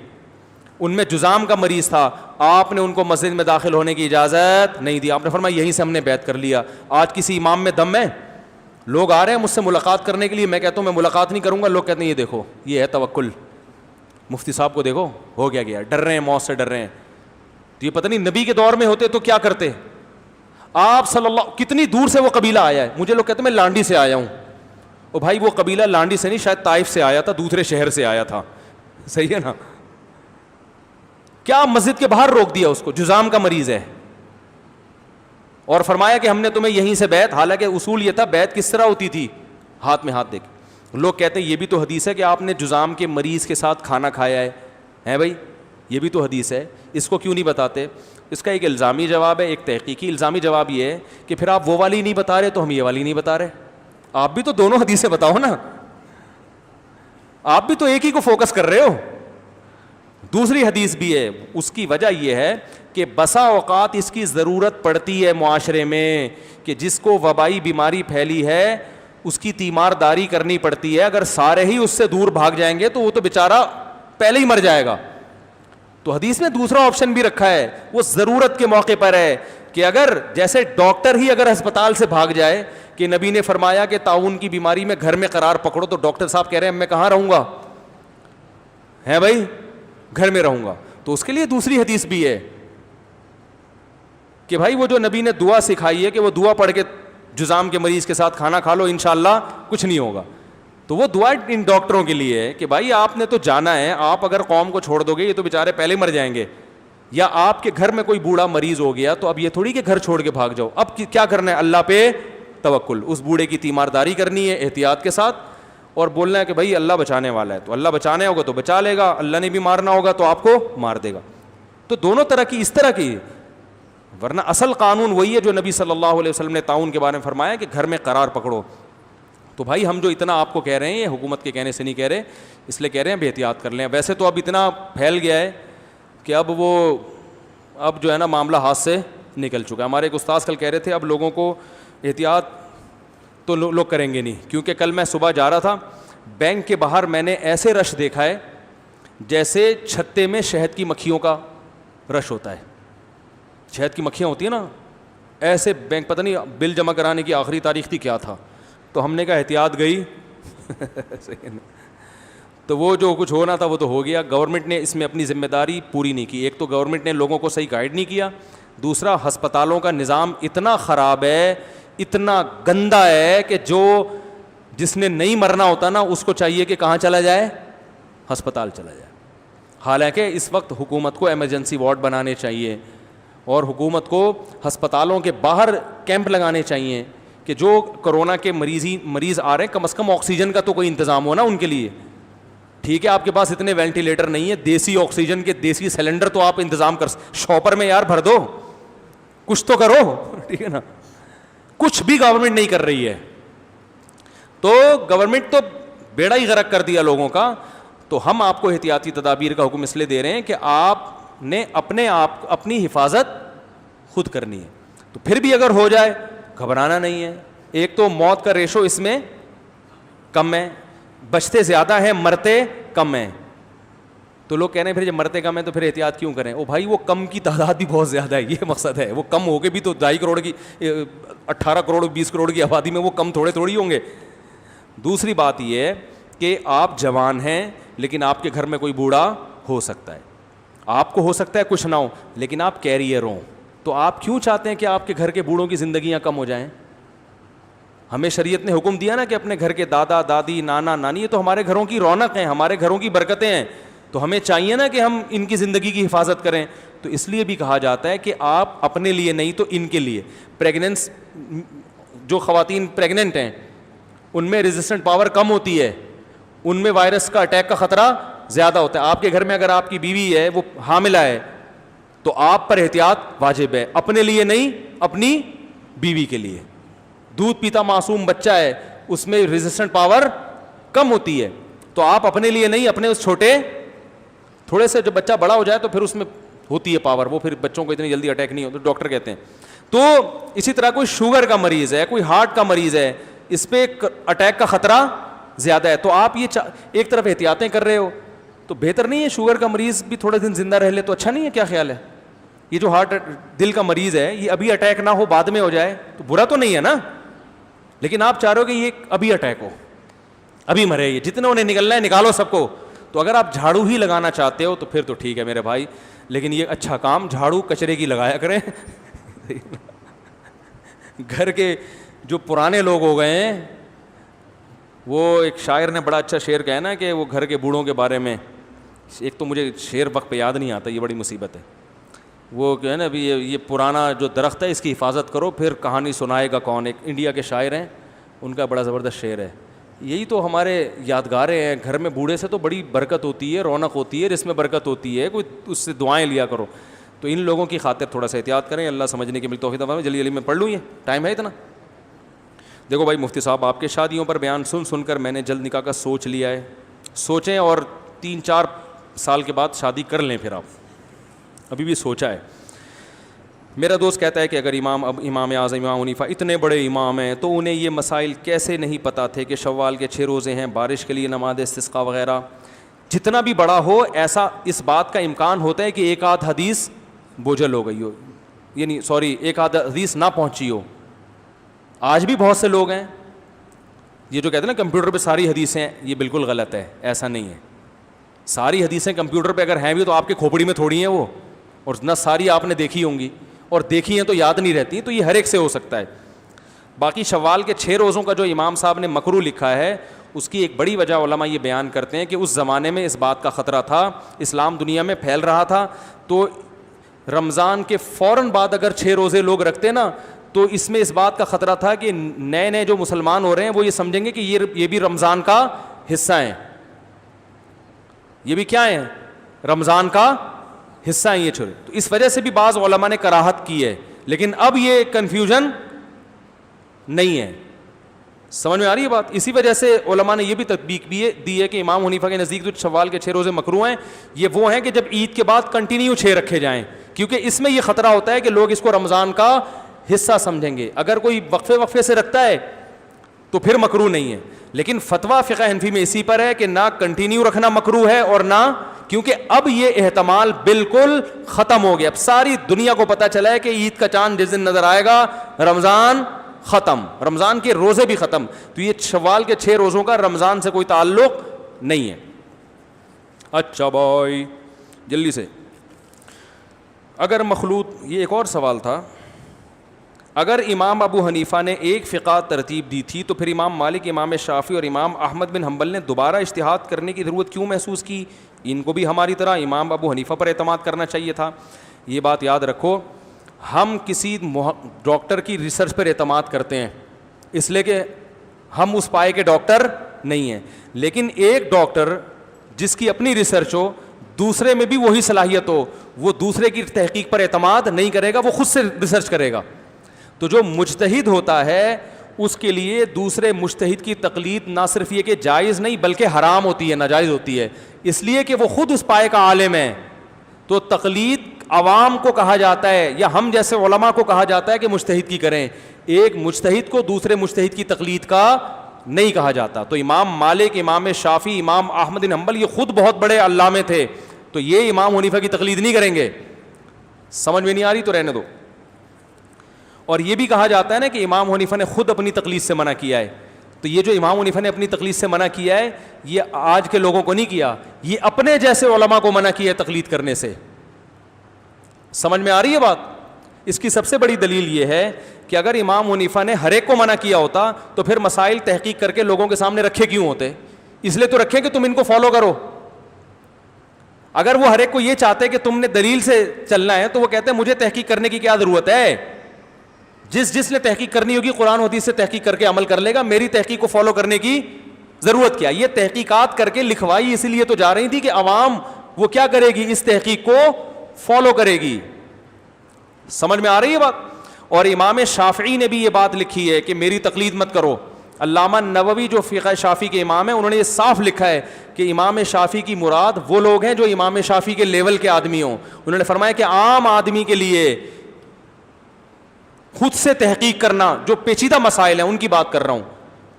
ان میں جزام کا مریض تھا. آپ نے ان کو مسجد میں داخل ہونے کی اجازت نہیں دی. آپ نے فرمایا یہیں سے ہم نے بیعت کر لیا. آج کسی امام میں دم ہے؟ لوگ آ رہے ہیں مجھ سے ملاقات کرنے کے لیے, میں کہتا ہوں میں ملاقات نہیں کروں گا, لوگ کہتے ہیں یہ دیکھو یہ ہے توکل, مفتی صاحب کو دیکھو ہو گیا, ڈر رہے ہیں, موت سے ڈر رہے ہیں. تو یہ پتہ نہیں نبی کے دور میں ہوتے تو کیا کرتے. آپ صلی اللہ, کتنی دور سے وہ قبیلہ آیا ہے. مجھے لوگ کہتے ہیں میں لانڈی سے آیا ہوں. او بھائی وہ قبیلہ لانڈی سے نہیں, شاید طائف سے آیا تھا, دوسرے شہر سے آیا تھا, صحیح ہے نا. کیا مسجد کے باہر روک دیا اس کو, جذام کا مریض ہے, اور فرمایا کہ ہم نے تمہیں یہیں سے بیعت, حالانکہ اصول یہ تھا بیعت کس طرح ہوتی تھی, ہاتھ میں ہاتھ دے کے. لوگ کہتے ہیں یہ بھی تو حدیث ہے کہ آپ نے جذام کے مریض کے ساتھ کھانا کھایا ہے بھائی, یہ بھی تو حدیث ہے, اس کو کیوں نہیں بتاتے. اس کا ایک الزامی جواب ہے, ایک تحقیقی. الزامی جواب یہ ہے کہ پھر آپ وہ والی نہیں بتا رہے تو ہم یہ والی نہیں بتا رہے. آپ بھی تو دونوں حدیثیں بتاؤ نا, آپ بھی تو ایک ہی کو فوکس کر رہے ہو. دوسری حدیث بھی ہے, اس کی وجہ یہ ہے کہ بسا اوقات اس کی ضرورت پڑتی ہے معاشرے میں, کہ جس کو وبائی بیماری پھیلی ہے اس کی تیمار داری کرنی پڑتی ہے. اگر سارے ہی اس سے دور بھاگ جائیں گے تو وہ تو بیچارہ پہلے ہی مر جائے گا. تو حدیث میں دوسرا آپشن بھی رکھا ہے, وہ ضرورت کے موقع پر ہے, کہ اگر جیسے ڈاکٹر ہی اگر ہسپتال سے بھاگ جائے, کہ نبی نے فرمایا کہ طاعون کی بیماری میں گھر میں قرار پکڑو, تو ڈاکٹر صاحب کہہ رہے ہیں میں کہاں رہوں گا, ہے بھائی گھر میں رہوں گا. تو اس کے لیے دوسری حدیث بھی ہے کہ بھائی وہ جو نبی نے دعا سکھائی ہے کہ وہ دعا پڑھ کے جذام کے مریض کے ساتھ کھانا کھا لو, انشاءاللہ کچھ نہیں ہوگا. تو وہ دعا ان ڈاکٹروں کے لیے ہے کہ بھائی آپ نے تو جانا ہے, آپ اگر قوم کو چھوڑ دو گے یہ تو بیچارے پہلے مر جائیں گے, یا آپ کے گھر میں کوئی بوڑھا مریض ہو گیا تو اب یہ تھوڑی کہ گھر چھوڑ کے بھاگ جاؤ, اب کیا کرنا ہے, اللہ پہ توکل, اس بوڑھے کی تیمارداری کرنی ہے احتیاط کے ساتھ, اور بولنا ہے کہ بھائی اللہ بچانے والا ہے, تو اللہ بچانے ہوگا تو بچا لے گا, اللہ نے بھی مارنا ہوگا تو آپ کو مار دے گا. تو دونوں طرح کی, اس طرح کی, ورنہ اصل قانون وہی ہے جو نبی صلی اللہ علیہ وسلم نے طاعون کے بارے میں فرمایا کہ گھر میں قرار پکڑو. تو بھائی ہم جو اتنا آپ کو کہہ رہے ہیں یہ حکومت کے کہنے سے نہیں کہہ رہے, اس لیے کہہ رہے ہیں بے احتیاط کر لیں. ویسے تو اب اتنا پھیل گیا ہے کہ اب جو ہے نا معاملہ ہاتھ سے نکل چکا ہے. ہمارے ایک استاذ کل کہہ رہے تھے اب لوگوں کو احتیاط تو لوگ کریں گے نہیں, کیونکہ کل میں صبح جا رہا تھا بینک کے باہر, میں نے ایسے رش دیکھا ہے جیسے چھتے میں شہد کی مکھیوں کا رش ہوتا ہے. شہد کی مکھیاں ہوتی ہیں نا ایسے, بینک پتہ نہیں بل جمع کرانے کی آخری تاریخ تھی کیا تھا, تو ہم نے کہا احتیاط گئی. تو وہ جو کچھ ہونا تھا وہ تو ہو گیا. گورنمنٹ نے اس میں اپنی ذمہ داری پوری نہیں کی. ایک تو گورنمنٹ نے لوگوں کو صحیح گائیڈ نہیں کیا, دوسرا ہسپتالوں کا نظام اتنا خراب ہے, اتنا گندا ہے کہ جس نے نہیں مرنا ہوتا نا اس کو چاہیے کہ کہاں چلا جائے, ہسپتال چلا جائے. حالانکہ اس وقت حکومت کو ایمرجنسی وارڈ بنانے چاہیے, اور حکومت کو ہسپتالوں کے باہر کیمپ لگانے چاہیے کہ جو کرونا کے مریض آ رہے ہیں کم از کم آکسیجن کا تو کوئی انتظام ہو نا ان کے لیے. ٹھیک ہے آپ کے پاس اتنے وینٹیلیٹر نہیں ہے, دیسی آکسیجن کے دیسی سلنڈر تو آپ انتظام کر, شاپر میں یار بھر دو, کچھ تو کرو, ٹھیک ہے نا. کچھ بھی گورنمنٹ نہیں کر رہی ہے, تو گورنمنٹ تو بیڑا ہی غرق کر دیا لوگوں کا. تو ہم آپ کو احتیاطی تدابیر کا حکم اس لیے دے رہے ہیں کہ آپ نے اپنی حفاظت خود کرنی ہے. تو پھر بھی اگر ہو جائے گھبرانا نہیں ہے. ایک تو موت کا ریشو اس میں کم ہے, بچتے زیادہ ہیں مرتے کم ہیں. تو لوگ کہہ رہے ہیں پھر جب مرتے کم ہیں تو پھر احتیاط کیوں کریں. او بھائی وہ کم کی تعداد بھی بہت زیادہ ہے, یہ مقصد ہے. وہ کم ہو کے بھی تو 2.5 کروڑ کی 18 کروڑ 20 کروڑ کی آبادی میں وہ کم تھوڑی ہوں گے. دوسری بات یہ ہے کہ آپ جوان ہیں لیکن آپ کے گھر میں کوئی بوڑھا ہو سکتا ہے, آپ کو ہو سکتا ہے کچھ نہ ہو لیکن آپ کیریئر ہوں. تو آپ کیوں چاہتے ہیں کہ آپ کے گھر کے بوڑھوں کی زندگیاں کم ہو جائیں. ہمیں شریعت نے حکم دیا نا کہ اپنے گھر کے دادا دادی نانا نانی, یہ تو ہمارے گھروں کی رونق ہیں, ہمارے گھروں کی برکتیں ہیں, تو ہمیں چاہیے نا کہ ہم ان کی زندگی کی حفاظت کریں. تو اس لیے بھی کہا جاتا ہے کہ آپ اپنے لیے نہیں تو ان کے لیے. پریگننس جو خواتین پریگننٹ ہیں ان میں ریزسٹنٹ پاور کم ہوتی ہے, ان میں وائرس کا اٹیک کا خطرہ زیادہ ہوتا ہے. آپ کے گھر میں اگر آپ کی بیوی ہے وہ حاملہ ہے تو آپ پر احتیاط واجب ہے, اپنے لیے نہیں اپنی بیوی کے لیے. دودھ پیتا معصوم بچہ ہے اس میں ریزسٹنٹ پاور کم ہوتی ہے, تو آپ اپنے لیے نہیں اپنے اس چھوٹے تھوڑے سے, جب بچہ بڑا ہو جائے تو پھر اس میں ہوتی ہے پاور, وہ پھر بچوں کو اتنی جلدی اٹیک نہیں ہوتا ڈاکٹر کہتے ہیں. تو اسی طرح کوئی شوگر کا مریض ہے, کوئی ہارٹ کا مریض ہے, اس پہ اٹیک کا خطرہ زیادہ ہے. تو آپ یہ ایک طرف احتیاطیں کر رہے ہو تو بہتر نہیں ہے شوگر کا مریض بھی تھوڑے دن زندہ رہ لے تو اچھا نہیں ہے؟ کیا خیال ہے؟ یہ جو دل کا مریض ہے یہ ابھی اٹیک نہ ہو بعد میں ہو جائے تو برا تو نہیں ہے نا. لیکن آپ چاہ رہے ہو کہ یہ ابھی اٹیک ہو, ابھی مرے, یہ جتنے انہیں نکلنا ہے نکالو سب کو. تو اگر آپ جھاڑو ہی لگانا چاہتے ہو تو پھر تو ٹھیک ہے میرے بھائی, لیکن یہ اچھا کام جھاڑو کچرے کی لگایا کریں. گھر کے جو پرانے لوگ ہو گئے ہیں, وہ ایک شاعر نے بڑا اچھا شعر کہا نا کہ وہ گھر کے بوڑھوں کے بارے میں, ایک تو مجھے شعر وقت پہ یاد نہیں آتا, یہ بڑی مصیبت ہے. وہ کہ ہے نا ابھی یہ پرانا جو درخت ہے اس کی حفاظت کرو پھر کہانی سنائے گا کون. ایک انڈیا کے شاعر ہیں, ان کا بڑا زبردست شعر ہے. یہی تو ہمارے یادگاریں ہیں. گھر میں بوڑھے سے تو بڑی برکت ہوتی ہے, رونق ہوتی ہے, جس میں برکت ہوتی ہے, کوئی اس سے دعائیں لیا کرو. تو ان لوگوں کی خاطر تھوڑا سا احتیاط کریں. اللہ سمجھنے کی ملی توفیق عطا فرمائے. جلدی جلدی میں پڑھ لوں, یہ ٹائم ہے اتنا. دیکھو بھائی مفتی صاحب, آپ کے شادیوں پر بیان سن کر میں نے جلد نکاح کا سوچ لیا ہے. سوچیں اور 3-4 سال کے بعد شادی کر لیں. پھر آپ ابھی بھی سوچا ہے. میرا دوست کہتا ہے کہ اگر امام اعظم امام حنیفہ اتنے بڑے امام ہیں تو انہیں یہ مسائل کیسے نہیں پتہ تھے کہ شوال کے 6 روزے ہیں, بارش کے لیے نماز استسقاء وغیرہ. جتنا بھی بڑا ہو ایسا اس بات کا امکان ہوتا ہے کہ ایک آدھ حدیث بوجھل ہو گئی ہو, یعنی ایک آدھ حدیث نہ پہنچی ہو. آج بھی بہت سے لوگ ہیں یہ جو کہتے ہیں نا کمپیوٹر پہ ساری حدیثیں, یہ بالکل غلط ہے. ایسا نہیں ہے. ساری حدیثیں کمپیوٹر پہ اگر ہیں بھی تو آپ کے کھوپڑی میں تھوڑی ہیں وہ, اور نہ ساری آپ نے دیکھی ہوں گی, اور دیکھی ہیں تو یاد نہیں رہتی. تو یہ ہر ایک سے ہو سکتا ہے. باقی شوال کے 6 روزوں کا جو امام صاحب نے مکروہ لکھا ہے, اس کی ایک بڑی وجہ علماء یہ بیان کرتے ہیں کہ اس زمانے میں اس بات کا خطرہ تھا, اسلام دنیا میں پھیل رہا تھا. تو رمضان کے فوراً بعد اگر 6 روزے لوگ رکھتے نا, تو اس میں اس بات کا خطرہ تھا کہ نئے جو مسلمان ہو رہے ہیں وہ یہ سمجھیں گے کہ یہ بھی رمضان کا حصہ ہیں. یہ بھی کیا ہیں؟ رمضان کا حصہ ہیں یہ چھوڑے. تو اس وجہ سے بھی بعض علماء نے کراہت کی ہے, لیکن اب یہ کنفیوژن نہیں ہے. سمجھ میں آ رہی ہے بات؟ اسی وجہ سے علماء نے یہ بھی تطبیق بھی دی ہے کہ امام حنیفہ کے نزدیک جو شوال کے 6 روزے مکروہ ہیں, یہ وہ ہیں کہ جب عید کے بعد کنٹینیو 6 رکھے جائیں, کیونکہ اس میں یہ خطرہ ہوتا ہے کہ لوگ اس کو رمضان کا حصہ سمجھیں گے. اگر کوئی وقفے سے رکھتا ہے تو پھر مکروہ نہیں ہے. لیکن فتویٰ فقہ حنفی میں اسی پر ہے کہ نہ کنٹینیو رکھنا مکروہ ہے اور نہ, کیونکہ اب یہ احتمال بالکل ختم ہو گیا. اب ساری دنیا کو پتہ چلا ہے کہ عید کا چاند جس دن نظر آئے گا رمضان ختم, رمضان کے روزے بھی ختم. تو یہ شوال کے 6 روزوں کا رمضان سے کوئی تعلق نہیں ہے. اچھا بھائی جلدی سے, اگر مخلوط, یہ ایک اور سوال تھا, اگر امام ابو حنیفہ نے ایک فقہ ترتیب دی تھی تو پھر امام مالک, امام شافعی اور امام احمد بن حنبل نے دوبارہ اجتہاد کرنے کی ضرورت کیوں محسوس کی؟ ان کو بھی ہماری طرح امام ابو حنیفہ پر اعتماد کرنا چاہیے تھا. یہ بات یاد رکھو, ہم کسی ڈاکٹر کی ریسرچ پر اعتماد کرتے ہیں اس لیے کہ ہم اس پائے کے ڈاکٹر نہیں ہیں. لیکن ایک ڈاکٹر جس کی اپنی ریسرچ ہو, دوسرے میں بھی وہی صلاحیت ہو, وہ دوسرے کی تحقیق پر اعتماد نہیں کرے گا, وہ خود سے ریسرچ کرے گا. تو جو مجتہد ہوتا ہے اس کے لیے دوسرے مجتہد کی تقلید نہ صرف یہ کہ جائز نہیں بلکہ حرام ہوتی ہے, ناجائز ہوتی ہے, اس لیے کہ وہ خود اس پائے کا عالم ہے. تو تقلید عوام کو کہا جاتا ہے یا ہم جیسے علماء کو کہا جاتا ہے کہ مجتہد کی کریں. ایک مجتہد کو دوسرے مجتہد کی تقلید کا نہیں کہا جاتا. تو امام مالک, امام شافعی, امام احمد بن حنبل یہ خود بہت بڑے علامے تھے, تو یہ امام حنیفہ کی تقلید نہیں کریں گے. سمجھ میں نہیں آ رہی تو رہنے دو. اور یہ بھی کہا جاتا ہے نا کہ امام حنیفہ نے خود اپنی تقلید سے منع کیا ہے. تو یہ جو امام حنیفہ نے اپنی تقلید سے منع کیا ہے, یہ آج کے لوگوں کو نہیں کیا, یہ اپنے جیسے علماء کو منع کیا ہے تقلید کرنے سے. سمجھ میں آ رہی ہے بات؟ اس کی سب سے بڑی دلیل یہ ہے کہ اگر امام حنیفہ نے ہر ایک کو منع کیا ہوتا تو پھر مسائل تحقیق کر کے لوگوں کے سامنے رکھے کیوں ہوتے؟ اس لیے تو رکھے کہ تم ان کو فالو کرو. اگر وہ ہر ایک کو یہ چاہتے کہ تم نے دلیل سے چلنا ہے تو وہ کہتے ہیں مجھے تحقیق کرنے کی کیا ضرورت ہے, جس نے تحقیق کرنی ہوگی قرآن حدیث سے تحقیق کر کے عمل کر لے گا, میری تحقیق کو فالو کرنے کی ضرورت کیا؟ یہ تحقیقات کر کے لکھوائی اسی لیے تو جا رہی تھی کہ عوام وہ کیا کرے گی, اس تحقیق کو فالو کرے گی. سمجھ میں آ رہی ہے بات؟ اور امام شافعی نے بھی یہ بات لکھی ہے کہ میری تقلید مت کرو. علامہ نووی جو فقہ شافعی کے امام ہیں انہوں نے یہ صاف لکھا ہے کہ امام شافعی کی مراد وہ لوگ ہیں جو امام شافعی کے لیول کے آدمی ہوں. انہوں نے فرمایا کہ عام آدمی کے لیے خود سے تحقیق کرنا, جو پیچیدہ مسائل ہیں ان کی بات کر رہا ہوں,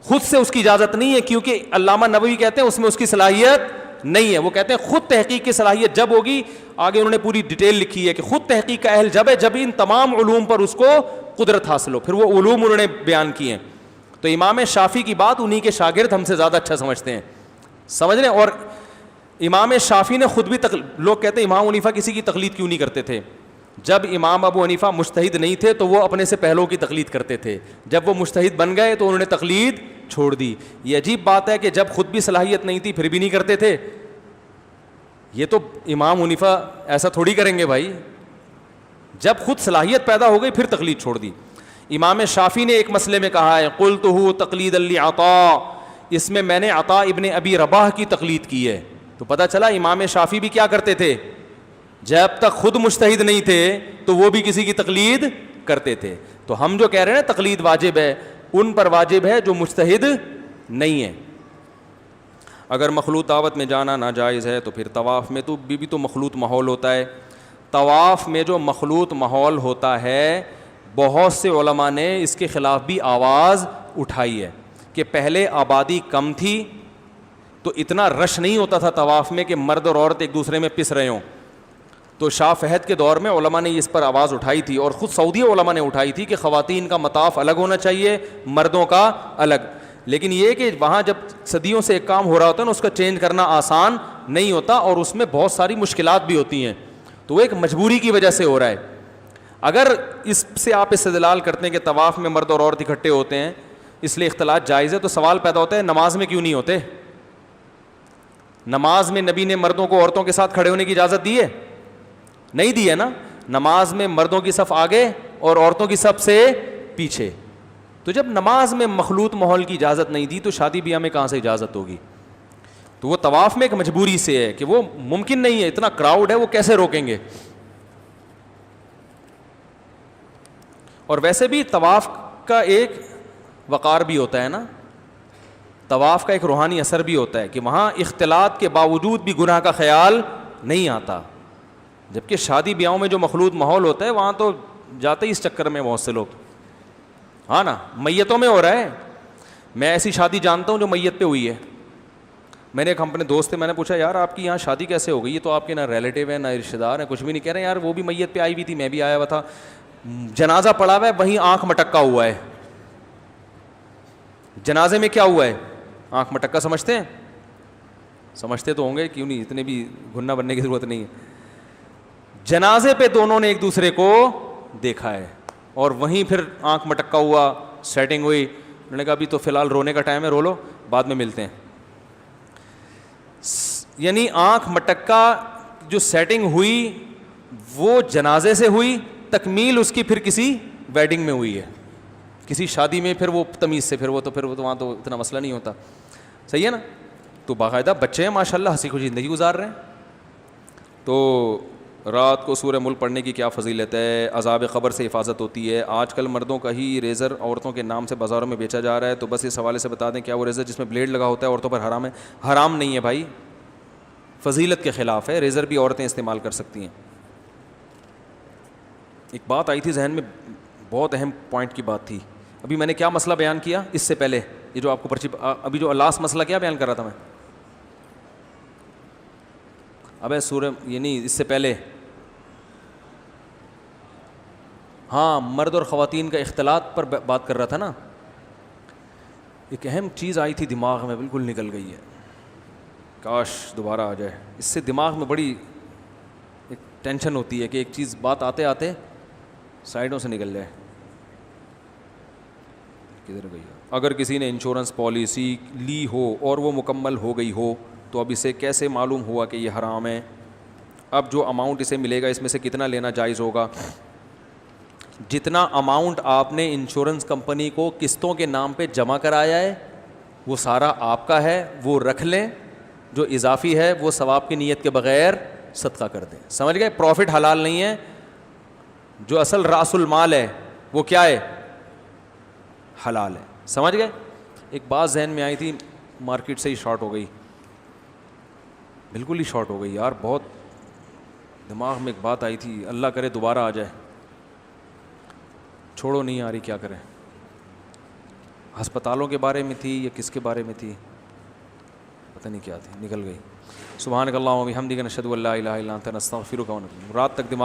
خود سے اس کی اجازت نہیں ہے, کیونکہ علامہ نووی کہتے ہیں اس میں اس کی صلاحیت نہیں ہے. وہ کہتے ہیں خود تحقیق کی صلاحیت جب ہوگی, آگے انہوں نے پوری ڈیٹیل لکھی ہے کہ خود تحقیق کا اہل جب ہے جب ان تمام علوم پر اس کو قدرت حاصل ہو, پھر وہ علوم انہوں نے بیان کیے ہیں. تو امام شافعی کی بات انہی کے شاگرد ہم سے زیادہ اچھا سمجھتے ہیں, سمجھ رہے ہیں. اور امام شافعی نے خود بھی لوگ کہتے ہیں امام حنیفہ کسی کی تقلید کیوں نہیں کرتے تھے. جب امام ابو حنیفہ مجتہد نہیں تھے تو وہ اپنے سے پہلوں کی تقلید کرتے تھے, جب وہ مجتہد بن گئے تو انہوں نے تقلید چھوڑ دی. یہ عجیب بات ہے کہ جب خود بھی صلاحیت نہیں تھی پھر بھی نہیں کرتے تھے. یہ تو امام حنیفہ ایسا تھوڑی کریں گے بھائی, جب خود صلاحیت پیدا ہو گئی پھر تقلید چھوڑ دی. امام شافعی نے ایک مسئلے میں کہا ہے قلتہ تقلیدا لعطاء, اس میں نے عطاء ابن ابی رباح کی تقلید کی ہے. تو پتہ چلا امام شافعی بھی کیا کرتے تھے, جب تک خود مجتہد نہیں تھے تو وہ بھی کسی کی تقلید کرتے تھے. تو ہم جو کہہ رہے ہیں نا تقلید واجب ہے, ان پر واجب ہے جو مجتہد نہیں ہے. اگر مخلوط دعوت میں جانا ناجائز ہے تو پھر طواف میں تو بھی تو مخلوط ماحول ہوتا ہے. طواف میں جو مخلوط ماحول ہوتا ہے بہت سے علماء نے اس کے خلاف بھی آواز اٹھائی ہے کہ پہلے آبادی کم تھی تو اتنا رش نہیں ہوتا تھا طواف میں کہ مرد اور عورت ایک دوسرے میں پس رہے ہوں. تو شاہ فہد کے دور میں علماء نے اس پر آواز اٹھائی تھی, اور خود سعودی علماء نے اٹھائی تھی کہ خواتین کا مطاف الگ ہونا چاہیے, مردوں کا الگ. لیکن یہ کہ وہاں جب صدیوں سے ایک کام ہو رہا ہوتا ہے نا اس کا چینج کرنا آسان نہیں ہوتا, اور اس میں بہت ساری مشکلات بھی ہوتی ہیں, تو وہ ایک مجبوری کی وجہ سے ہو رہا ہے. اگر اس سے آپ استدلال کرتے ہیں کہ طواف میں مرد اور عورت اکٹھے ہوتے ہیں اس لیے اختلاط جائز ہے, تو سوال پیدا ہوتا ہے نماز میں کیوں نہیں ہوتے؟ نماز میں نبی نے مردوں کو عورتوں کے ساتھ کھڑے ہونے کی اجازت دی ہے؟ نہیں دی ہے نا. نماز میں مردوں کی صف آگے اور عورتوں کی صف سے پیچھے. تو جب نماز میں مخلوط ماحول کی اجازت نہیں دی تو شادی بیاہ میں کہاں سے اجازت ہوگی؟ تو وہ طواف میں ایک مجبوری سے ہے کہ وہ ممکن نہیں ہے, اتنا کراؤڈ ہے, وہ کیسے روکیں گے؟ اور ویسے بھی طواف کا ایک وقار بھی ہوتا ہے نا, طواف کا ایک روحانی اثر بھی ہوتا ہے کہ وہاں اختلاط کے باوجود بھی گناہ کا خیال نہیں آتا. جبکہ شادی بیاہوں میں جو مخلوط ماحول ہوتا ہے وہاں تو جاتے ہی اس چکر میں بہت سے لوگ. ہاں نا, میتوں میں ہو رہا ہے. میں ایسی شادی جانتا ہوں جو میت پہ ہوئی ہے. میں نے ایک اپنے دوست تھے, میں نے پوچھا یار آپ کی یہاں شادی کیسے ہو گئی؟ یہ تو آپ کے نہ ریلیٹیو ہیں نہ رشتہ دار ہیں, کچھ بھی نہیں. کہہ رہے ہیں یار وہ بھی میت پہ آئی ہوئی تھی, میں بھی آیا ہوا تھا, جنازہ پڑا ہوا ہے وہیں آنکھ مٹکا ہوا ہے. جنازے میں کیا ہوا ہے؟ آنکھ مٹکا. سمجھتے ہیں؟ سمجھتے تو ہوں گے, کیوں نہیں, اتنے بھی گھننا بننے کی ضرورت نہیں ہے. جنازے پہ دونوں نے ایک دوسرے کو دیکھا ہے اور وہیں پھر آنکھ مٹکا ہوا, سیٹنگ ہوئی. انہوں نے کہا ابھی تو فی الحال رونے کا ٹائم ہے, رو لو, بعد میں ملتے ہیں. یعنی آنکھ مٹکا جو سیٹنگ ہوئی وہ جنازے سے ہوئی, تکمیل اس کی پھر کسی ویڈنگ میں ہوئی ہے, کسی شادی میں, پھر وہ تمیز سے, پھر وہ وہاں تو اتنا مسئلہ نہیں ہوتا. صحیح ہے نا. تو باقاعدہ بچے ہیں ماشاء اللہ, ہنسی خوشی زندگی گزار رہے ہیں. تو رات کو سورہ ملک پڑھنے کی کیا فضیلت ہے؟ عذاب قبر سے حفاظت ہوتی ہے. آج کل مردوں کا ہی ریزر عورتوں کے نام سے بازاروں میں بیچا جا رہا ہے, تو بس اس حوالے سے بتا دیں کیا وہ ریزر جس میں بلیڈ لگا ہوتا ہے عورتوں پر حرام ہے؟ حرام نہیں ہے بھائی, فضیلت کے خلاف ہے. ریزر بھی عورتیں استعمال کر سکتی ہیں. ایک بات آئی تھی ذہن میں, بہت اہم پوائنٹ کی بات تھی. ابھی میں نے کیا مسئلہ بیان کیا اس سے پہلے, یہ جو آپ کو پرچی, ابھی جو لاسٹ مسئلہ کیا بیان کر رہا تھا میں؟ ابے سورہ یعنی اس سے پہلے, ہاں مرد اور خواتین کا اختلاط پر بات کر رہا تھا نا. ایک اہم چیز آئی تھی دماغ میں, بالکل نکل گئی ہے, کاش دوبارہ آ جائے. اس سے دماغ میں بڑی ایک ٹینشن ہوتی ہے کہ ایک چیز بات آتے آتے سائڈوں سے نکل جائے. کدھر گئی؟ اگر کسی نے انشورنس پالیسی لی ہو اور وہ مکمل ہو گئی ہو تو اب اسے کیسے معلوم ہوا کہ یہ حرام ہے؟ اب جو اماؤنٹ اسے ملے گا اس میں سے کتنا لینا جائز ہوگا؟ جتنا اماؤنٹ آپ نے انشورنس کمپنی کو قسطوں کے نام پہ جمع کرایا ہے وہ سارا آپ کا ہے, وہ رکھ لیں. جو اضافی ہے وہ ثواب کی نیت کے بغیر صدقہ کر دیں. سمجھ گئے؟ پروفٹ حلال نہیں ہے, جو اصل راس المال ہے وہ کیا ہے؟ حلال ہے. سمجھ گئے؟ ایک بات ذہن میں آئی تھی, مارکیٹ سے ہی شارٹ ہو گئی, بالکل ہی شارٹ ہو گئی یار. بہت دماغ میں ایک بات آئی تھی, اللہ کرے دوبارہ آ جائے, چھوڑو نہیں آ رہی, کیا کریں. ہسپتالوں کے بارے میں تھی یا کس کے بارے میں تھی پتہ نہیں کیا تھی, نکل گئی. سبحانک اللہم و بحمدک نشہد ان لا الہ الا انت نستغفرک و نتوب. رات تک دماغ